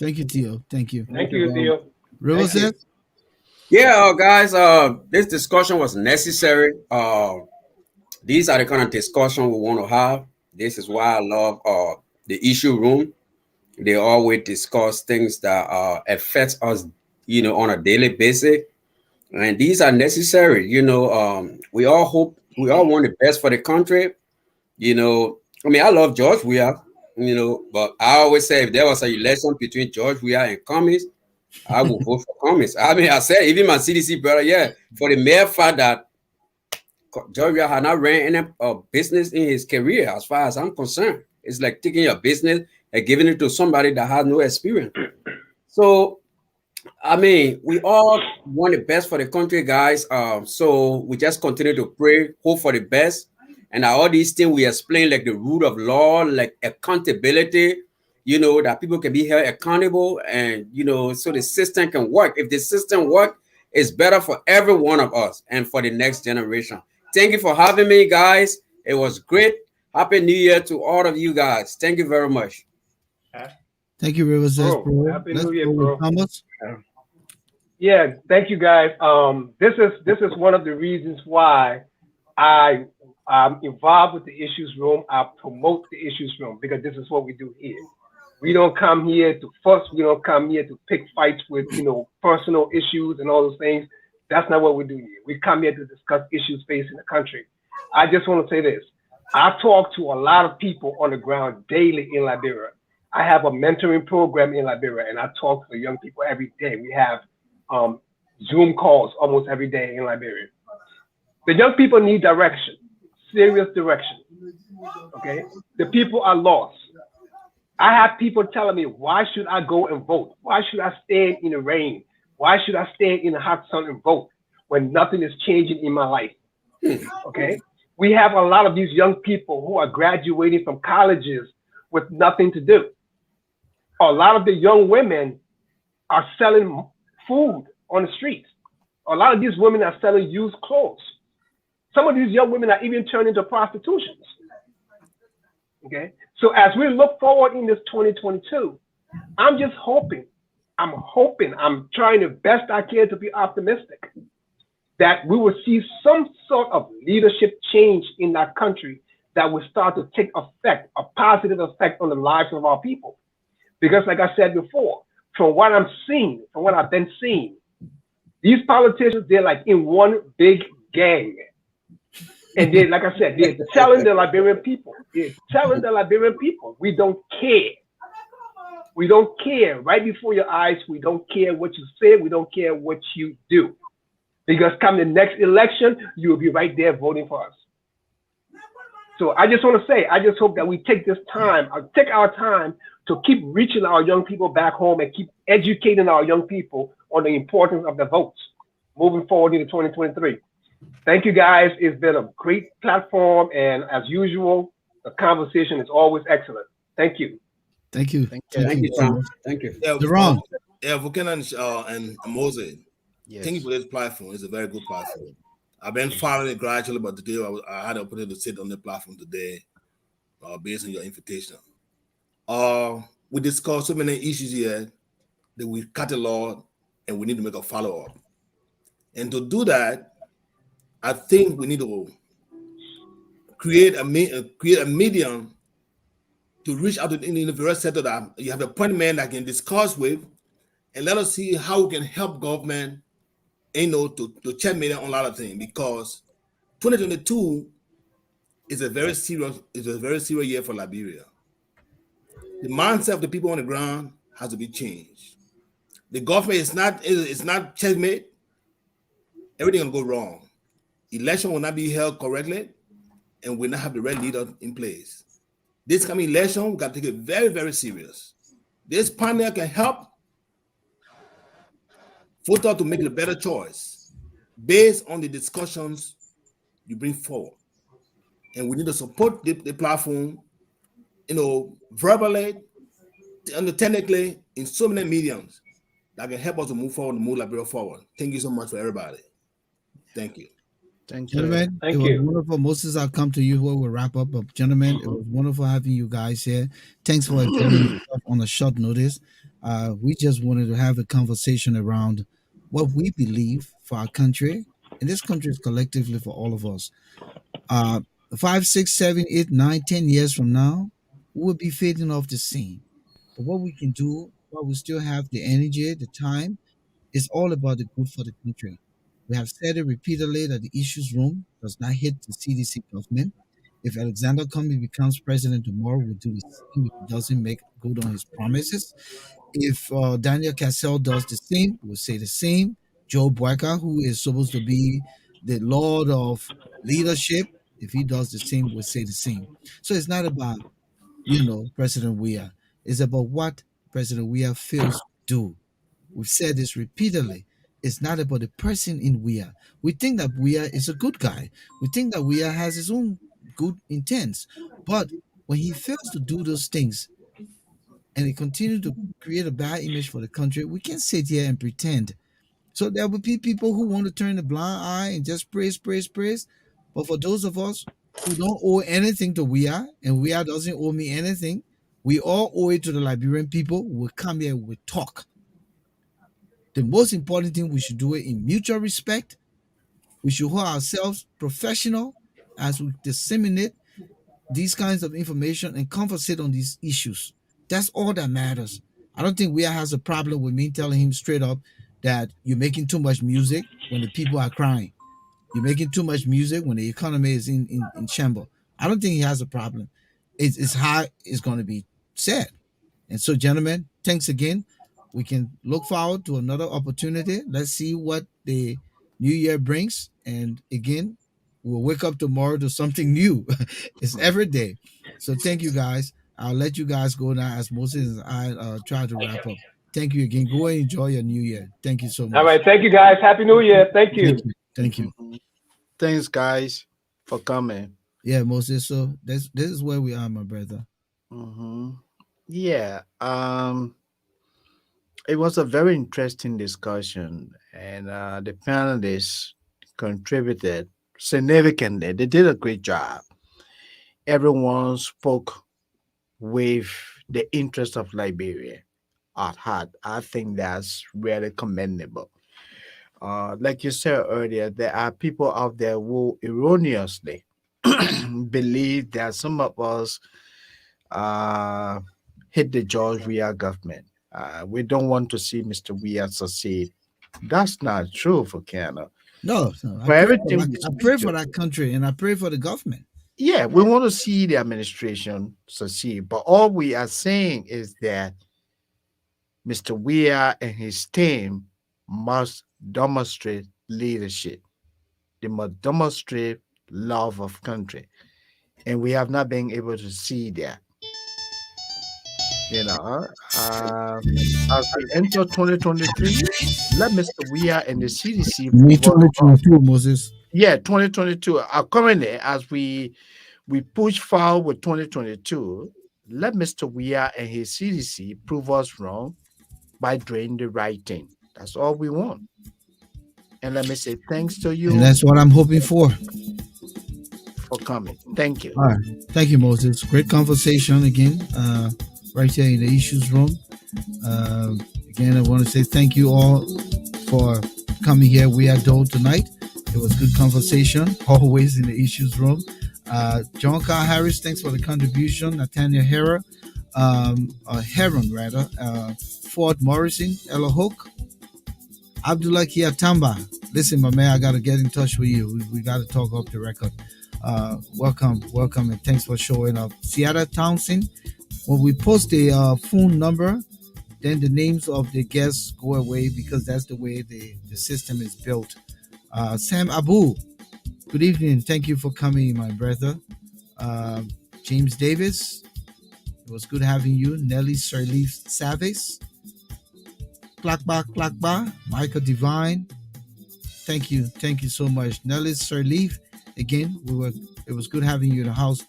Speaker 1: Thank you, Theo. Thank you.
Speaker 4: Thank you, Theo.
Speaker 1: Rivercess?
Speaker 5: Yeah, guys. This discussion was necessary. These are the kind of discussion we want to have. This is why I love the issue room. They always discuss things that affect us, on a daily basis. And these are necessary. We all want the best for the country. I love George Weah, but I always say if there was an election between George Weah and Cummings, I will vote for Cummings. I said, even my CDC brother, for the mere fact that Georgia had not ran any business in his career, as far as I'm concerned. It's like taking your business and giving it to somebody that has no experience. So, we all want the best for the country, guys. So we just continue to pray, hope for the best. And all these things we explain, like the rule of law, like accountability, that people can be held accountable and, so the system can work. If the system works, it's better for every one of us and for the next generation. Thank you for having me, guys. It was great. Happy New Year to all of you guys. Thank you very much.
Speaker 1: Thank you, Rivercess Pro.
Speaker 4: Happy New Year, bro. Yeah, thank you guys. This is one of the reasons why I'm involved with the issues room. I promote the issues room because this is what we do here. We don't come here to fuss. We don't come here to pick fights with personal issues and all those things. That's not what we do here. We come here to discuss issues facing the country. I just want to say this. I talk to a lot of people on the ground daily in Liberia. I have a mentoring program in Liberia, and I talk to the young people every day. We have um, Zoom calls almost every day in Liberia. The young people need direction, serious direction. Okay, the people are lost. I have people telling me, why should I go and vote? Why should I stand in the rain? Why should I stand in the hot sun and vote when nothing is changing in my life? Okay, we have a lot of these young people who are graduating from colleges with nothing to do. A lot of the young women are selling food on the streets. A lot of these women are selling used clothes. Some of these young women are even turning to prostitutions. Okay. So as we look forward in this 2022, I'm just hoping, I'm trying the best I can to be optimistic that we will see some sort of leadership change in that country that will start to take effect, a positive effect on the lives of our people. Because like I said before, from what I'm seeing, from what I've been seeing, these politicians, they're like in one big gang. And they, like I said, they're telling the Liberian people, we don't care. We don't care. Right before your eyes, we don't care what you say. We don't care what you do. Because come the next election, you will be right there voting for us. So I just want to say, I just hope that we take our time to keep reaching our young people back home and keep educating our young people on the importance of the votes moving forward into 2023. Thank you guys. It's been a great platform, and as usual, the conversation is always excellent. Thank you.
Speaker 1: Thank you.
Speaker 5: Thank you, Tom. Thank you.
Speaker 1: Deron.
Speaker 6: Volcano and Moses.
Speaker 3: Yes.
Speaker 6: Thank you for this platform. It's a very good platform. I've been following it gradually, but today I had the opportunity to sit on the platform today based on your invitation. We discussed so many issues here that we catalog and we need to make a follow-up. And to do that, I think we need to create a medium to reach out to the individual sector that you have a point man that can discuss with, and let us see how we can help government, to checkmate on a lot of things, because 2022 is a very serious year for Liberia. The mindset of the people on the ground has to be changed. The government is not checkmate. Everything will go wrong. Election will not be held correctly, and we'll not have the right leader in place. This coming election, we got to take it very, very serious. This panel can help voters to make a better choice based on the discussions you bring forward. And we need to support the platform, verbally and technically in so many mediums that can help us to move forward and move Liberia forward. Thank you so much for everybody. Thank you.
Speaker 3: Thank you.
Speaker 1: Gentlemen,
Speaker 4: Thank
Speaker 1: it was
Speaker 4: you.
Speaker 1: wonderful. Moses, I'll come to you where we'll wrap up. But gentlemen, it was wonderful having you guys here. Thanks for attending yourself on a short notice. We just wanted to have a conversation around what we believe for our country. And this country is collectively for all of us. 5, 6, 7, 8, 9, 10 years from now, we'll be fading off the scene. But what we can do while we still have the energy, the time, is all about the good for the country. We have said it repeatedly that the issues room does not hit the CDC government. If Alexander Cummings becomes president tomorrow, we'll do the same if he doesn't make good on his promises. If Daniel Cassell does the same, we'll say the same. Joe Boyka, who is supposed to be the Lord of leadership, if he does the same, we'll say the same. So it's not about, President Weah. It's about what President Weah fails to do. We've said this repeatedly. It's not about the person in Weah. We think that Weah is a good guy. We think that Weah has his own good intents. But when he fails to do those things and he continues to create a bad image for the country, we can't sit here and pretend. So there will be people who want to turn a blind eye and just praise. But for those of us who don't owe anything to Weah, and Weah doesn't owe me anything, we all owe it to the Liberian people. We'll come here, we'll talk. The most important thing, we should do it in mutual respect. We should hold ourselves professional as we disseminate these kinds of information and conversate on these issues. That's all that matters. I don't think Weah has a problem with me telling him straight up that you're making too much music when the people are crying. You're making too much music when the economy is in shambles. I don't think he has a problem. It's how it's going to be said. And so, gentlemen, thanks again. We can look forward to another opportunity. Let's see what the new year brings. And again, we'll wake up tomorrow to something new. It's every day. So thank you, guys. I'll let you guys go now as Moses and I try to wrap up. Thank you again. Go and enjoy your new year. Thank you so much.
Speaker 4: All right. Thank you, guys. Happy New Year. Thank you.
Speaker 1: Thank you.
Speaker 3: Thanks, guys, for coming.
Speaker 1: Yeah, Moses. So this is where we are, my brother.
Speaker 3: Yeah. It was a very interesting discussion, and the panelists contributed significantly. They did a great job. Everyone spoke with the interest of Liberia at heart. I think that's really commendable. Like you said earlier, there are people out there who erroneously believe that some of us hit the George Weah government. We don't want to see Mr. Weah succeed. That's not true for Canada.
Speaker 1: No,
Speaker 3: For everything
Speaker 1: I pray for that country and I pray for the government.
Speaker 3: Yeah, we want to see the administration succeed, but all we are saying is that Mr. Weah and his team must demonstrate leadership. They must demonstrate love of country, and we have not been able to see that. You know, as we enter 2023, let Mr. Weah and the CDC.
Speaker 1: Me 2022, Moses.
Speaker 3: Yeah, 2022. Currently, as we push forward with 2022, let Mr. Weah and his CDC prove us wrong by doing the right thing. That's all we want. And let me say thanks to you.
Speaker 1: And that's what I'm hoping for
Speaker 3: coming. Thank you.
Speaker 1: All right. Thank you, Moses. Great conversation again, right here in the issues room. Again, I want to say thank you all for coming here. We are Dole tonight. It was good conversation, always in the issues room. John Carl Harris, thanks for the contribution. Nathaniel Heron, rather. Ford Morrison, Ella Hook, Abdullah Kiatamba. Listen, my man, I got to get in touch with you. We got to talk off the record. Welcome, and thanks for showing up. Seattle Townsend, when we post the phone number, then the names of the guests go away because that's the way the system is built. Sam Abu, good evening. Thank you for coming, my brother. James Davis, it was good having you. Nelly Sirleaf Savis, Klakba, Michael Divine. Thank you so much. Nelly Sirleaf, again, it was good having you in the house.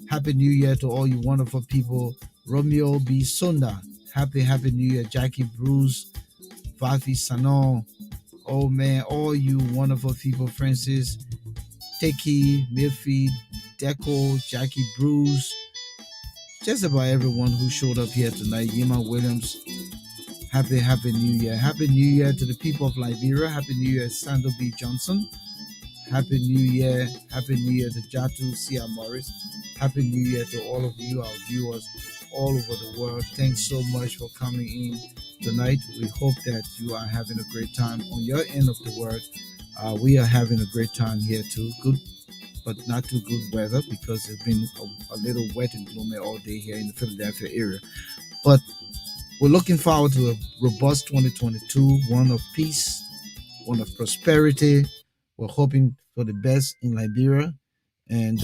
Speaker 1: Happy New Year to all you wonderful people. Romeo B. Sonda, happy New Year. Jackie Bruce, Vafi Sanon, oh man, all you wonderful people. Francis, Teki, Milfy, Deco, Jackie Bruce, just about everyone who showed up here tonight. Yima Williams, happy New Year. Happy New Year to the people of Liberia. Happy New Year, Sandal B. Johnson. Happy New Year to Jatu Sia Morris. Happy New Year to all of you, our viewers all over the world. Thanks so much for coming in tonight. We hope that you are having a great time on your end of the world. We are having a great time here too. Good, but not too good weather because it's been a little wet and gloomy all day here in the Philadelphia area. But we're looking forward to a robust 2022, one of peace, one of prosperity. We're hoping for the best in Liberia, and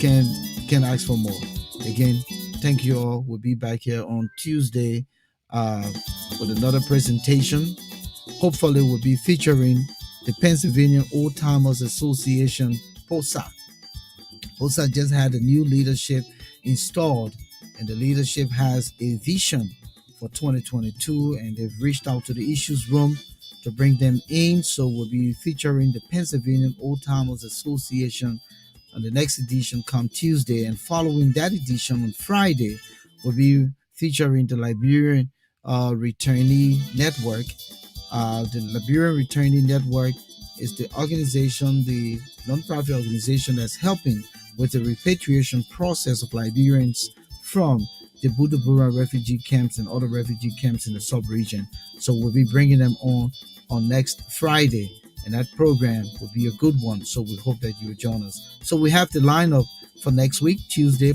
Speaker 1: can't ask for more. Again, thank you all. We'll be back here on Tuesday with another presentation. Hopefully, we'll be featuring the Pennsylvania Old Timers Association, POSA. POSA just had a new leadership installed, and the leadership has a vision for 2022, and they've reached out to the issues room to bring them in. So we'll be featuring the Pennsylvania Old Timers Association on the next edition come Tuesday, and following that edition on Friday, we'll be featuring the Liberian Returnee Network. The Liberian Returnee Network is the organization, the nonprofit organization that's helping with the repatriation process of Liberians from the Buduburan refugee camps and other refugee camps in the sub-region. So we'll be bringing them on next Friday, and that program will be a good one. So we hope that you will join us. So we have the lineup for next week: Tuesday,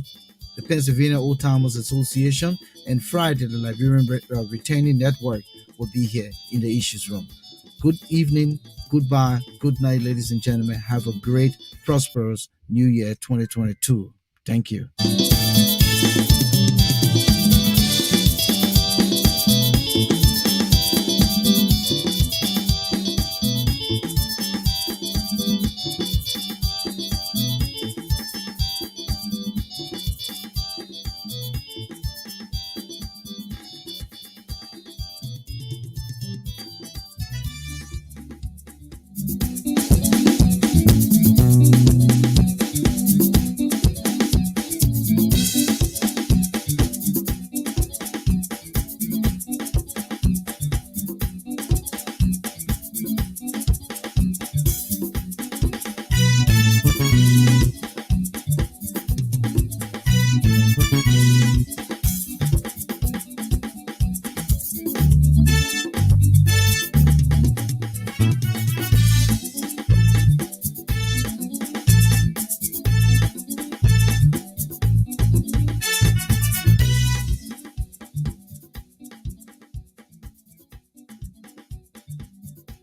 Speaker 1: the Pennsylvania Old Timers Association, and Friday, the Liberian Retaining Network will be here in the Issues Room. Good evening, goodbye, good night, ladies and gentlemen. Have a great, prosperous New Year 2022. Thank you.